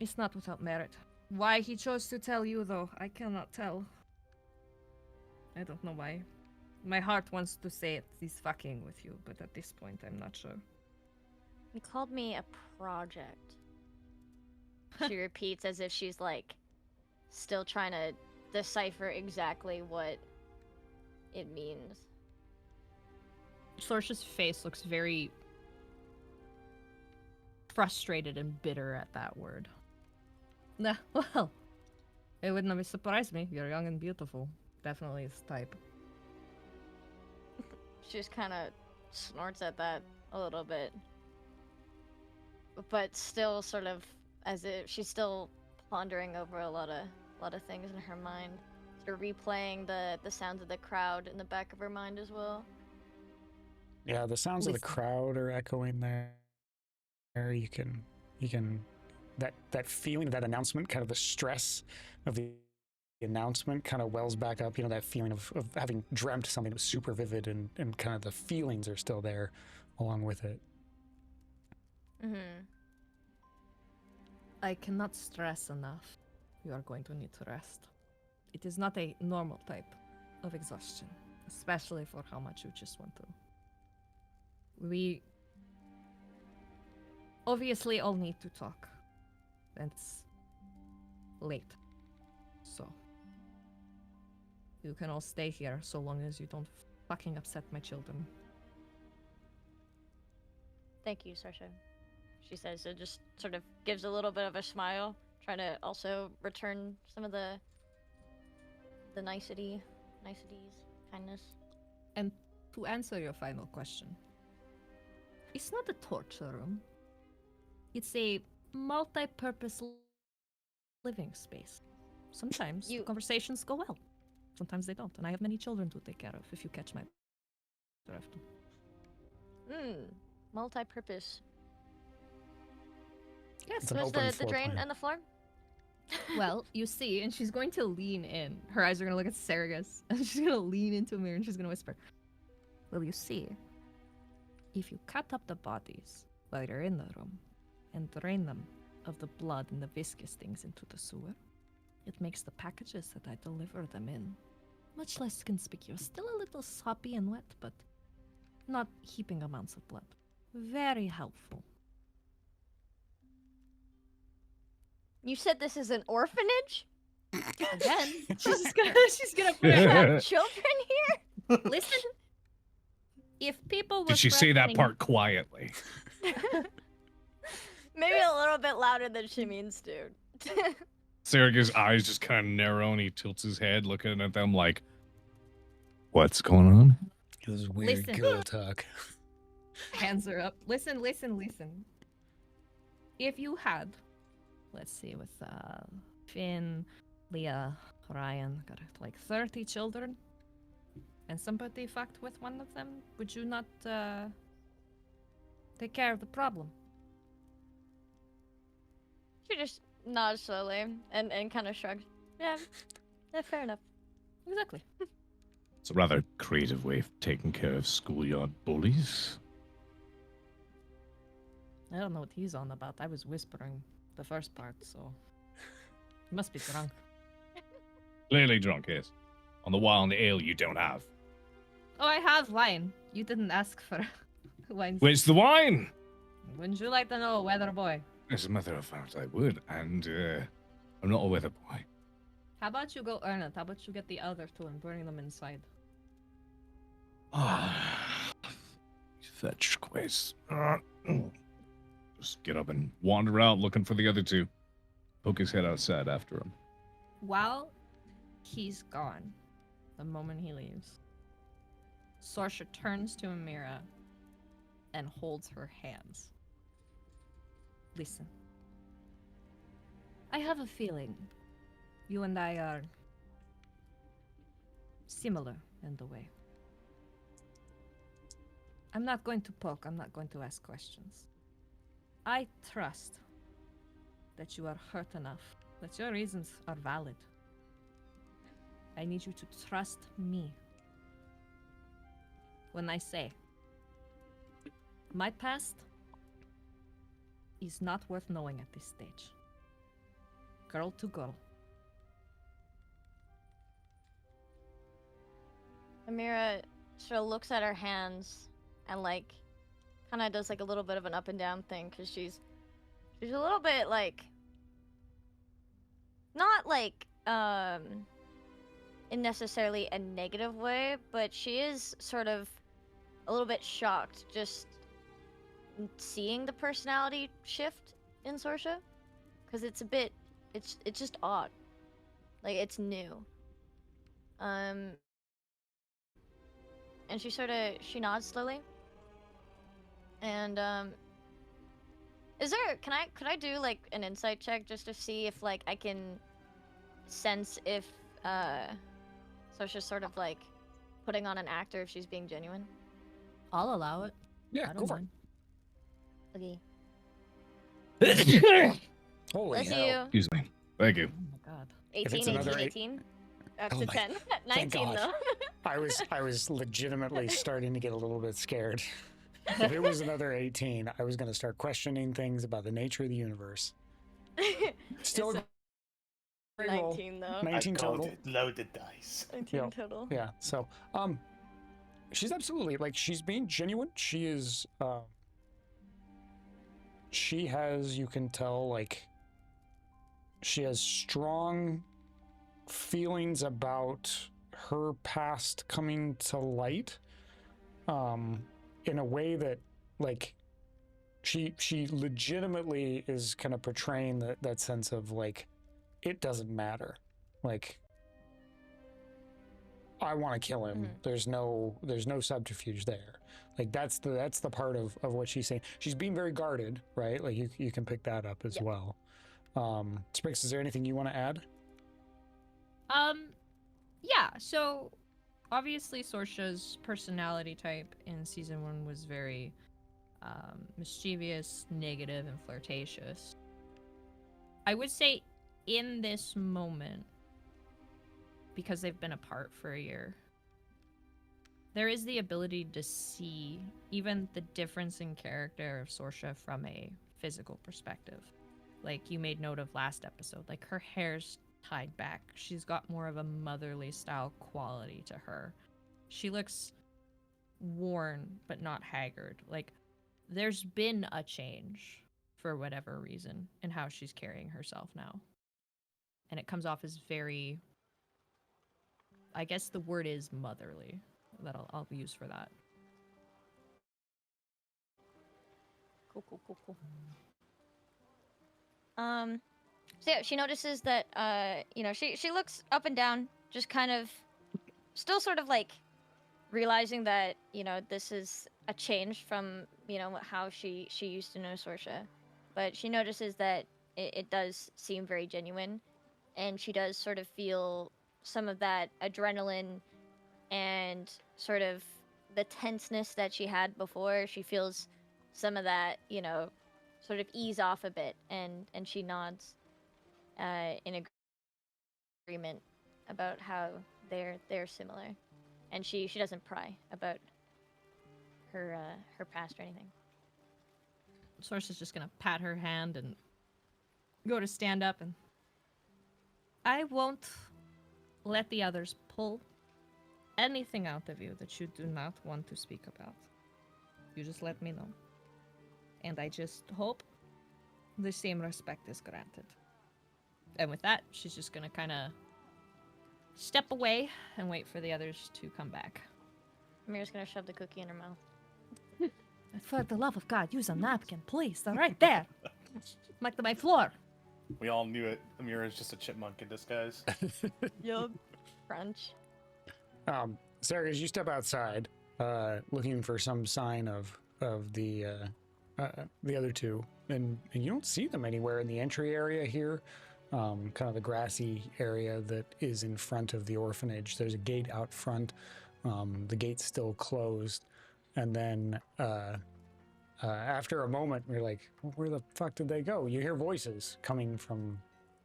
It's not without merit. Why he chose to tell you, though, I cannot tell. I don't know why. My heart wants to say he's fucking with you, but at this point, I'm not sure. He called me a project. She repeats as if she's like still trying to decipher exactly what it means. Sorsha's face looks very frustrated and bitter at that word. Nah, well, it wouldn't have surprised me. You're young and beautiful. Definitely his type. She just kind of snorts at that a little bit, but still sort of as if she's still pondering over a lot of things in her mind. Sort of replaying the sounds of the crowd in the back of her mind as well. Yeah, the sounds of the crowd are echoing there. You can that feeling, that announcement, kind of the stress of the announcement kind of wells back up. You know, that feeling of having dreamt something that was super vivid, and kind of the feelings are still there along with it. Mm-hmm. I cannot stress enough. You are going to need to rest. It is not a normal type of exhaustion, especially for how much you just went through. We obviously all need to talk. It's late. So you can all stay here so long as you don't fucking upset my children. Thank you, Sarsha. She says it, just sort of gives a little bit of a smile, trying to also return some of the niceties, kindness. And to answer your final question, it's not a torture room. It's a multi-purpose living space. Sometimes the conversations go well. Sometimes they don't. And I have many children to take care of, if you catch my drift. Multi-purpose. Yes. Was the drain and the floor? Well, you see, and she's going to lean in. Her eyes are going to look at Saragus, and she's going to lean into a mirror, and she's going to whisper, well, you see, if you cut up the bodies while you're in the room and drain them of the blood and the viscous things into the sewer, it makes the packages that I deliver them in much less conspicuous. Still a little soppy and wet, but not heaping amounts of blood. Very helpful. You said this is an orphanage? Again, she's gonna put have children here? Listen, if people were Did she say that threatening- part quietly? Maybe a little bit louder than she means to. Saragus' eyes just kind of narrow, and he tilts his head, looking at them like, what's going on? This is weird Listen. girl talk. Hands are up. Listen. If you had, let's see, with Finn, Leah, Ryan, got like 30 children, and somebody fucked with one of them, would you not take care of the problem? She just nods slowly and kind of shrugs. Yeah, fair enough. Exactly. It's a rather creative way of taking care of schoolyard bullies. I don't know what he's on about. I was whispering the first part, so he must be drunk. Clearly drunk, yes. On the wine and the ale you don't have. Oh, I have wine. You didn't ask for wine. Where's the wine? Wouldn't you like to know, weather boy? As a matter of fact, I would, and I'm not a weather boy. How about you go earn it? How about you get the other two and bring them inside? Fetch quiz. Just get up and wander out looking for the other two. Poke his head outside after him. While he's gone, the moment he leaves, Sorsha turns to Amira and holds her hands. Listen. I have a feeling you and I are similar in the way. I'm not going to poke, I'm not going to ask questions. I trust that you are hurt enough, that your reasons are valid. I need you to trust me when I say my past is not worth knowing at this stage. Girl to girl. Amira sort of looks at her hands and like kind of does like a little bit of an up and down thing because she's a little bit like not like in necessarily a negative way, but she is sort of a little bit shocked just seeing the personality shift in Sorsha, because it's a bit, it's just odd, like it's new. And she nods slowly, and is there, could I do like an insight check just to see if like I can sense if Sorsha's sort of like putting on an act or if she's being genuine? I'll allow it. Yeah, I go don't for it. mind. Okay. Holy Bless hell. you. Excuse me. Thank you. Oh my god. If 18, it's 18, another 18. Up Oh to my- 10. thank 19 God. though. I was legitimately starting to get a little bit scared. If it was another 18, I was going to start questioning things about the nature of the universe. Still It's a great roll. 19 though. 19 I called total. it loaded dice. 19 Yep. total. Yeah. So, she's absolutely like she's being genuine. She is. She has, you can tell, like she has strong feelings about her past coming to light, in a way that, like, she legitimately is kind of portraying that sense of like, it doesn't matter, like. I want to kill him. Mhm. There's no subterfuge there. Like that's the part of what she's saying. She's being very guarded, right? Like you can pick that up as Yep. well. Sprix, is there anything you want to add? Yeah, so obviously Sorsha's personality type in season 1 was very mischievous, negative, and flirtatious. I would say in this moment, because they've been apart for a year, there is the ability to see even the difference in character of Sorsha from a physical perspective. Like you made note of last episode, like her hair's tied back. She's got more of a motherly style quality to her. She looks worn but not haggard. Like there's been a change for whatever reason in how she's carrying herself now. And it comes off as very, I guess the word is motherly that I'll use for that. Cool. So yeah, she notices that she looks up and down, just kind of still sort of like realizing that, this is a change from, how she used to know Sorsha. But she notices that it does seem very genuine, and she does sort of feel some of that adrenaline and sort of the tenseness that she had before. She feels some of that, sort of ease off a bit, and she nods in agreement about how they're similar, and she doesn't pry about her past or anything. Sorsha's just gonna pat her hand and go to stand up, and I won't let the others pull anything out of you that you do not want to speak about. You just let me know. And I just hope the same respect is granted. And with that, she's just gonna kind of step away and wait for the others to come back. Mira's gonna shove the cookie in her mouth. For the love of God, use a napkin, please. They're right there. Like my floor. We all knew it. Amira is just a chipmunk in disguise. Yup. Crunch. Sarah, as you step outside, looking for some sign of the other two, and you don't see them anywhere in the entry area here, kind of the grassy area that is in front of the orphanage. There's a gate out front. The gate's still closed, and then after a moment, you're like, where the fuck did they go? You hear voices coming from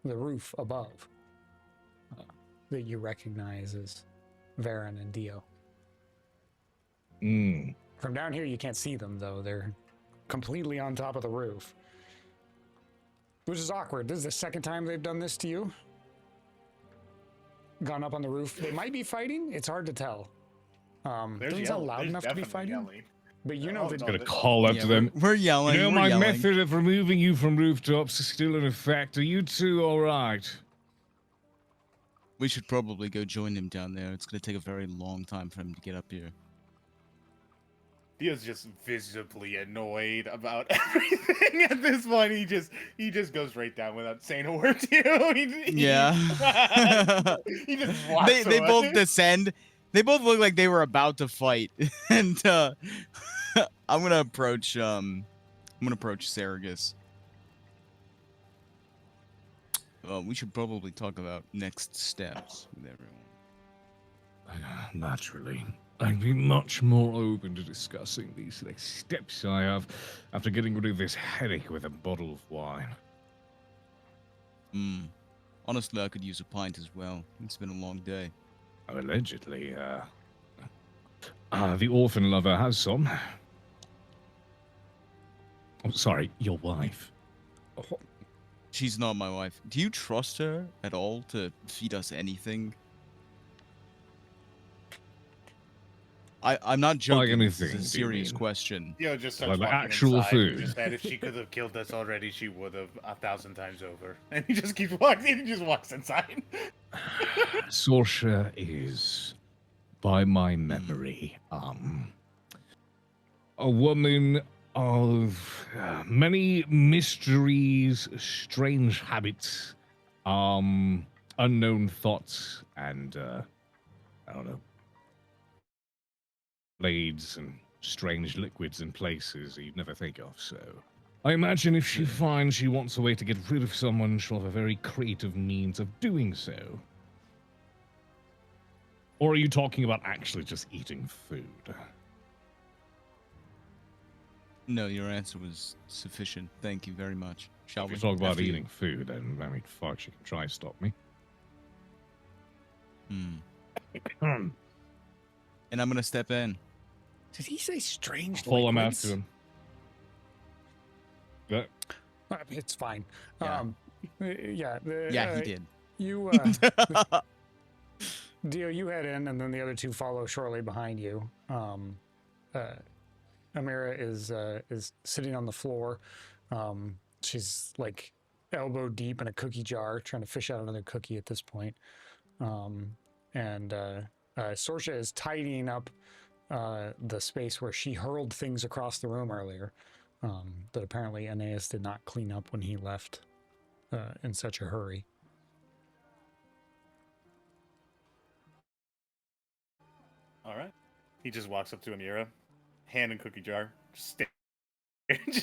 the roof above that you recognize as Varen and Dio. From down here, you can't see them, though. They're completely on top of the roof. Which is awkward. This is the second time they've done this to you. Gone up on the roof. They might be fighting. It's hard to tell. Doesn't sound loud enough to be fighting. Yelling. But you know Oh, that... no, Gonna they- call up Yeah, to them. We're yelling. You know, we're my yelling. method of removing you from rooftops is still in effect. Are you two all right? We should probably go join him down there. It's gonna take a very long time for him to get up here. Dio's just visibly annoyed about everything at this point. He just goes right down without saying a word to you. Yeah. He just walks They away. both descend. They both look like they were about to fight. And I'm gonna approach Saragus. We should probably talk about next steps with everyone. Naturally. I'd be much more open to discussing these next steps I have after getting rid of this headache with a bottle of wine. Honestly, I could use a pint as well. It's been a long day. Allegedly, the orphan lover has some. Oh, sorry, your wife. Oh. She's not my wife. Do you trust her at all to feed us anything? I'm not joking. Like anything, this is a serious question. Dio just starts Like walking actual inside. food. Just said if she could have killed us already, she would have 1,000 times over. And he just keeps walking. He just walks inside. Sorsha is, by my memory, a woman of many mysteries, strange habits, unknown thoughts, and I don't know, blades and strange liquids in places you'd never think of. So I imagine if she finds she wants a way to get rid of someone, she'll have a very creative means of doing so. Or are you talking about actually just eating food? No, your answer was sufficient. Thank you very much. Shall If we you talk about After you? eating food, then I mean, fuck, she can try and stop me. And I'm gonna step in. Did he say strange Follow him liquids? after him. But It's fine. Yeah. Yeah, he did. You, Dio, you head in, and then the other two follow shortly behind you. Amira is sitting on the floor. She's like elbow deep in a cookie jar, trying to fish out another cookie at this point. And Sorsha is tidying up the space where she hurled things across the room earlier that apparently Aeneas did not clean up when he left in such a hurry. All right. He just walks up to Amira, hand in cookie jar, just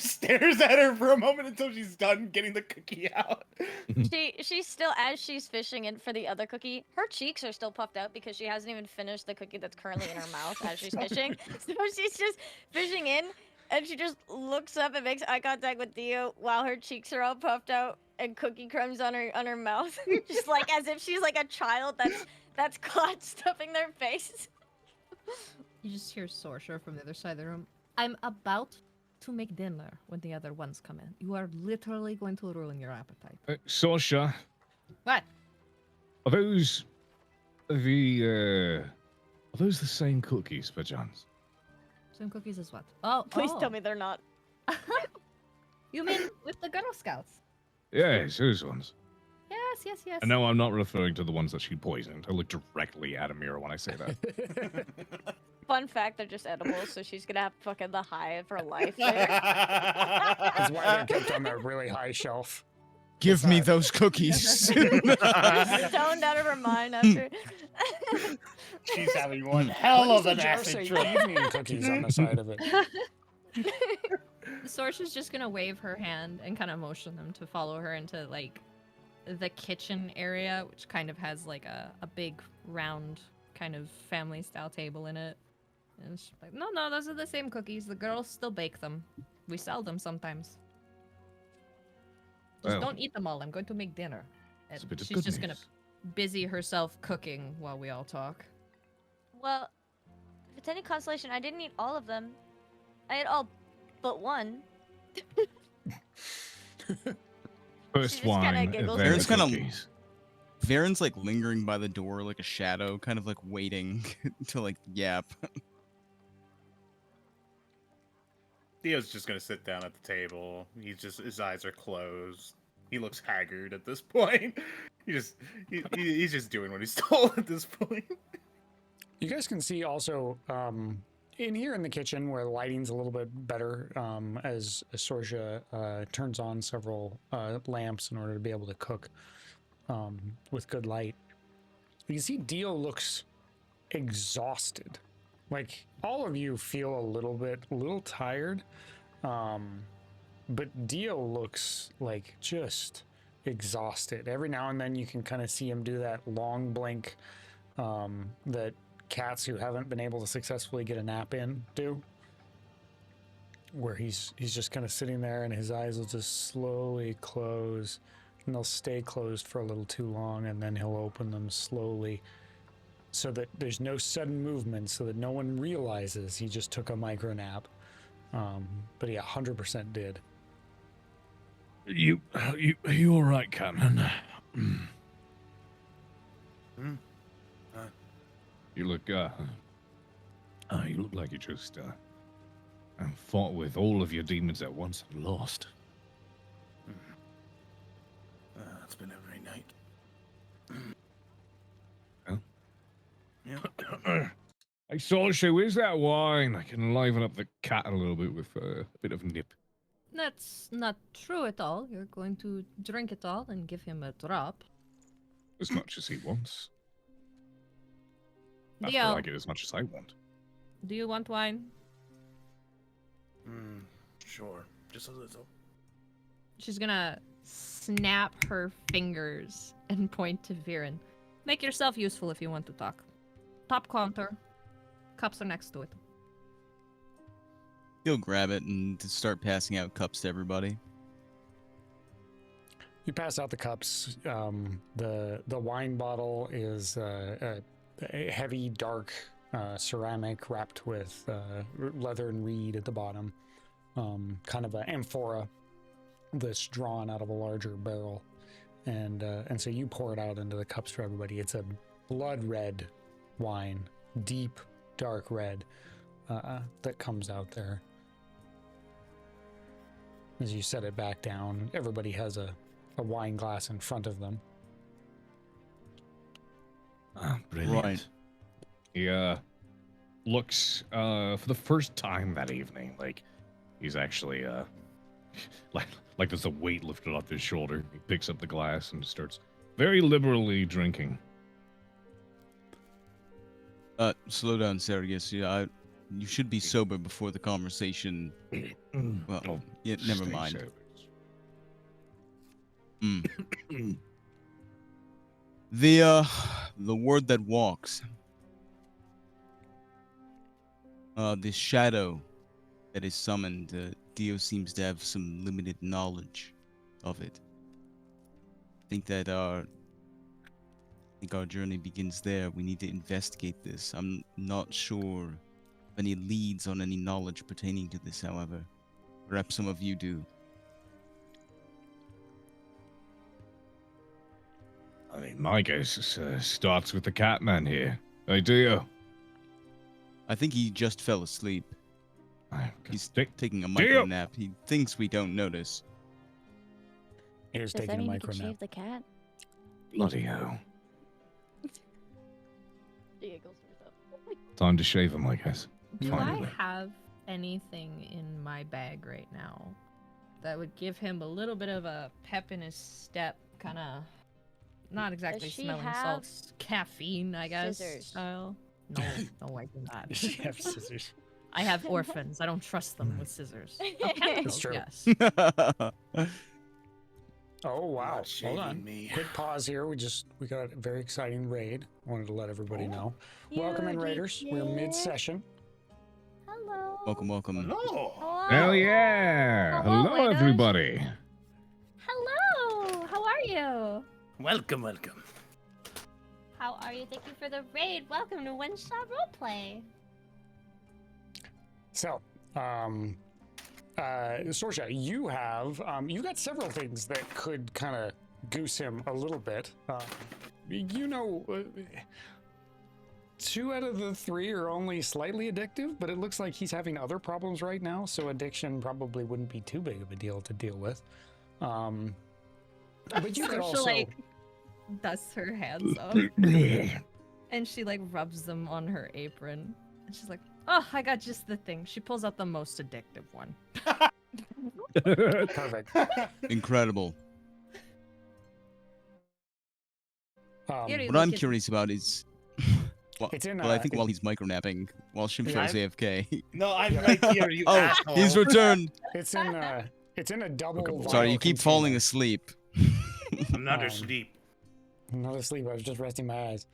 stares at her for a moment until she's done getting the cookie out. She's still, as she's fishing in for the other cookie, her cheeks are still puffed out because she hasn't even finished the cookie that's currently in her mouth as she's fishing. So she's just fishing in, and she just looks up and makes eye contact with Dio while her cheeks are all puffed out and cookie crumbs on her mouth, just like as if she's like a child that's caught stuffing their face. You just hear Sorsha from the other side of the room. I'm about to make dinner when the other ones come in. You are literally going to ruin your appetite. Sorsha, What? are those the same cookies, perchance? Same cookies as what? Oh, Please tell me they're not. You mean with the Girl Scouts? Yes, those ones. Yes. And no, I'm not referring to the ones that she poisoned. I look directly at Amira when I say that. Fun fact, they're just edibles, so she's gonna have fucking the high of her life later. That's why they're kept on that really high shelf. Give me those cookies. Stoned out of her mind after. She's having one hell of Why an does the jar acid say trip. evening cookies on the side of it? Sorsha's just gonna wave her hand and kind of motion them to follow her into like the kitchen area, which kind of has like a big round kind of family style table in it. And she's like, no, those are the same cookies. The girls still bake them. We sell them sometimes. Just Well, don't eat them all. I'm going to make dinner. it's And a bit of she's good just gonna news. busy herself cooking while we all talk. Well, if it's any consolation, I didn't eat all of them. I ate all but one. First She just kinda wine, giggles. then the It's kinda- cookies. Varen's like lingering by the door like a shadow, kind of like waiting to like yap. Dio's just gonna sit down at the table. His eyes are closed, He looks haggard at this point. He's just doing what he's told at this point. You guys can see also in here in the kitchen where the lighting's a little bit better as Sorja turns on several lamps in order to be able to cook with good light. You can see Dio looks exhausted. Like, all of you feel a little tired, but Dio looks like just exhausted. Every now and then you can kind of see him do that long blink that cats who haven't been able to successfully get a nap in do, where he's just kind of sitting there and his eyes will just slowly close, and they'll stay closed for a little too long, and then he'll open them slowly so that there's no sudden movement, so that no one realizes he just took a micro nap. But he 100% did. You all right, Captain? You look like you just fought with all of your demons at once and lost. It's been every night. Yeah. Hey, Sorcha, where's that wine? I can liven up the cat a little bit with a bit of nip. That's not true at all. You're going to drink it all and give him a drop. As much as he wants. I Dio, like it as much as I want. do you want wine? Sure. Just a little. She's gonna snap her fingers and point to Viren. Make yourself useful if you want to talk. Top counter. Cups are next to it. He'll grab it and to start passing out cups to everybody. You pass out the cups. The wine bottle is a heavy, dark ceramic wrapped with leather and reed at the bottom. Kind of an amphora that's drawn out of a larger barrel. And so you pour it out into the cups for everybody. It's a blood red wine, deep, dark red, that comes out there. As you set it back down, everybody has a wine glass in front of them. Brilliant. Right. He looks for the first time that evening like he's actually like there's a weight lifted off his shoulder. He picks up the glass and starts very liberally drinking. Slow down, Sergius. Yeah, you should be sober before the conversation. Well, Oh, yeah, never stay mind. sober. The word that walks. The shadow that is summoned. Dio seems to have some limited knowledge of it. I think our journey begins there. We need to investigate this. I'm not sure of any leads on any knowledge pertaining to this, however. Perhaps some of you do. I mean, my guess starts with the Catman here. Hey, Dio. I think he just fell asleep. He's taking a Dio! micro nap. He thinks we don't notice. Here's Does that taking a mean you micro can nap. shave the cat? Bloody hell. Giggles herself. Time to shave him, I guess. Do Finally. I have anything in my bag right now that would give him a little bit of a pep in his step, kind of not exactly she smelling have salts, caffeine, I guess, scissors? style? No, I do not. Does she have scissors? I have orphans. I don't trust them with scissors. Oh, That's chemicals, true. yes. Oh wow! Not Hold on. shaving me. Quick pause here. We got a very exciting raid. Wanted to let everybody know. Welcome in, Raiders. We're mid-session. Hello. Welcome. Hello. Hello. Hell yeah! Hello, Hello, waiters. everybody. Hello! How are you? Welcome. How are you? Thank you for the raid. Welcome to One Shot Roleplay. So, Sorcha, you got several things that could kind of goose him a little bit. 2 out of the 3 are only slightly addictive, but it looks like he's having other problems right now, so addiction probably wouldn't be too big of a deal to deal with. But you So could she also. like dusts her hands up and she like rubs them on her apron. And she's like, "Oh, I got just the thing." She pulls out the most addictive one. Perfect. Incredible. Here you What go, I'm kitten. curious about is, It's in, I think while he's micronapping, while Shimshar's AFK. No, I'm right here, you Oh, asshole. he's returned. it's in a double. Sorry, vial you keep falling container. asleep. I'm not asleep. I'm not asleep. I was just resting my eyes.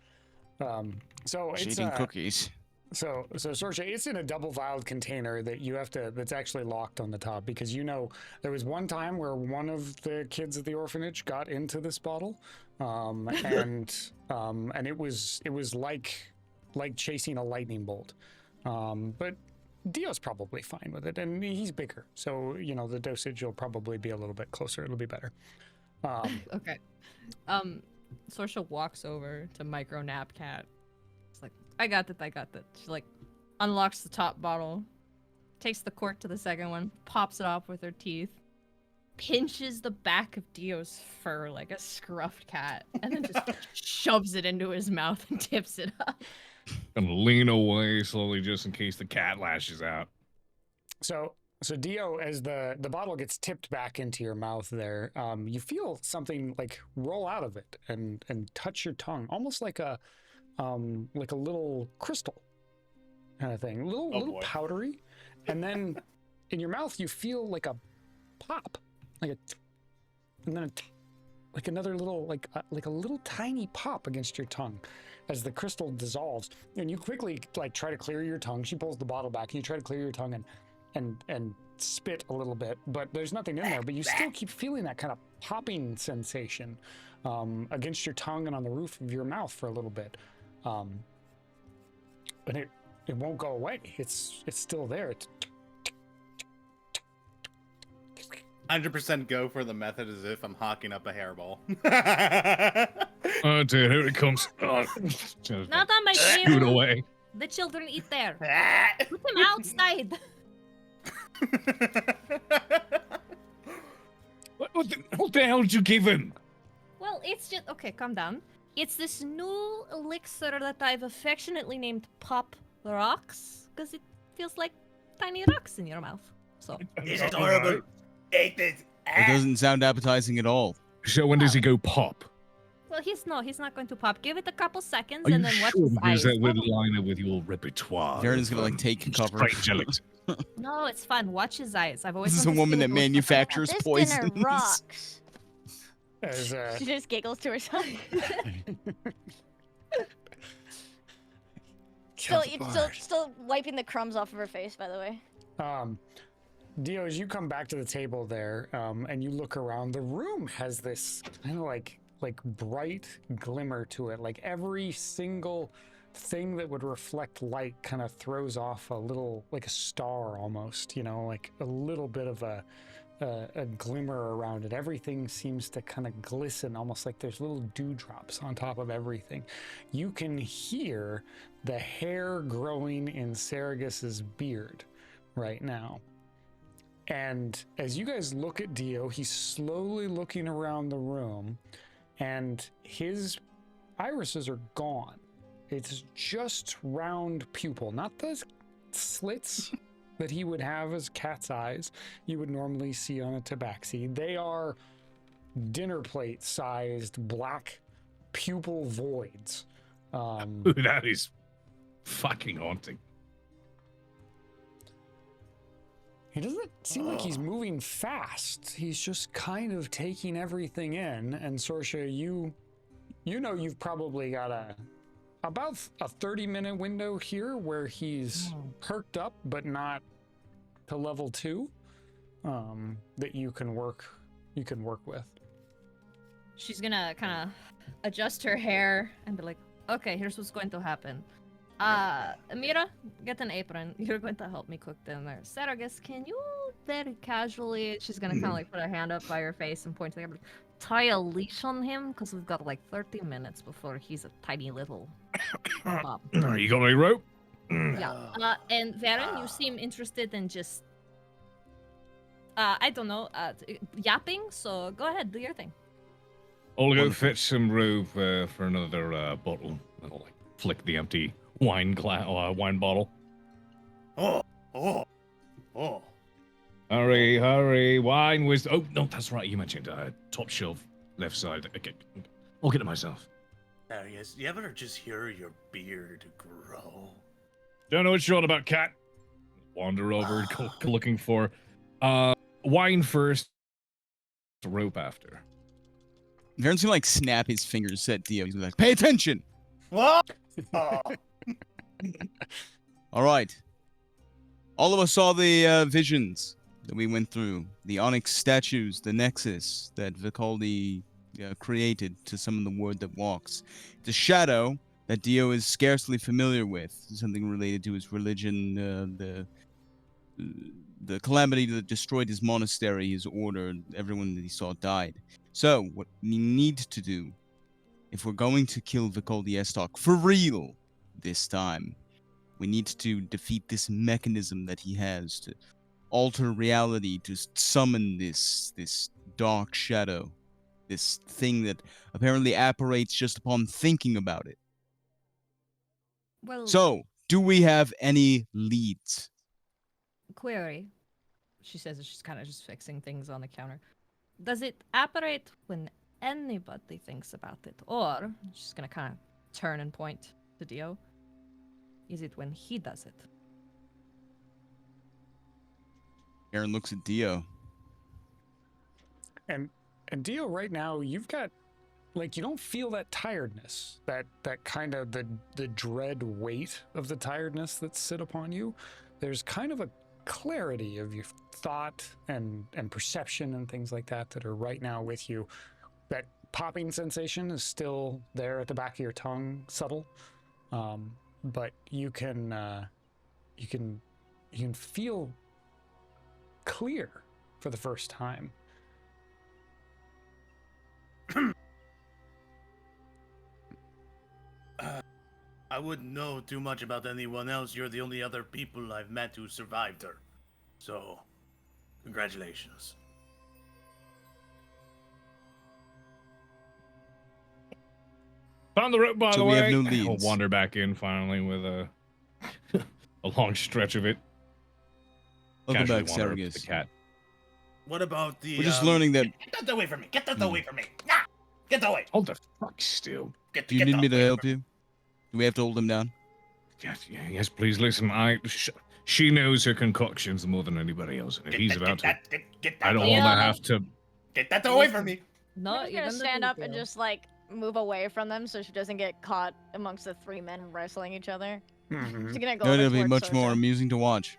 So She's it's eating cookies. So Sorcha, it's in a double vialed container that you have to. That's actually locked on the top because there was one time where one of the kids at the orphanage got into this bottle, and it was like chasing a lightning bolt. But Dio's probably fine with it, and he's bigger, so the dosage will probably be a little bit closer. It'll be better. Okay. Sorcha walks over to Micro Napcat. It's like, I got that. She like unlocks the top bottle, takes the cork to the second one, pops it off with her teeth, pinches the back of Dio's fur like a scruffed cat, and then just shoves it into his mouth and tips it up. And lean away slowly just in case the cat lashes out. So Dio, as the bottle gets tipped back into your mouth there, you feel something like roll out of it and touch your tongue, almost like a little crystal kind of thing, little powdery, and then in your mouth you feel like a pop, and then like another little like a little tiny pop against your tongue as the crystal dissolves, and you quickly like try to clear your tongue. She pulls the bottle back, and you try to clear your tongue and spit a little bit, but there's nothing in there, but you still keep feeling that kind of popping sensation against your tongue and on the roof of your mouth for a little bit, and it won't go away. It's still there. It's 100% go for the method as if I'm hawking up a hairball. Oh dear, here it comes. Oh, Not on my scoot table. away. The children eat there. Put them outside. What the hell did you give him? Well, it's just okay. Calm down. It's this new elixir that I've affectionately named Pop Rocks because it feels like tiny rocks in your mouth. So This is horrible. Take this. It doesn't sound appetizing at all. So when does he go pop? well, he's not going to pop. Give it a couple seconds Are and you then watch sure? his Because eyes. that would line up with your repertoire. Darren's gonna like take cover. Strange elixir. No, it's fun. Watch his eyes. I've always This is a wanted to woman see that what those- manufactures This poisons. dinner rocks. as She just giggles to herself. still wiping the crumbs off of her face, by the way. Dio, as you come back to the table there, and you look around, the room has this kind of like bright glimmer to it. Like every single thing that would reflect light kind of throws off a little, like a star almost, like a little bit of a glimmer around it. Everything seems to kind of glisten, almost like there's little dewdrops on top of everything. You can hear the hair growing in Saragus's beard right now. And as you guys look at Dio, he's slowly looking around the room, and his irises are gone. It's just round pupil, not the slits that he would have as cat's eyes you would normally see on a tabaxi. They are dinner plate sized black pupil voids. That is fucking haunting. He doesn't seem like he's moving fast. He's just kind of taking everything in. And Sorcha, you know you've probably got about a 30-minute window here where he's perked up, but not to level 2, that you can work with. She's gonna kind of adjust her hair and be like, okay, here's what's going to happen. Amira, get an apron. You're going to help me cook dinner. Saragus, can you very casually, she's gonna kind of like put her hand up by her face and point to the camera, tie a leash on him because we've got like 30 minutes before he's a tiny little pup. You got any rope? Yeah. And Varen, you seem interested in just, I don't know, yapping. So go ahead, do your thing. I'll go Wonderful. fetch some rope for another bottle. I'll like flick the empty wine bottle. Oh, oh, oh. Hurry! Wine was. Oh no, that's right. You mentioned top shelf, left side. Okay, I'll get it myself. Darius, you ever just hear your beard grow? Don't know what you're on about, cat. Wander over, looking for wine first, rope after. Vern's gonna like snap his fingers at Dio. He's gonna be like, "Pay attention!" What? All right. All of us saw the visions that we went through. The onyx statues, the nexus that Vakaldi created to summon the word that walks. The shadow that Dio is scarcely familiar with. Something related to his religion, the calamity that destroyed his monastery, his order, everyone that he saw died. So, what we need to do, if we're going to kill Vakaldi Estoc for real this time, we need to defeat this mechanism that he has to alter reality, to summon this dark shadow, this thing that apparently apparates just upon thinking about it. Well, So, do we have any leads? query. She says she's kind of just fixing things on the counter. Does it operate when anybody thinks about it? Or, she's gonna kind of turn and point to Dio. Is it when he does it? Aaron looks at Dio. And Dio, right now, you've got, like, you don't feel that tiredness, that kind of the dread weight of the tiredness that's sit upon you. There's kind of a clarity of your thought and perception and things like that are right now with you. That popping sensation is still there at the back of your tongue, subtle, but you can feel clear for the first time. I wouldn't know too much about anyone else. You're the only other people I've met who survived her. So, congratulations. Found the rope, by So the we way. have no I'll leads. wander back in finally with a long stretch of it. Welcome Casually back, wander up to Sergius. the cat. What about the? We're just learning that. Get that away from me! Get that away from me! Nah! Get that away! Hold the fuck still. Get, Do you get need that me to away help from me. you? Do we have to hold him down? Yes, please listen. She knows her concoctions more than anybody else. And if he's about to, Get that I don't away. want to Yeah. have to. Get that away from me! No, I'm just you're gonna gonna stand do up and Dio. just like move away from them so she doesn't get caught amongst the three men wrestling each other. Mm-hmm. She's gonna go No, over it'll be towards much more Sorsha. amusing to watch.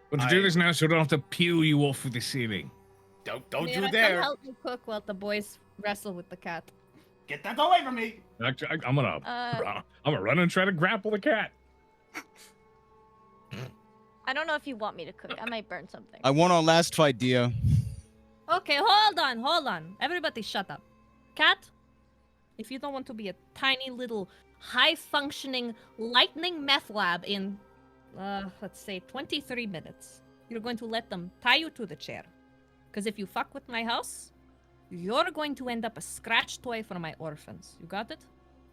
But to do this now, so I don't have to peel you off of the ceiling. Don't Mira, you come dare! help me cook while the boys wrestle with the cat. Get that away from me! Actually, I'm gonna run and try to grapple the cat. I don't know if you want me to cook. I might burn something. I won our last fight, Dio. Okay, hold on. Everybody shut up. Cat, if you don't want to be a tiny little high-functioning lightning meth lab in, let's say 23 minutes, you're going to let them tie you to the chair. Because if you fuck with my house, you're going to end up a scratch toy for my orphans. You got it?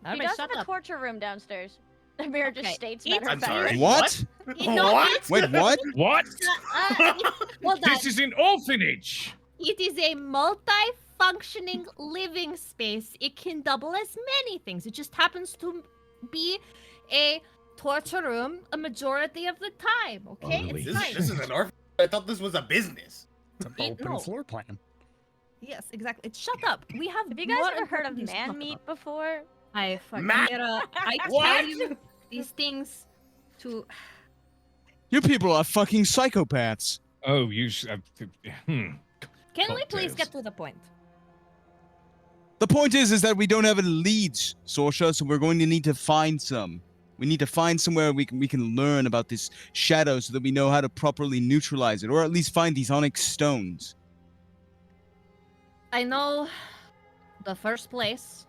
He Everybody does shut have a up. torture room downstairs. Amir just Okay, states it's- matter I'm of fact. sorry. What? What? Wait, what? What? Hold on. This is an orphanage. It is a multi-functioning living space. It can double as many things. It just happens to be a torture room a majority of the time. Okay, Oh, really? it's This, fine. this is an orphan. I thought this was a business. It's an It- open no. floor plan. Yes, exactly. Shut up. We have. Have you guys more ever heard of important things to man talk meat about. before? I fucking Man- Mira, I What? tell you these things to. You people are fucking psychopaths. Oh, you. Can we please Cocktails. get to the point? The point is that we don't have any leads, Sorsha, so we're going to need to find some. We need to find somewhere we can learn about this shadow so that we know how to properly neutralize it, or at least find these onyx stones. I know the first place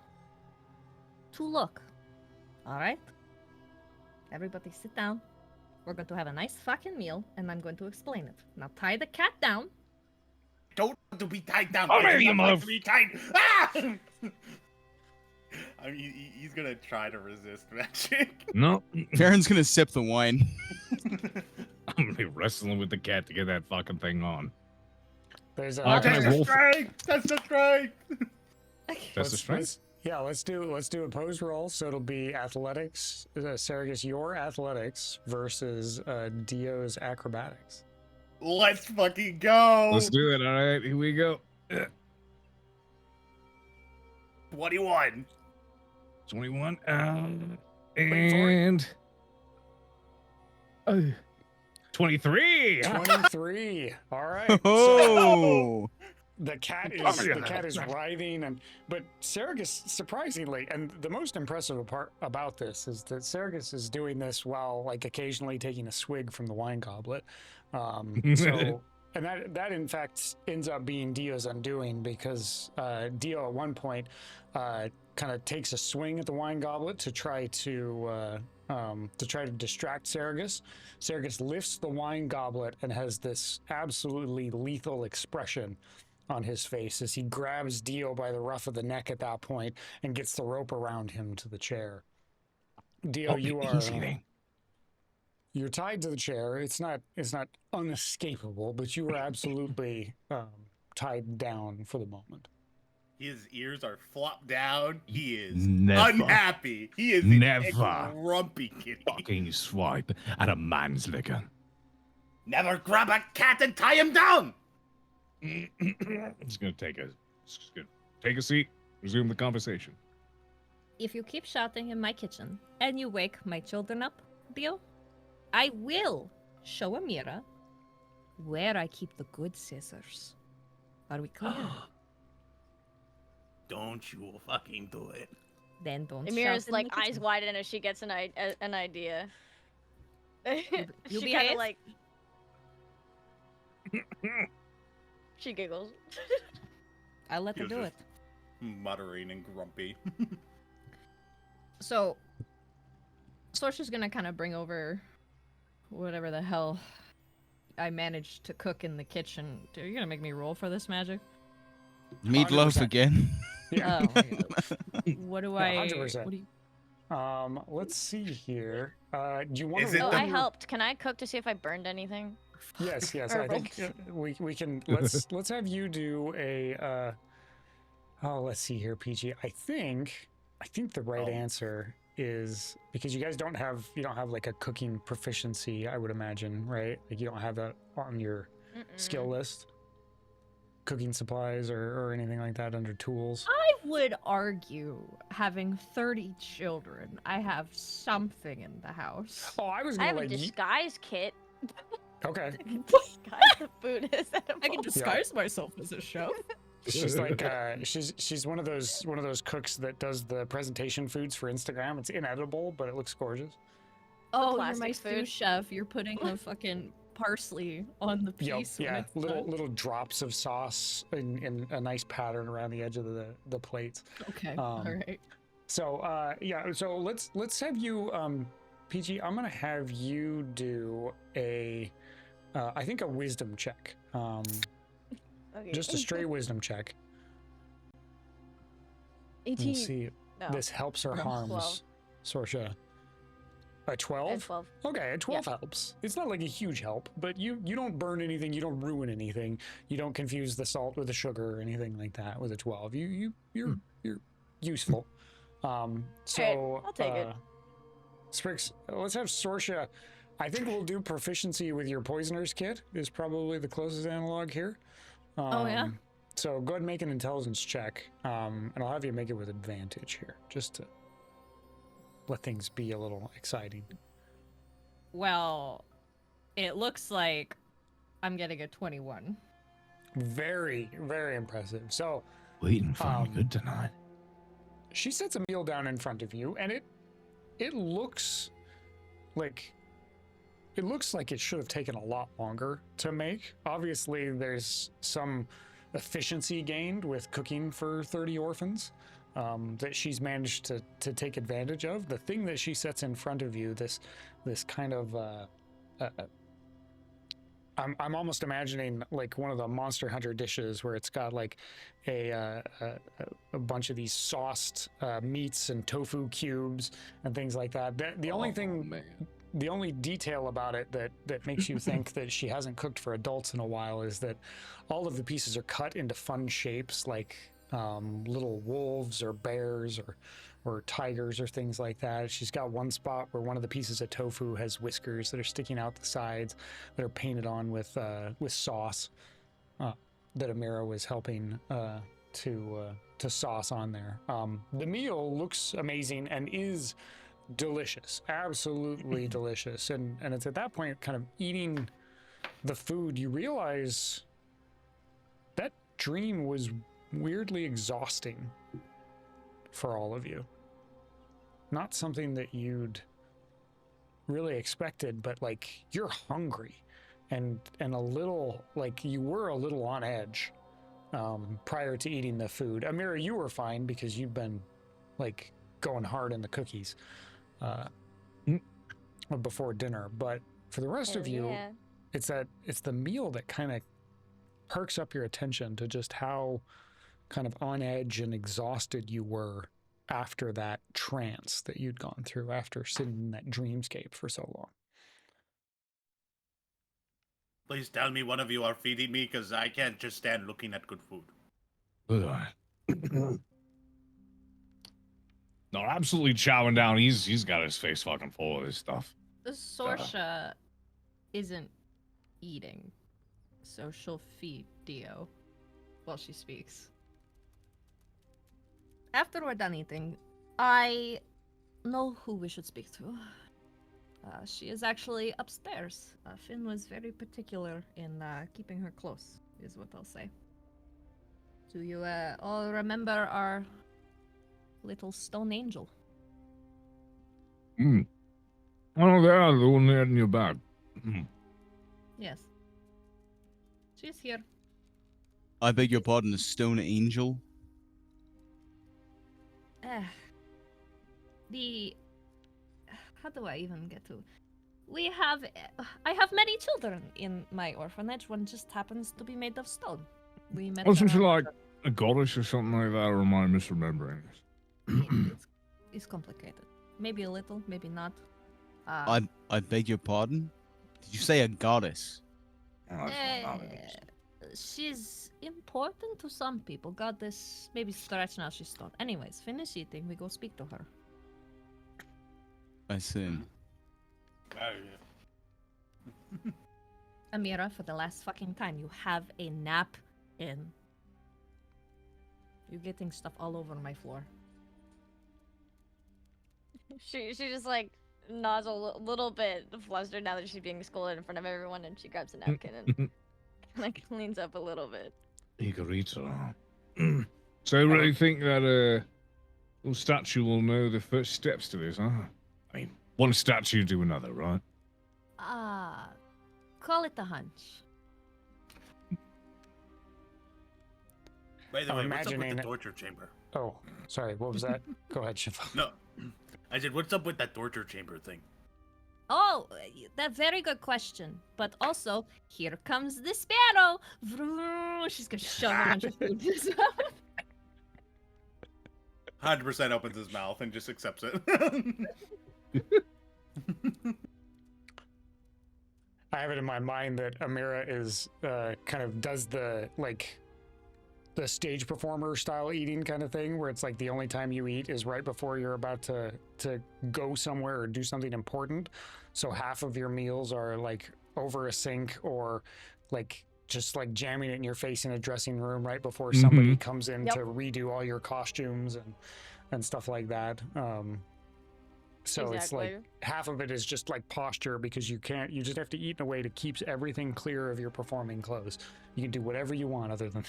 to look. All right? Everybody sit down. We're going to have a nice fucking meal, and I'm going to explain it. Now tie the cat down. don't want to be tied down. Oh, I maybe do you not want move. to be tied. Ah! I mean, he's gonna try to resist magic. No. Farron's gonna sip the wine. I'm gonna be wrestling with the cat to get that fucking thing on. There's Can I That's the roll for- strength. That's the strength. That's the strength. Yeah, let's do a pose roll. So it'll be athletics. Saragus, your athletics versus Dio's acrobatics. Let's fucking go. Let's do it. All right, here we go. 21. 21. And 23. 23. All right. So Oh, the cat is writhing, but Saragus, surprisingly, and the most impressive part about this is that Saragus is doing this while like occasionally taking a swig from the wine goblet. So and that in fact ends up being Dio's undoing, because Dio at one point kind of takes a swing at the wine goblet to try to distract Saragus. Saragus lifts the wine goblet and has this absolutely lethal expression on his face as he grabs Dio by the ruff of the neck at that point and gets the rope around him to the chair. Dio, you are you're tied to the chair. It's not unescapable, but you are absolutely tied down for the moment. His ears are flopped down. He is Never. unhappy. He is Never. a grumpy kitty. Fucking swipe at a man's liquor. Never grab a cat and tie him down. Just gonna take a seat. Resume the conversation. If you keep shouting in my kitchen and you wake my children up, Dio, I will show Amira where I keep the good scissors. Are we clear? Don't you fucking do it. Then don't Amira's shout in like the eyes kitchen. widen as she gets an idea. You she kind behave? of like she giggles. I'll let her You're do it. just muttering and grumpy. So, Sorcer's gonna kind of bring over whatever the hell I managed to cook in the kitchen. Dude, you're gonna make me roll for this magic? meatloaf 100%. again. Yeah. Oh my God. What do I? 100%. What do you? Let's see here. Do you want Is to? it Oh, the- I helped. Can I cook to see if I burned anything? Yes. Or I think we can. Let's have you do a. Let's see here, Peachy. I think the right answer is, because you guys don't have like a cooking proficiency, I would imagine, right? Like you don't have that on your skill list, cooking supplies or anything like that under tools. I would argue, having 30 children, I have something in the house. Oh, I was I gonna have a like. disguise kit. Okay. Disguise the food as edible. I can disguise myself as a chef. She's like she's one of those cooks that does the presentation foods for Instagram. It's inedible, but it looks gorgeous. Oh, you're plastic my sous food. chef. You're putting the fucking parsley on the Yep, piece. when yeah, it's little done. little drops of sauce in a nice pattern around the edge of the plates. Okay. um, All right. So so let's have you PG. I'm gonna have you do a I think a wisdom check. Okay. Just a straight wisdom check. 18. We'll see. No. This helps or No, harms 12. Sorsha. A 12? 12. Okay, a 12 helps. It's not like a huge help, but you don't burn anything, you don't ruin anything, you don't confuse the salt with the sugar or anything like that with a 12. You're useful. So I'll take it. Sprix, let's have Sorsha. I think we'll do proficiency with your poisoner's kit is probably the closest analog here. Yeah? So go ahead and make an intelligence check, and I'll have you make it with advantage here, just to let things be a little exciting. Well, it looks like I'm getting a 21. Very, very impressive. So Waiting for me good tonight. she sets a meal down in front of you, and it looks like it should have taken a lot longer to make. Obviously, there's some efficiency gained with cooking for 30 orphans that she's managed to take advantage of. The thing that she sets in front of you, this kind of I'm almost imagining like one of the Monster Hunter dishes where it's got like a bunch of these sauced meats and tofu cubes and things like that. The only thing, man. the only detail about it that makes you think that she hasn't cooked for adults in a while is that all of the pieces are cut into fun shapes, like little wolves or bears or tigers or things like that. She's got one spot where one of the pieces of tofu has whiskers that are sticking out the sides that are painted on with sauce that Amira was helping to sauce on there. The meal looks amazing and is delicious, absolutely delicious. And it's at that point, kind of eating the food, you realize that dream was weirdly exhausting for all of you. Not something that you'd really expected, but like you're hungry and a little, like you were a little on edge prior to eating the food. Amira, you were fine because you've been like going hard in the cookies before dinner, but for the rest of you, it's the meal that kind of perks up your attention to just how kind of on edge and exhausted you were after that trance that you'd gone through after sitting in that dreamscape for so long. Please tell me one of you are feeding me, because I can't just stand looking at good food. No, absolutely chowing down. He's got his face fucking full of this stuff. The Sorsha isn't eating, so she'll feed Dio while she speaks. After we're done eating, I know who we should speak to. She is actually upstairs. Finn was very particular in keeping her close, is what I'll say. Do you all remember our little stone angel? Oh, there, the one there in your bag. Yes. She's here. I beg your pardon, the stone angel? How do I even get to? I have many children in my orphanage. One just happens to be made of stone. We met. Wasn't she like a goddess or something like that, or am I misremembering this? It's complicated. Maybe a little, maybe not. I beg your pardon? Did you say a goddess? She's important to some people. Goddess, maybe stretch now she's stone. Anyways, finish eating. We go speak to her. I see. Amira, for the last fucking time, you have a nap in. You're getting stuff all over my floor. She just like nods a little bit flustered now that she's being scolded in front of everyone, and she grabs a napkin and like leans up a little bit. Igorito. So I really think that little statue will know the first steps to this, huh? I mean, one statue to another, right? Call it a hunch. By the way, what's up with imagining the it- torture chamber? Oh, sorry, what was that? Go ahead, Shiva. No, I said, what's up with that torture chamber thing? Oh, that very good question. But also, here comes the sparrow. Vroom. She's gonna shove a bunch of food in his mouth. 100% opens his mouth and just accepts it. I have it in my mind that Amira is kind of does the like the stage performer style eating kind of thing, where it's like the only time you eat is right before you're about to go somewhere or do something important. So half of your meals are like over a sink or like just like jamming it in your face in a dressing room right before somebody comes in to redo all your costumes and stuff like that. So it's like half of it is just like posture because you just have to eat in a way that keeps everything clear of your performing clothes. You can do whatever you want other than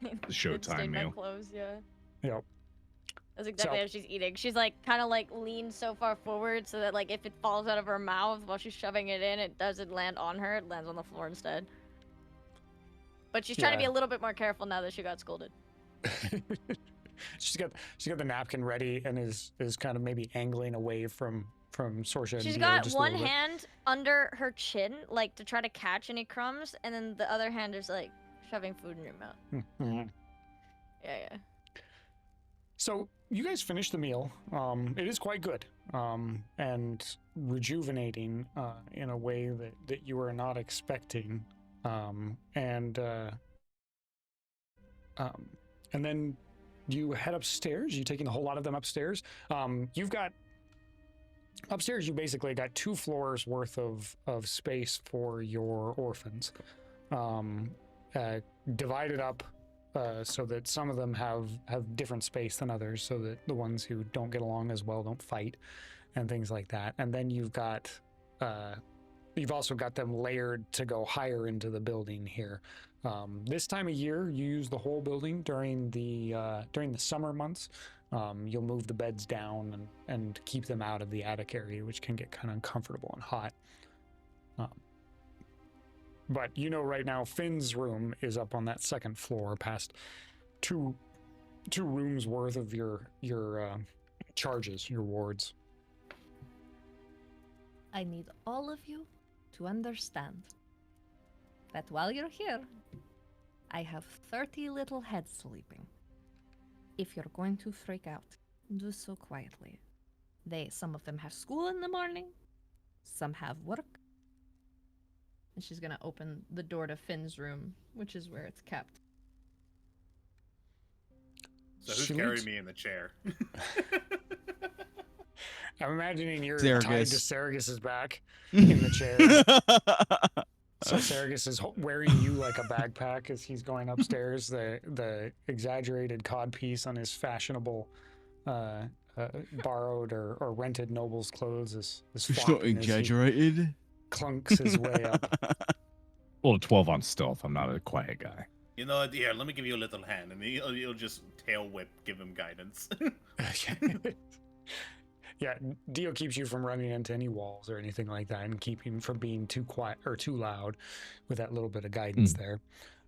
The showtime meal. Clothes, yeah. Yep. That's exactly how she's eating. She's like kind of like leaned so far forward so that like if it falls out of her mouth while she's shoving it in, it doesn't land on her. It lands on the floor instead. But she's trying to be a little bit more careful now that she got scolded. she's got the napkin ready and is kind of maybe angling away from Sorsha and She's Dio got just a one little bit. hand under her chin, like to try to catch any crumbs, and then the other hand is like shoving food in your mouth. Mhm. Yeah. So you guys finished the meal. It is quite good and rejuvenating in a way that you were not expecting. And then you head upstairs. You taking a whole lot of them upstairs. You've got upstairs. You basically got 2 floors worth of space for your orphans, divided up. So that some of them have different space than others, so that the ones who don't get along as well don't fight, and things like that. And then you've also got them layered to go higher into the building here. This time of year, you use the whole building during the summer months. You'll move the beds down and keep them out of the attic area, which can get kind of uncomfortable and hot. But right now, Finn's room is up on that second floor, past two rooms worth of your charges, your wards. I need all of you to understand that while you're here, I have 30 little heads sleeping. If you're going to freak out, do so quietly. Some of them have school in the morning, some have work. And she's gonna open the door to Finn's room, which is where it's kept. So who's carrying me in the chair? I'm imagining you're Saragus. tied to Saragus's back in the chair. So Saragus is wearing you like a backpack as he's going upstairs. The exaggerated codpiece on his fashionable borrowed or rented noble's clothes is It's not flopping as he exaggerated. clunks his way up. Well, a 12 on stealth. I'm not a quiet guy. You know what? Here, let me give you a little hand, and you'll just tail whip, give him guidance. Yeah, Dio keeps you from running into any walls or anything like that, and keep him from being too quiet or too loud, with that little bit of guidance there.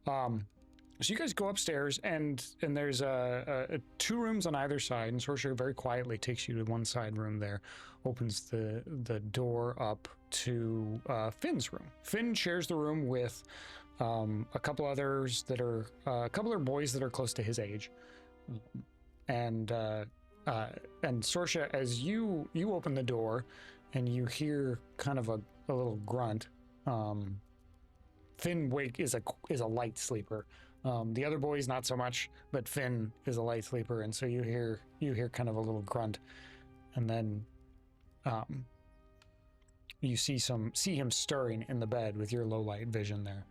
So you guys go upstairs, and there's 2 rooms on either side, and Sorcerer very quietly takes you to one side room there, opens the door up to Finn's room. Finn shares the room with a couple others that are a couple of boys that are close to his age, and Sorcia, as you open the door and you hear kind of a little grunt. Finn is a light sleeper. The other boys not so much, but Finn is a light sleeper, and so you hear kind of a little grunt, and then you see him stirring in the bed with your low light vision there.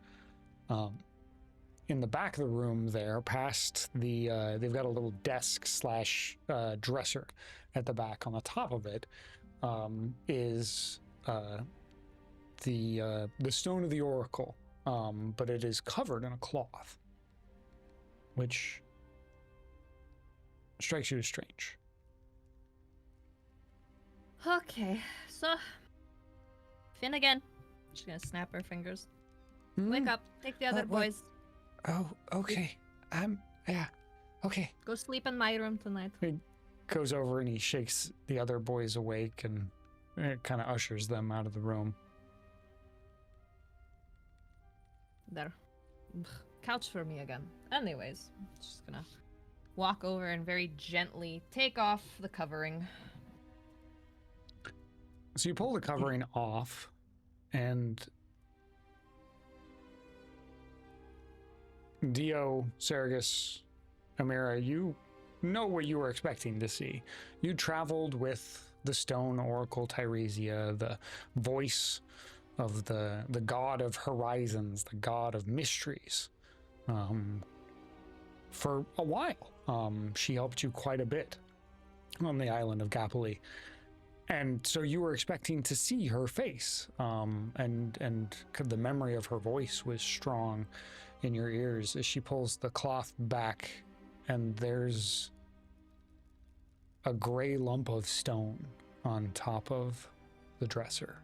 In the back of the room there, past they've got a little desk / dresser at the back. On the top of it is the stone of the oracle, but it is covered in a cloth, which strikes you as strange. Okay, so Finn again. She's gonna snap her fingers. Wake up, take the other boys. Oh, okay. Yeah. Okay. Go sleep in my room tonight. He goes over and he shakes the other boys awake and kind of ushers them out of the room. There. Couch for me again. Anyways, just gonna walk over and very gently take off the covering. So you pull the covering off, and Dio, Saragus, Amira, you know what you were expecting to see. You traveled with the stone oracle Tyresia, the voice of the god of horizons, the god of mysteries, for a while. She helped you quite a bit on the island of Gallipoli. And so you were expecting to see her face, and the memory of her voice was strong in your ears as she pulls the cloth back, and there's a gray lump of stone on top of the dresser.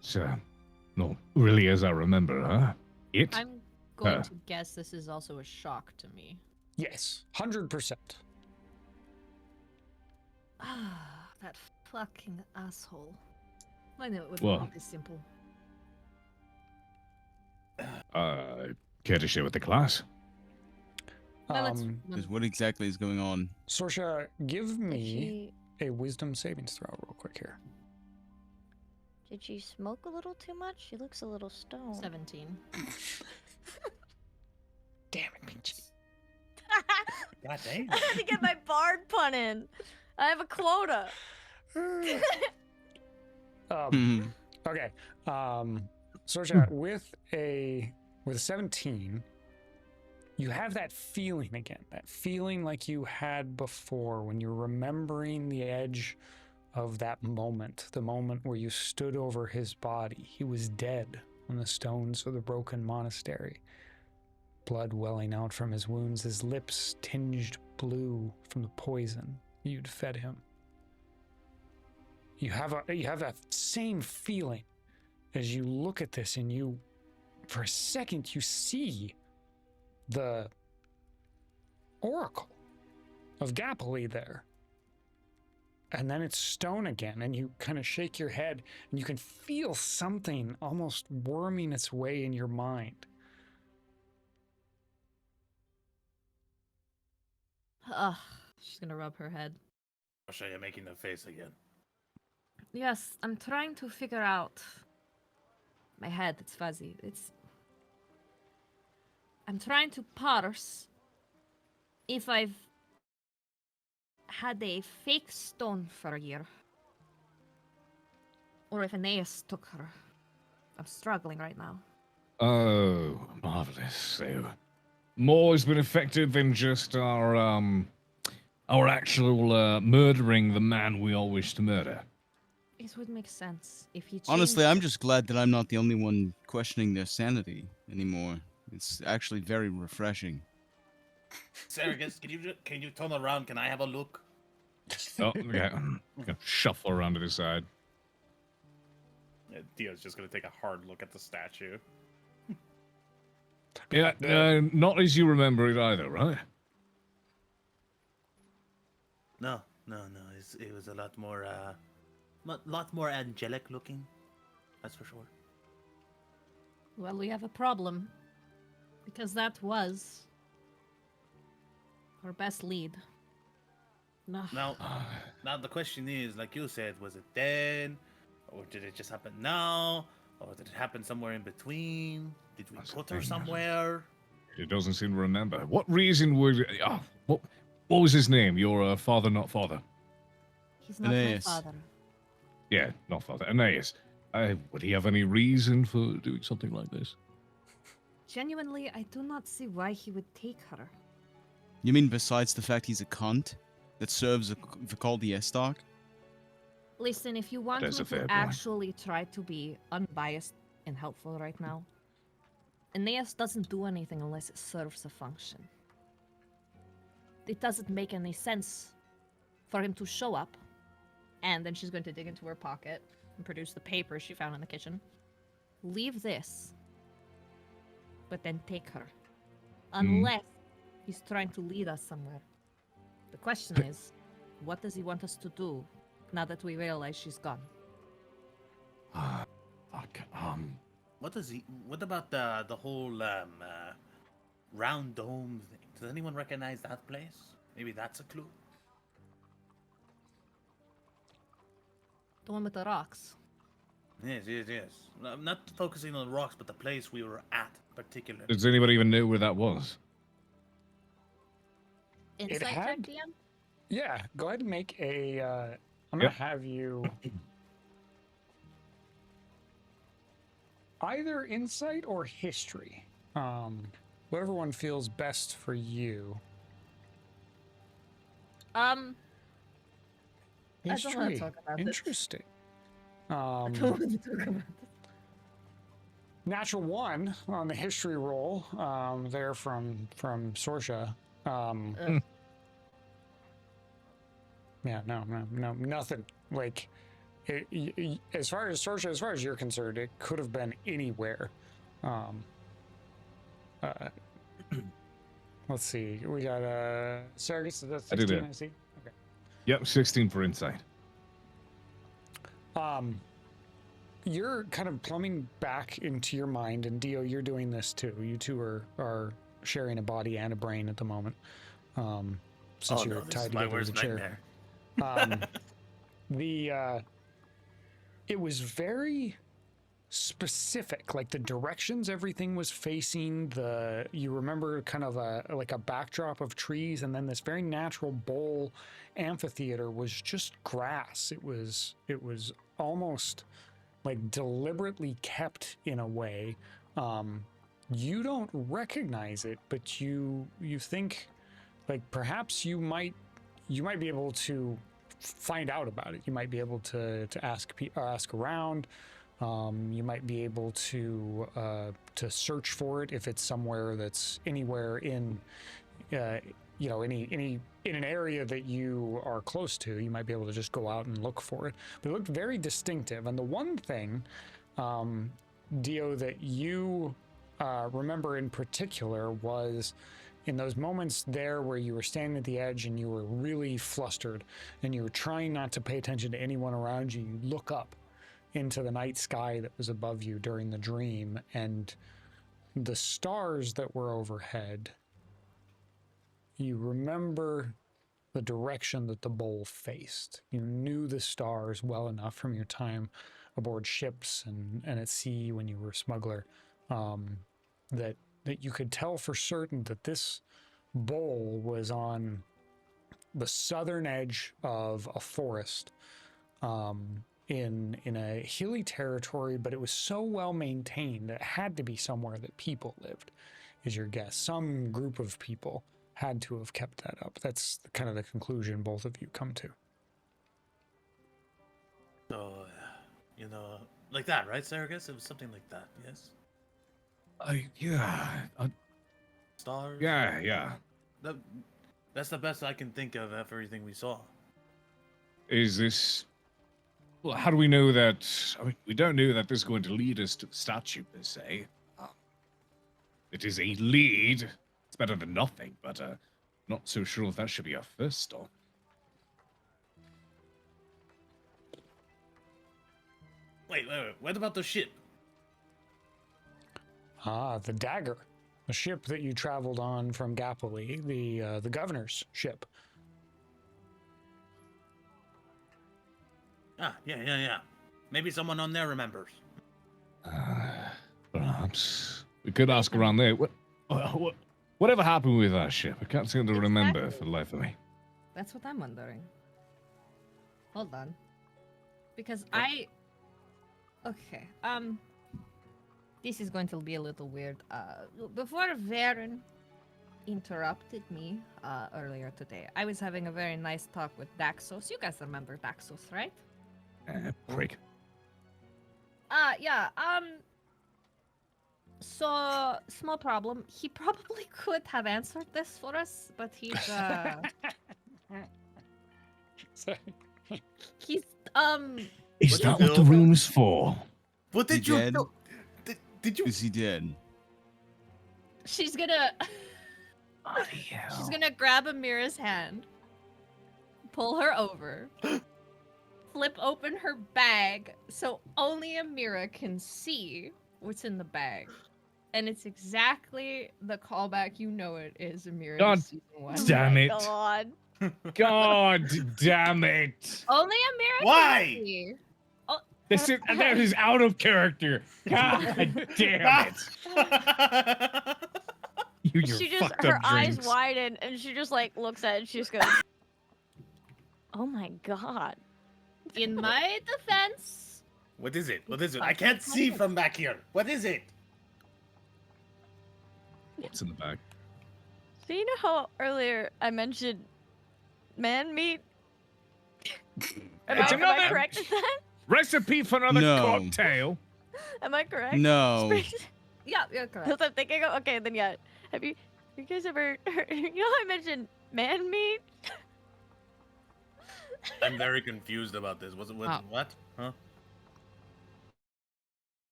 So, no, really, as I remember, huh? I'm going to guess this is also a shock to me. Yes, 100%. Ah, that fucking asshole. I knew it would Well. be this simple. Care to share with the class? No, let's Because what exactly is going on? Sorsha, give me Did a wisdom savings throw real quick here. she smoke a little too much? She looks a little stoned. 17. Damn it, Peachy. God damn. I have to get my bard pun in. I have a quota. Okay. Sorsha, with a 17, you have that feeling again. That feeling like you had before when you're remembering the edge of that moment, the moment where you stood over his body. He was dead on the stones of the broken monastery. Blood welling out from his wounds, his lips tinged blue from the poison you'd fed him. You have that same feeling as you look at this, and you, for a second, you see the oracle of Gallipoli there. And then it's stone again, and you kind of shake your head, and you can feel something almost worming its way in your mind. Ugh, she's gonna rub her head. I'll show you making the face again. Yes, I'm trying to figure out. My head, it's fuzzy. I'm trying to parse if I've had a fake stone for a year. Or if Aeneas took her. I'm struggling right now. Oh, marvelous. So, more has been affected than just our actual murdering the man we all wish to murder. It would make sense if you Honestly, changed- I'm just glad that I'm not the only one questioning their sanity anymore. It's actually very refreshing. Saragus, can you turn around? Can I have a look? Oh, okay. I'm gonna shuffle around to the side. Dio's just gonna take a hard look at the statue. Yeah, not as you remember it either, right? No. It was a lot more angelic looking. That's for sure. Well, we have a problem. Because that was our best lead. No. Now the question is, like you said, was it then, or did it just happen now, or did it happen somewhere in between? Did we put her somewhere? He doesn't seem to remember. What reason would? What was his name? Your father, not father. He's not Aeneas. my father. Yeah, not father. Aeneas. Would he have any reason for doing something like this? Genuinely, I do not see why he would take her. You mean besides the fact he's a cunt that serves a Vakaldi Estoc? Listen, if you want That is me a fair to point. actually try to be unbiased and helpful right now, Aeneas doesn't do anything unless it serves a function. It doesn't make any sense for him to show up, and then she's going to dig into her pocket and produce the papers she found in the kitchen. Leave this, but then take her. Unless he's trying to lead us somewhere. The question is, what does he want us to do now that we realize she's gone? Fuck. What about the whole round dome thing? Does anyone recognize that place? Maybe that's a clue. The one with the rocks. Yes. I'm not focusing on the rocks, but the place we were at, particularly. Does anybody even know where that was? Insight check, had- DM? Yeah, go ahead and make a. I'm gonna Yep. have you either insight or history. Whatever one feels best for you. I don't wanna History. talk about this. Interesting. I don't want to talk about this. Natural 1 on the history roll. There from Sorsha. Yeah, no, nothing. Like, as far as Sorsha, as far as you're concerned, it could have been anywhere. let's see. We got Sargus. That's I did 16. it. I see. Okay. Yep, 16 for insight. You're kind of plumbing back into your mind, and Dio, you're doing this too. You two are sharing a body and a brain at the moment. Since you're tied together with a chair. It was very specific, like the directions everything was facing. You remember kind of like a backdrop of trees, and then this very natural bowl amphitheater was just grass. It was almost like deliberately kept in a way. You don't recognize it, but you think like perhaps you might be able to find out about it. You might be able to ask around. You might be able to search for it if it's somewhere that's anywhere in in an area that you are close to. You might be able to just go out and look for it. But it looked very distinctive. And the one thing, Dio, that you remember in particular was in those moments there where you were standing at the edge and you were really flustered and you were trying not to pay attention to anyone around you. You look up into the night sky that was above you during the dream, and the stars that were overhead, you remember the direction that the bowl faced. You knew the stars well enough from your time aboard ships and at sea when you were a smuggler, that you could tell for certain that this bowl was on the southern edge of a forest, in a hilly territory, but it was so well maintained that it had to be somewhere that people lived, is your guess. Some group of people had to have kept that up. That's kind of the conclusion both of you come to. So, like that, right, Sargus? It was something like that, yes? Stars? Yeah. That's the best I can think of everything we saw. Is this... Well, how do we know that... I mean, we don't know that this is going to lead us to the statue, per se. It is a lead. It's better than nothing, but not so sure if that should be our first stop. Wait. What about the ship? The Dagger. The ship that you traveled on from Gallipoli, the governor's ship. Yeah. Maybe someone on there remembers. Perhaps. We could ask around there. Whatever happened with our ship? I can't seem to remember for the life of me. That's what I'm wondering. Hold on. Because Okay, this is going to be a little weird. Before Varen interrupted me earlier today, I was having a very nice talk with Daxos. You guys remember Daxos, right? Prick. Yeah, so, small problem. He probably could have answered this for us, but he's, he's, Is that what the room is for? What did you dead? do? Did you? Is he dead? she's gonna, she's gonna grab Amira's hand, pull her over, flip open her bag so only Amira can see what's in the bag. And it's exactly the callback you know it is, Amira. God season 1. damn it. God. God damn it. Only Amira Why? can see. That is out of character. God damn it. You, She just, her eyes widen, and she just like looks at it, and she just goes, "Oh my god." In my defense, What is it? I can't see from back here. What is it? What's in the bag? So you know how earlier I mentioned man meat? Am It's I another- correct in that? Recipe for another No. cocktail. Am I correct? No. yeah, you're correct. That's what I'm thinking of. Okay, then yeah. Have you guys ever heard, you know how I mentioned man meat? I'm very confused about this. Was it Oh. what? Huh?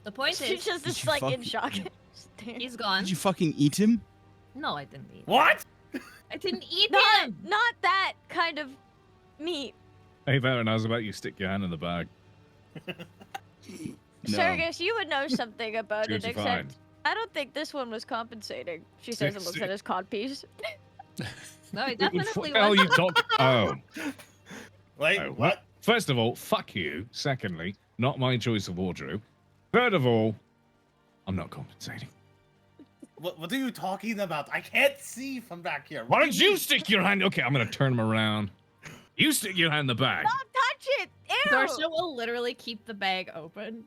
The point She's is, just Did you like in fucking- shock. he's gone. Did you fucking eat him? No, I didn't eat. What? I didn't eat Not him. not that kind of meat. Hey, Varen, how's about you stick your hand in the bag? No. Sergus, you would know something about See it, what you except find. I don't think this one was compensating. She says and looks at his codpiece. No, it definitely Hell, was. you talk. Oh. Wait, Oh, what? First of all, fuck you. Secondly, not my choice of wardrobe. Third of all, I'm not compensating. What are you talking about? I can't see from back here. Why What don't do you mean? stick your hand? Okay, I'm gonna turn him around. You stick your hand in the bag. Don't touch it! Ew! Darcia will literally keep the bag open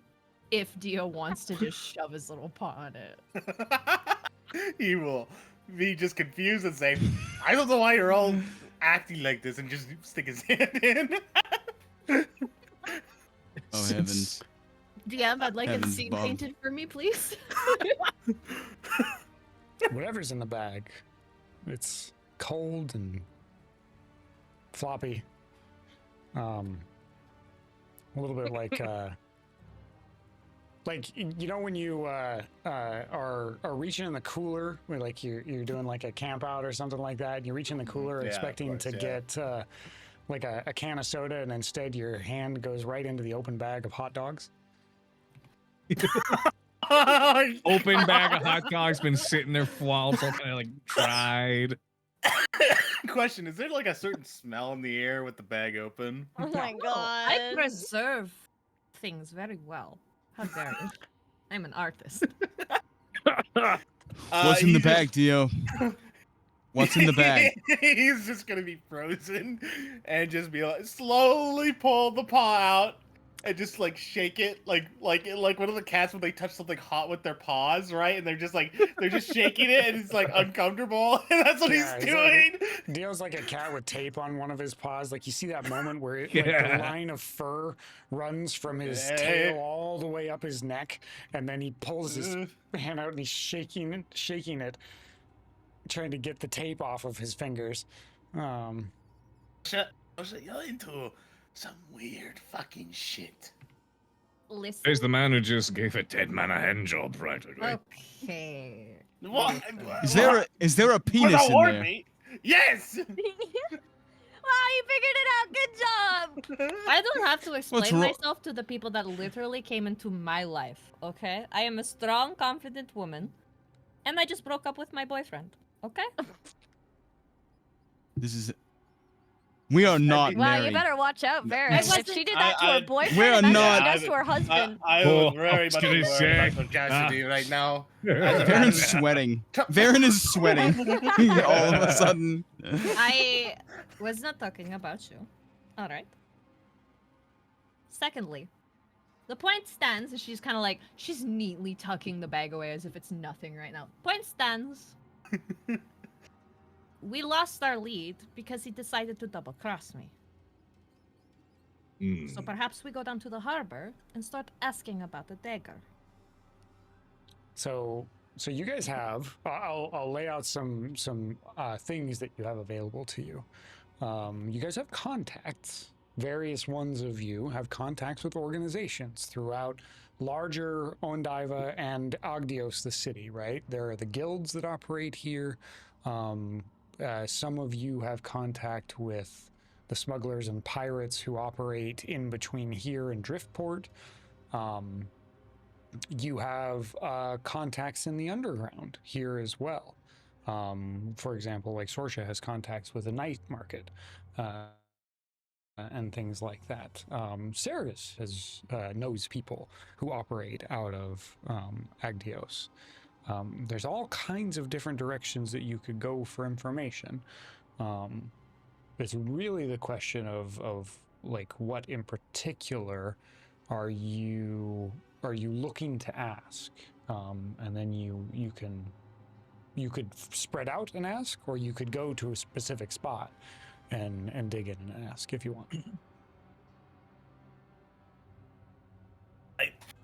if Dio wants to just shove his little paw in it. He will be just confused and say, I don't know why you're all acting like this, and just stick his hand in. Oh heavens. DM, I'd like a Heavens scene above. painted for me, please. Whatever's in the bag. It's cold and floppy. A little bit like you know when you are reaching in the cooler, where like you're doing like a camp out or something like that, and you reach in the cooler Yeah, of expecting course, to yeah. get like a can of soda, and instead your hand goes right into the open bag of hot dogs. Open bag of hot dogs been sitting there for a while, so kind of like dried. Question, is there like a certain smell in the air with the bag open? Oh my No, god. I preserve things very well. How dare you? I'm an artist. What's in the he's bag, Dio? What's in the bag? He's just gonna be frozen and just be like, slowly pull the paw out and just like shake it like one of the cats when they touch something hot with their paws, right? And they're just shaking it and it's like uncomfortable. And that's what Yeah, he's he's doing. Dio's like a cat with tape on one of his paws. Like you see that moment where like Yeah. the line of fur runs from his Yeah. tail all the way up his neck, and then he pulls his hand out and he's shaking it, trying to get the tape off of his fingers. You're into some weird fucking shit. Listen. There's the man who just gave a dead man a hand job, practically. Okay. What? Is there a penis Without in warn there? me. Yes. Wow, you figured it out. Good job. I don't have to explain wrong? myself to the people that literally came into my life, okay? I am a strong, confident woman, and I just broke up with my boyfriend, okay? This is. We are not Wow, married. you better watch out, Varys. If wasn't- she did that to her I- boyfriend, We're imagine not- she does to her husband. I Oh, would very I was much gonna worried say, about Cassidy right now. Varen is sweating. Varen is sweating. All of a sudden. I was not talking about you. Alright. Secondly, the point stands, and she's kind of like, she's neatly tucking the bag away as if it's nothing right now. Point stands. We lost our lead because he decided to double cross me. Hmm. So perhaps we go down to the harbor and start asking about the dagger. So you guys have. I'll lay out some things that you have available to you. You guys have contacts. Various ones of you have contacts with organizations throughout larger Ondiva and Agdios, the city, right? There are the guilds that operate here. Some of you have contact with the smugglers and pirates who operate in between here and Driftport. You have contacts in the underground here as well. For example, like Sorsha has contacts with the night market. And things like that. Sergus knows people who operate out of Agdios. There's all kinds of different directions that you could go for information. It's really the question of like what in particular are you looking to ask, and then you could spread out and ask, or you could go to a specific spot and dig in and ask if you want.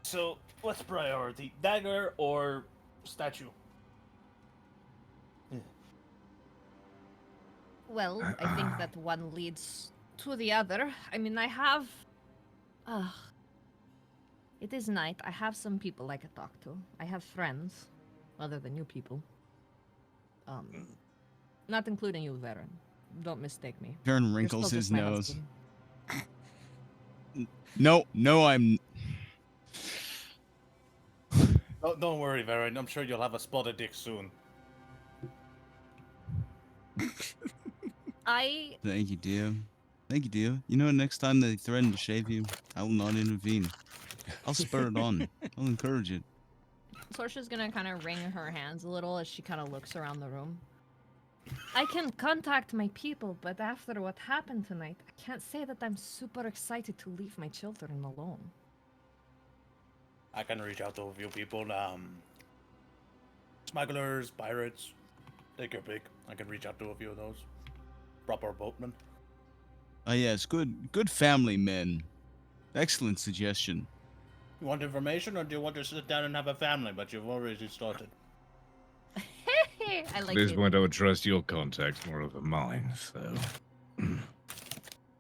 So, what's priority? Dagger or statue? Well, I think that one leads to the other. I mean, I have... It is night. I have some people I could talk to. I have friends, other than you people. Not including you, Varen. Don't mistake me. Varen You're wrinkles still his just my nose. husband. No, I'm. Don't worry, Varen. I'm sure you'll have a spotted dick soon. Thank you, dear. Thank you, dear. You know, next time they threaten to shave you, I will not intervene. I'll spur it on. I'll encourage it. Sorsha's gonna kind of wring her hands a little as she kind of looks around the room. I can contact my people, but after what happened tonight, I can't say that I'm super excited to leave my children alone. I can reach out to a few people. Smugglers, pirates. Take your pick. I can reach out to a few of those. Proper boatmen. Ah, yes, good family men. Excellent suggestion. You want information, or do you want to sit down and have a family? But you've already started. I At like this it. point, I would trust your contacts more than mine, so.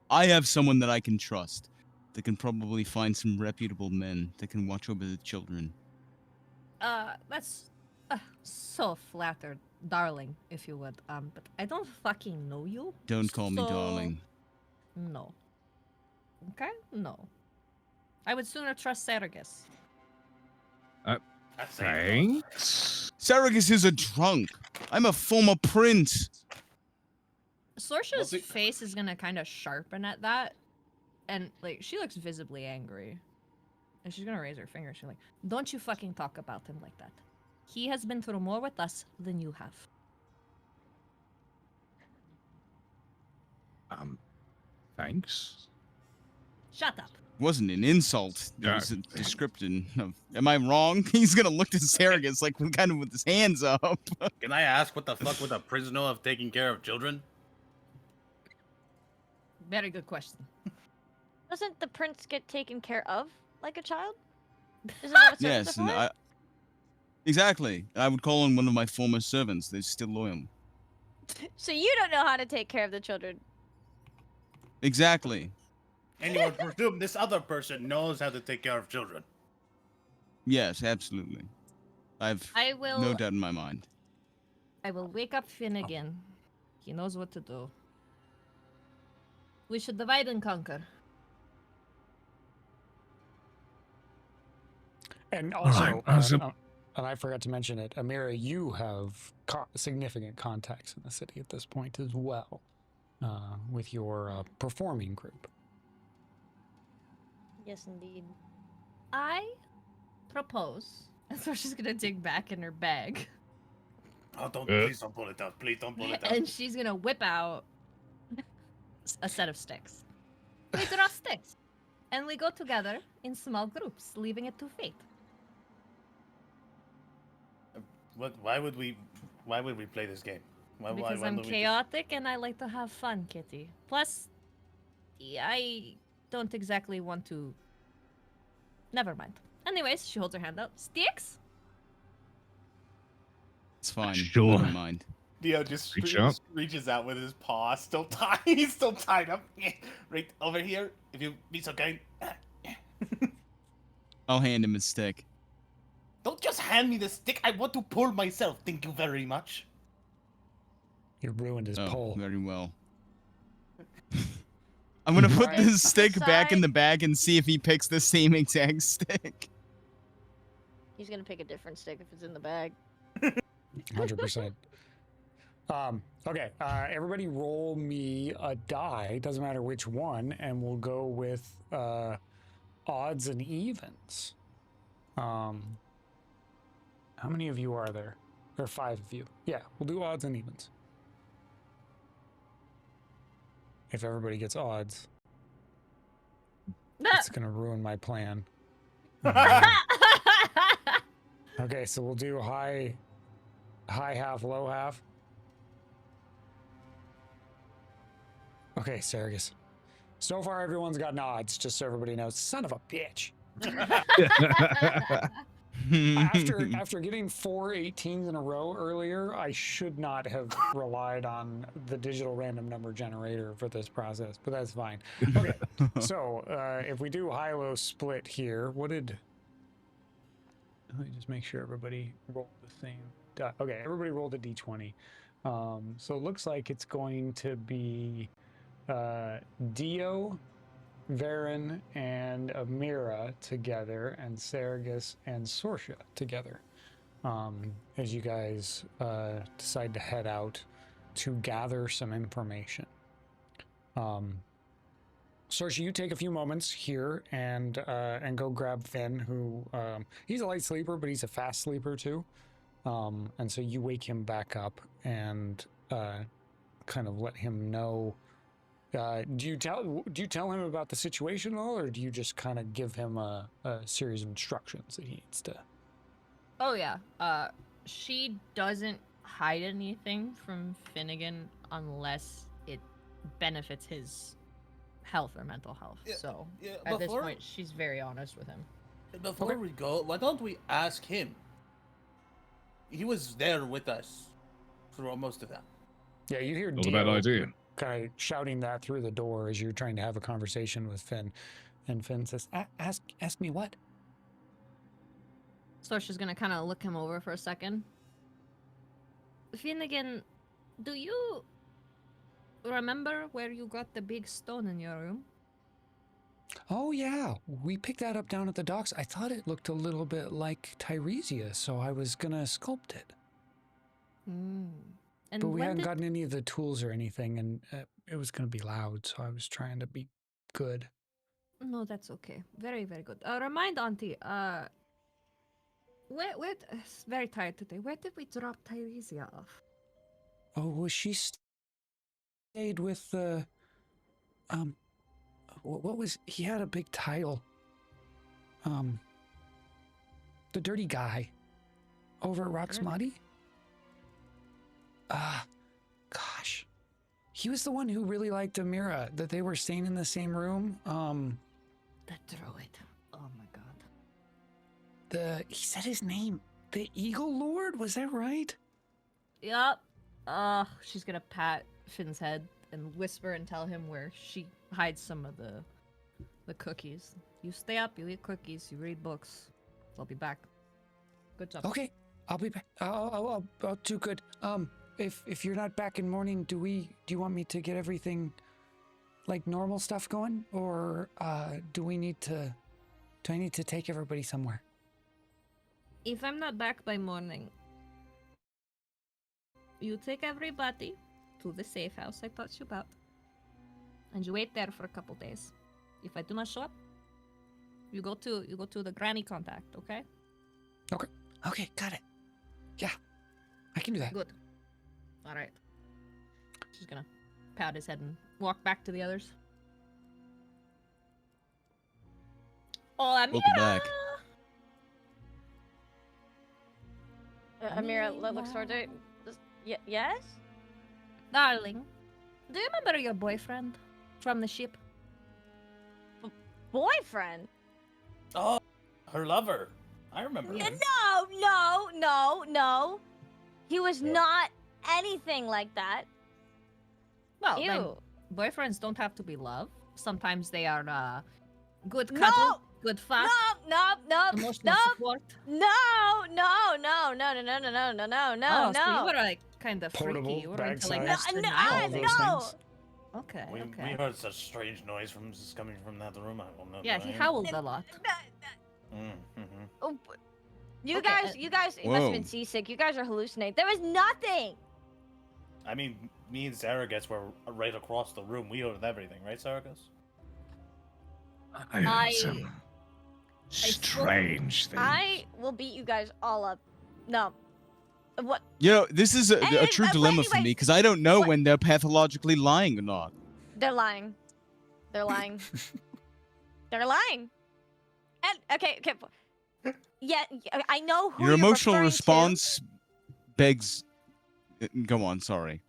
I have someone that I can trust. That can probably find some reputable men that can watch over the children. That's so flattered, darling, if you would. But I don't fucking know you. Don't call me so- darling. No. Okay? No. I would sooner trust Sergis. Thanks. Saragus is a drunk. I'm a former prince. Sorsha's Well, face is gonna kind of sharpen at that, and like she looks visibly angry, and she's gonna raise her finger. She's like, "Don't you fucking talk about him like that. He has been through more with us than you have." Thanks. Shut up. Wasn't an insult. It Yeah. was a description of. Am I wrong? He's gonna look to Saragus like kind of with his hands up. Can I ask what the fuck would a prince know of taking care of children? Very good question. Doesn't the prince get taken care of like a child? Isn't that what servants Yes, are and for? I. Exactly. I would call on one of my former servants. They're still loyal. So you don't know how to take care of the children. Exactly. And you would presume this other person knows how to take care of children. Yes, absolutely. I've I will. no doubt in my mind. I will wake up Finnegan. He knows what to do. We should divide and conquer. And also, Alright, and I forgot to mention it, Amira, you have significant contacts in the city at this point as well, with your performing group. Yes, indeed. I propose, and so she's gonna dig back in her bag, Oh, please don't pull it out. Please don't pull it out. and she's gonna whip out a set of sticks. We draw sticks, and we go together in small groups, leaving it to fate. Why would we play this game? Because I'm don't we just- chaotic and I like to have fun, Kitty. Plus, I don't exactly want to. Never mind. Anyways, she holds her hand out. Sticks? It's fine. Sure. Never mind. Dio just Reach out. reaches out with his paw, still tied. He's still tied up. Right over here, if you be so kind. I'll hand him his stick. Don't just hand me the stick. I want to pull myself. Thank you very much. You ruined his Oh, pole. very well. I'm gonna put Right. this stick back in Aside- the bag and see if he picks the same exact stick. He's gonna pick a different stick if it's in the bag. 100%. Okay, everybody roll me a die, doesn't matter which one, and we'll go with odds and evens. How many of you are there? There are 5 of you. Yeah, we'll do odds and evens. If everybody gets odds, it's gonna ruin my plan. Okay, so we'll do high half, low half. Okay, Saragus. So far, everyone's got nods, just so everybody knows. Son of a bitch. After getting 4 18s in a row earlier, I should not have relied on the digital random number generator for this process, but that's fine. Okay, so if we do high-low split here, what did... Let me just make sure everybody rolled the same. Okay, everybody rolled a d20. So it looks like it's going to be Dio, Varen, and Amira together, and Saragus and Sorsha together. As you guys decide to head out to gather some information. Sorsha, you take a few moments here and go grab Finn, who he's a light sleeper, but he's a fast sleeper too. And so you wake him back up and kind of let him know. Do you tell him about the situation at all, or do you just kind of give him a series of instructions that he needs to? Oh yeah. She doesn't hide anything from Finnegan unless it benefits his health or mental health. Yeah, so yeah, at this point, she's very honest with him. Before we go, why don't we ask him? He was there with us through most of that. Yeah, you hear Not a bad idea. kind of shouting that through the door as you're trying to have a conversation with Finn, and Finn says, "Ask me what?" So she's gonna kind of look him over for a second. Finnegan, do you remember where you got the big stone in your room? Oh yeah, we picked that up down at the docks. I thought it looked a little bit like Tyresia, so I was gonna sculpt it. And But we when hadn't did... gotten any of the tools or anything, and it was gonna be loud, so I was trying to be good. No, that's okay. Very, very good. Remind Auntie, where, very tired today. Where did we drop Tyresia off? Oh, well, she stayed with the, what was, he had a big title. The dirty guy over at Roxmati. Gosh. He was the one who really liked Amira, that they were staying in the same room. The druid. Oh my god. He said his name. The Eagle Lord, was that right? Yup. She's gonna pat Finn's head and whisper and tell him where she hides some of the cookies. You stay up, you eat cookies, you read books. I'll be back. Good job. Okay, I'll be back. I'll do good. If you're not back in morning, do you want me to get everything like normal stuff going, or do I need to take everybody somewhere? If I'm not back by morning, you take everybody to the safe house I taught you about, and you wait there for a couple days. If I do not show up, you go to the granny contact, okay? Okay, got it. Yeah, I can do that. Good. All right. She's gonna pat his head and walk back to the others. Oh, Amira! Welcome back. Amira looks towards her. Yes? Darling, do you remember your boyfriend from the ship? Boyfriend? Oh, her lover. I remember. Yes. Him. No. He was not anything like that. Well, Ew. then boyfriends don't have to be love. Sometimes they are good No! cuddle, good fun, No. emotional support. No. Oh, so you were like kind of Portable, freaky. You were into like bag-sized, Western all Isles. those no. things. Okay, We okay. heard such strange noise coming from that room. I don't know. Yeah, he howled a lot. Mm-hmm. Oh, you Okay, guys must have been Whoa. seasick. You guys are hallucinating. There was nothing. I mean, me and Saragus were right across the room. We heard everything, right, Saragus? I heard I- some strange things. I will beat you guys all up. No. What? You know, this is a Anyway, true but dilemma for me anyway, because I don't know what- when they're pathologically lying or not. They're lying. They're lying. They're lying. And okay. Yeah, I know who Your you're emotional referring response begs. Go on, sorry.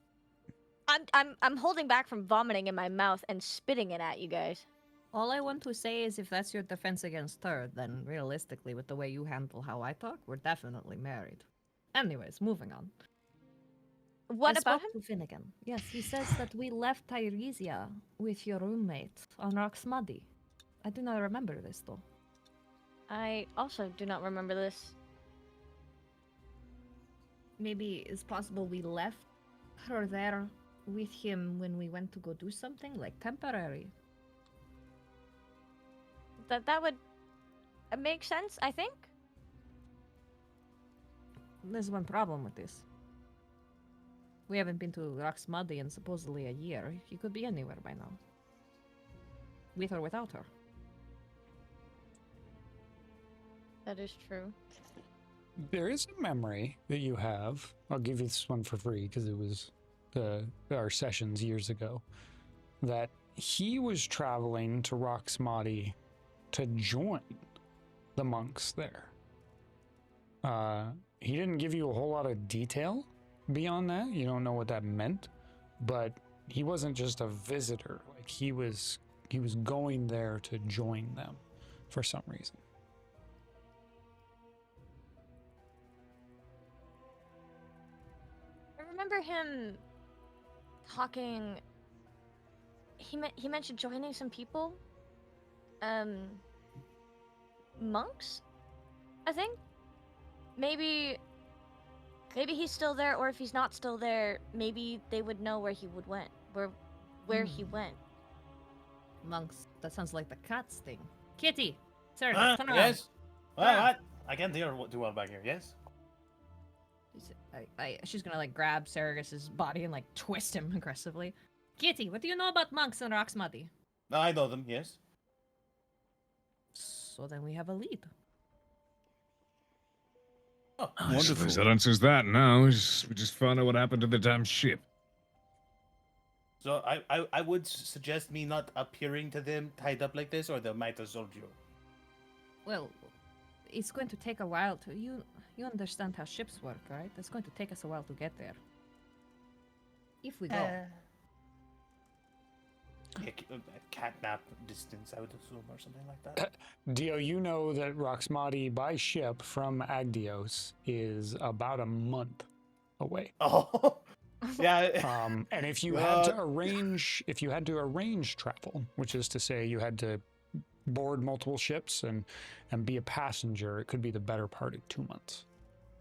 to. I'm holding back from vomiting in my mouth and spitting it at you guys. All I want to say is if that's your defense against her, then realistically, with the way you handle how I talk, we're definitely married. Anyways, moving on. What I about spoke him? to Finnegan. Yes, he says that we left Tyresia with your roommate on Roxmadi. I do not remember this though. I also do not remember this. maybe it's possible we left her there with him when we went to go do something, like temporary. That would make sense, I think. There's one problem with this. We haven't been to Rock's Mud DIE in supposedly a year. He could be anywhere by now. With or without her. That is true. There is a memory that you have. I'll give you this one for free because it was our sessions years ago. That he was traveling to Rock's Mud DIE to join the monks there. He didn't give you a whole lot of detail beyond that. You don't know what that meant, but he wasn't just a visitor. Like he was going there to join them for some reason. I remember him talking. He mentioned joining some people. Monks, I think. Maybe he's still there, or if he's not still there, maybe they would know where he went. He went. Monks. That sounds like the cats thing. Kitty, sir, turn around. Yes. Turn around. What? I can't hear too well back here. Yes. She's gonna like grab Saragus's body and like twist him aggressively. Kitty, what do you know about monks and Rock's Mud DIE? I know them. Yes. So then we have a lead. Oh, Wonderful. That answers that now. We just found out what happened to the damn ship. So I would suggest me not appearing to them tied up like this, or they might assault you. Well, it's going to take a while to you understand how ships work, right? It's going to take us a while to get there. If we go. Yeah, catnap distance, I would assume, or something like that. Dio, you know that Rock's Mud DIE by ship from Agdios is about a month away. Oh, yeah. And if you had to arrange travel, which is to say you had to board multiple ships and be a passenger, it could be the better part of 2 months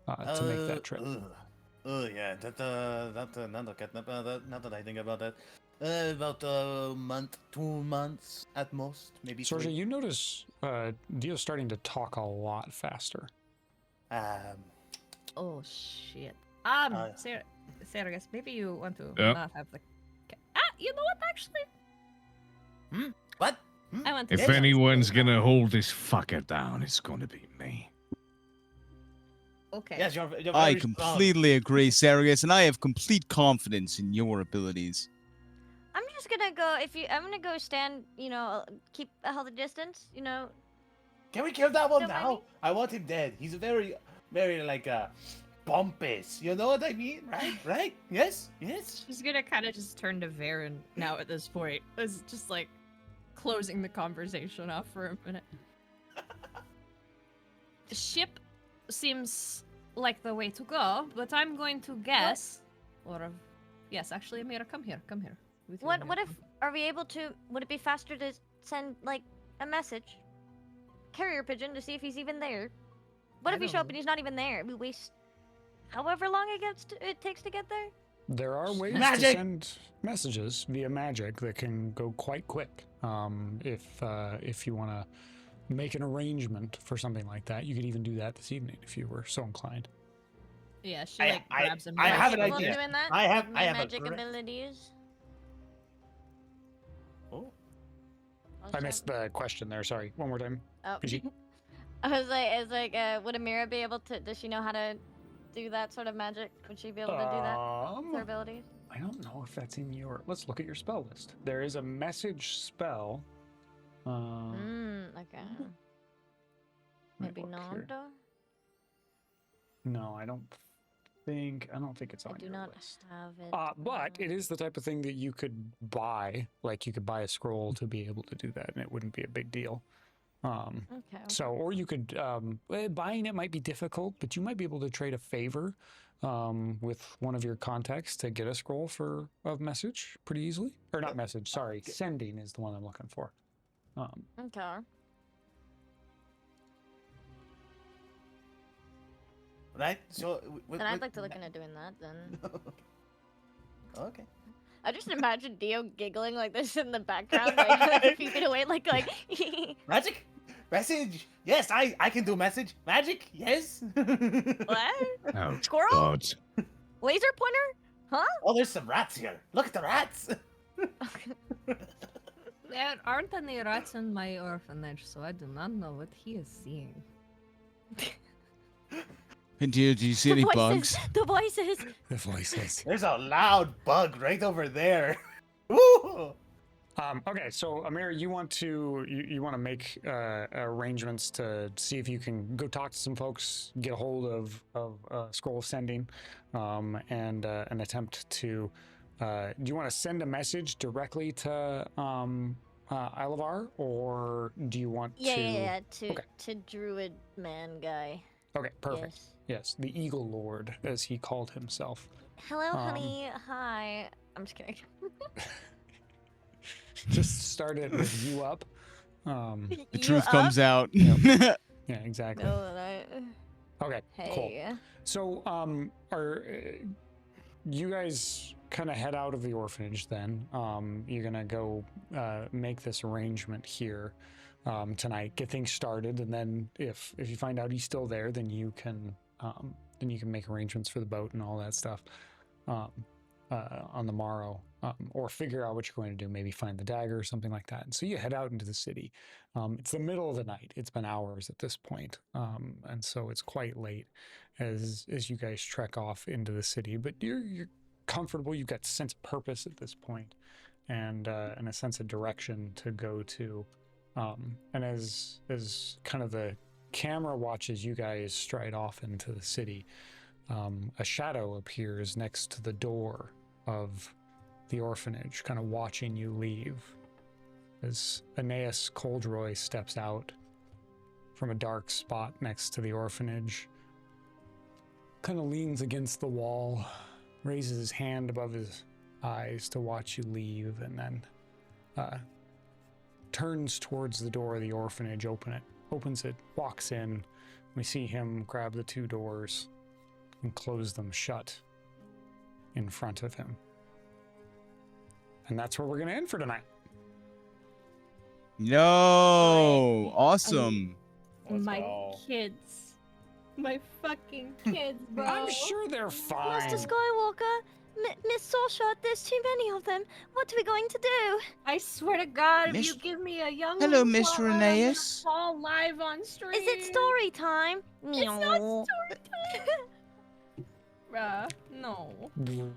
to make that trip. Yeah. Now that I think about that, about a month, 2 months at most, maybe. Sorja, 3. you notice Dio's starting to talk a lot faster. Oh shit. Saragus, maybe you want to not have the. You know what? Actually, What? I want to. If anyone's gonna hold this fucker down, it's gonna be me. Okay. Yes, you're I very strong. completely agree, Saragus, and I have complete confidence in your abilities. I'm just gonna go. I'm gonna go stand. Keep a healthy distance. Can we kill that one Don't mind now? me. I want him dead. He's very, very like pompous. You know what I mean, right? Right? Yes. Yes. She's gonna kind of just turn to Varen now at this point. It's just like closing the conversation off for a minute. The ship seems like the way to go, but I'm going to guess. Yes, actually, Amira, come here. With you, What Amira. if? Are we able to? Would it be faster to send like a message, carrier pigeon, to see if he's even there? What I if we don't show up know. and he's not even there? We waste however long it takes to get there. There are ways to Magic! send messages via magic that can go quite quick. If you want to make an arrangement for something like that, you could even do that this evening if you were so inclined. Yeah, she like grabs him. I have an Capable of idea. doing that? I have My a magic great- abilities. Oh. I missed the question there. Sorry. One more time. Oh. Peachy. I was like, would Amira be able to? Does she know how to do that sort of magic? Would she be able to do that with her abilities? I don't know if that's in your. Let's look at your spell list. There is a message spell. Okay. Maybe look not. here. No, I don't think it's I on do your not list. have it. But it is the type of thing that you could buy. Like you could buy a scroll to be able to do that, and it wouldn't be a big deal. Okay. So, or you could buying it might be difficult, but you might be able to trade a favor with one of your contacts to get a scroll for a message pretty easily. Or not message, sorry, sending is the one I'm looking for. Okay. right? So. Then I'd like to look into doing that. Then. Okay. I just imagine Dio giggling like this in the background, like a few feet away, like. Magic, message. Yes, I can do message. Magic. Yes. What? Oh, Squirrel? God. Laser pointer? Huh? Oh, there's some rats here. Look at the rats. There aren't any rats in my orphanage, so I do not know what he is seeing. And do you see any bugs? The voices. The voices. There's a loud bug right over there. Woo! Okay, so Amir, you want to make arrangements to see if you can go talk to some folks, get a hold of Scroll of Sending, and an attempt to. Do you want to send a message directly to Islavar, or do you want to? Yeah. To Druid Man guy. Okay, perfect. Yes, the Eagle Lord, as he called himself. Hello, honey. Hi. I'm just kidding. Just start it with you up. The truth comes out. Yeah, exactly. No, Okay, hey. cool. So, are you guys kind of head out of the orphanage then? You're gonna go make this arrangement here tonight, get things started, and then if you find out he's still there, then you can make arrangements for the boat and all that stuff on the morrow, or figure out what you're going to do. Maybe find the dagger or something like that. And so you head out into the city. It's the middle of the night. It's been hours at this point, and so it's quite late as you guys trek off into the city. But you're comfortable. You've got a sense of purpose at this point, and a sense of direction to go to. And as kind of the camera watches you guys stride off into the city, a shadow appears next to the door of the orphanage, kind of watching you leave. As Aeneas Coldroy steps out from a dark spot next to the orphanage, kind of leans against the wall, raises his hand above his eyes to watch you leave, and then turns towards the door of the orphanage, opens it, walks in. We see him grab the two doors and close them shut in front of him. And that's where we're going to end for tonight. No, awesome. My kids. My fucking kids, bro. I'm sure they're fine. Master Skywalker, Miss Soulshot, there's too many of them. What are we going to do? I swear to God, Miss- if you give me a young Hello, one, Mr. I'm gonna Aeneas. fall live on stream. Is it story time? It's not story time. Bruh, no. Oh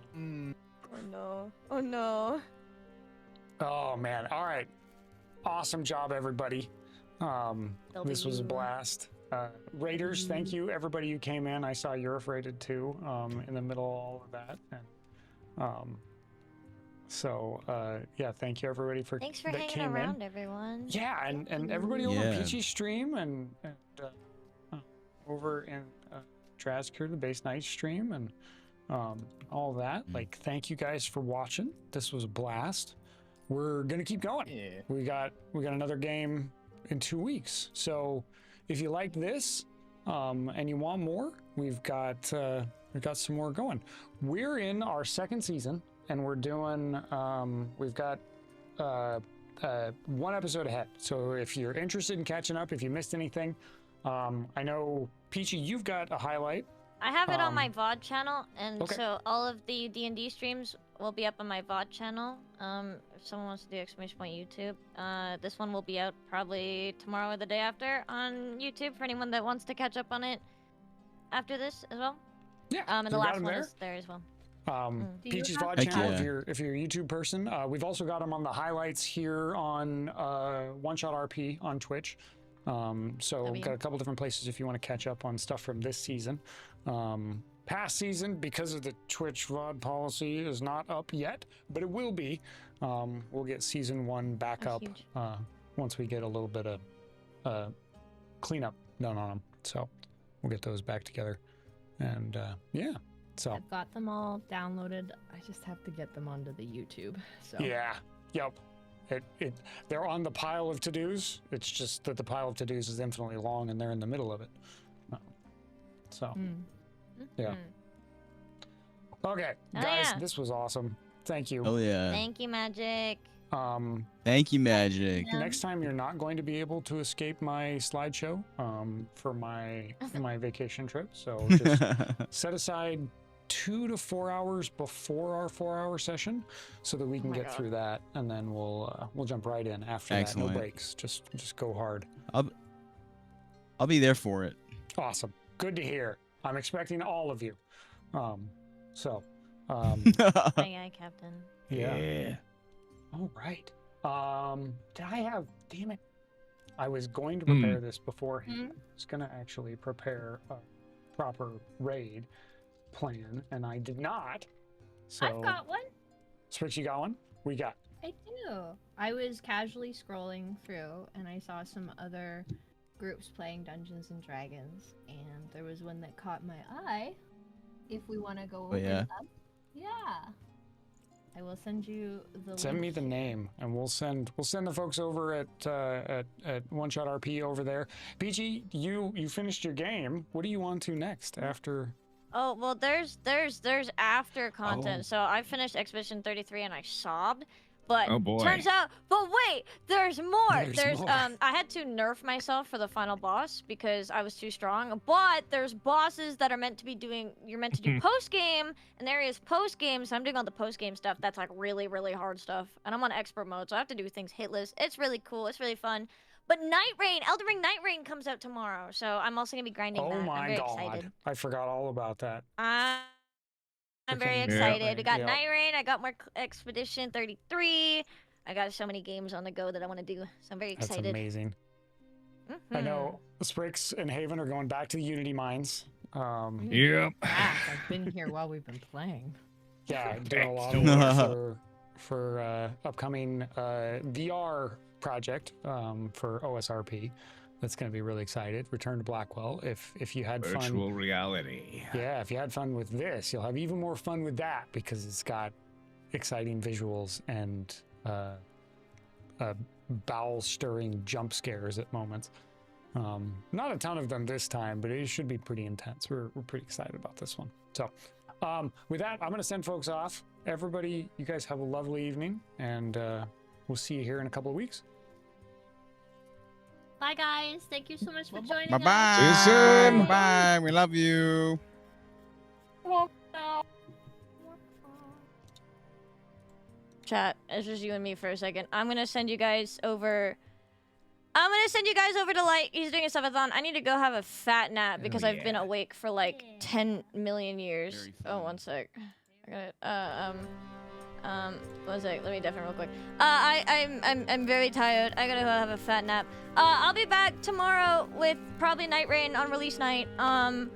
no. Oh no. Oh man. All right. Awesome job, everybody. This was a blast. Raiders, thank you, everybody who came in. I saw Europe rated too, in the middle of all of that. And yeah, thank you everybody Thanks for that hanging came around, in. everyone. Yeah, and everybody over Yeah. on Peachy stream and over in Drazcure, the Base Night stream, and all that. Like, thank you guys for watching. This was a blast. We're gonna keep going. Yeah. We got another game in 2 weeks. So if you like this and you want more, we've got some more going. We're in our second season, and we're doing we've got one episode ahead. So if you're interested in catching up, if you missed anything, I know Peachy, you've got a highlight. I have it on my VOD channel, and okay. so all of the D&D streams will be up on my VOD channel. If someone wants to do !YouTube, this one will be out probably tomorrow or the day after on YouTube for anyone that wants to catch up on it after this as well. Yeah, and we the got last him one there. is there as well. Do you Peachy's have- VOD Heck channel, yeah. if you're a YouTube person. We've also got them on the highlights here on One Shot RP on Twitch. So we've got a couple different places if you want to catch up on stuff from this season. Past season, because of the Twitch VOD policy, is not up yet, but it will be. We'll get season 1 back Oh, up huge. once we get a little bit of cleanup done on them. So we'll get those back together. And yeah, so I've got them all downloaded. I just have to get them onto the YouTube. So yeah, yep. They're on the pile of to-dos. It's just that the pile of to-dos is infinitely long and they're in the middle of it. So Yeah. Okay, Oh, guys, yeah. this was awesome. Thank you. Oh yeah. Thank you, Magic. Thank you, Magic. Next time you're not going to be able to escape my slideshow for my vacation trip. So just set aside 2 to 4 hours before our 4-hour session so that we can get through that, and then we'll jump right in after Excellent. that. No breaks. Just go hard. I'll be there for it. Awesome. Good to hear. I'm expecting all of you. So Aye, aye, Captain. yeah. All right. Did I have? Damn it! I was going to prepare this beforehand. I was gonna actually prepare a proper raid plan, and I did not. So I've got one. Switch, you got one? We got. I do. I was casually scrolling through and I saw some other groups playing Dungeons and Dragons, and there was one that caught my eye. If we want to go over yeah. them. Yeah. I will send you the Send link. me the name, and we'll send the folks over at One Shot RP over there. Peachy, you finished your game. What do you want to next after? Oh well, there's after content. So I finished Expedition 33 and I sobbed. But Oh, boy. turns out, but wait, there's more. There's more. I had to nerf myself for the final boss because I was too strong. But there's bosses that are meant to be doing. You're meant to do post game, and there is post game. So I'm doing all the post game stuff. That's like really, really hard stuff. And I'm on expert mode, so I have to do things hitless. It's really cool. It's really fun. But Night Rain, Elden Ring Night Rain comes out tomorrow, so I'm also gonna be grinding that. Oh I'm my very god! excited. I forgot all about that. I'm very Freaking excited. Night We got Rain, Night Rain. I got more Expedition 33. I got so many games on the go that I want to do, so I'm very That's excited. amazing. I know Sprix and Haven are going back to the Unity mines. Yep. I've been here while we've been playing. Yeah, doing a lot of work for upcoming VR project for OSRP. That's going to be really excited. Return to Blackwell. If you had Virtual fun, reality. yeah, if you had fun with this, you'll have even more fun with that because it's got exciting visuals and bowel-stirring jump scares at moments. Not a ton of them this time, but it should be pretty intense. We're pretty excited about this one. So with that, I'm going to send folks off. Everybody, you guys have a lovely evening, and we'll see you here in a couple of weeks. Bye, guys. Thank you so much for joining Bye us. bye. See you soon. Bye. We love you. Chat, it's just you and me for a second. I'm gonna send you guys over. I'm gonna send you guys over to Light. He's doing a subathon. I need to go have a fat nap because I've been awake for like 10 million years. Oh, one sec. I got it. One sec. Let me definitely real quick. I'm very tired. I gotta go have a fat nap. I'll be back tomorrow with probably Night Rain on release night. And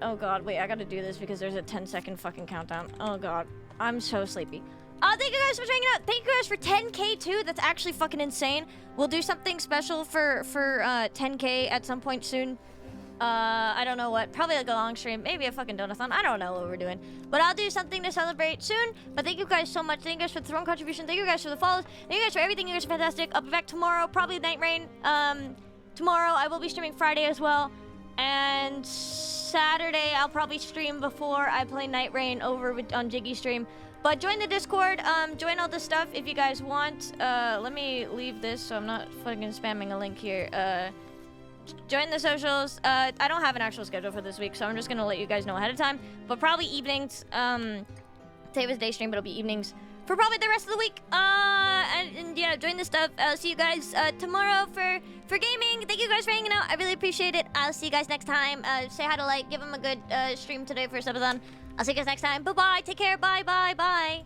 oh god, wait, I gotta do this because there's a 10-second fucking countdown. Oh god, I'm so sleepy. Thank you guys for hanging out. Thank you guys for 10K too. That's actually fucking insane. We'll do something special for 10K at some point soon. I don't know what. Probably like a long stream. Maybe a fucking donathon. I don't know what we're doing. But I'll do something to celebrate soon. But thank you guys so much. Thank you guys for the throne contribution. Thank you guys for the follows. Thank you guys for everything. You guys are fantastic. I'll be back tomorrow. Probably Night Rain. Tomorrow I will be streaming Friday as well. And Saturday I'll probably stream before I play Night Rain over on Jiggy stream. But join the Discord, join all this stuff if you guys want. Let me leave this so I'm not fucking spamming a link here. Join the socials. I don't have an actual schedule for this week, so I'm just gonna let you guys know ahead of time. But probably evenings. Today was day stream, but it'll be evenings for probably the rest of the week. And yeah, join the stuff. I'll see you guys tomorrow for gaming. Thank you guys for hanging out. I really appreciate it. I'll see you guys next time. Say hi to Light. Give him a good stream today for subathon. I'll see you guys next time. Bye-bye. Take care. Bye, bye, bye.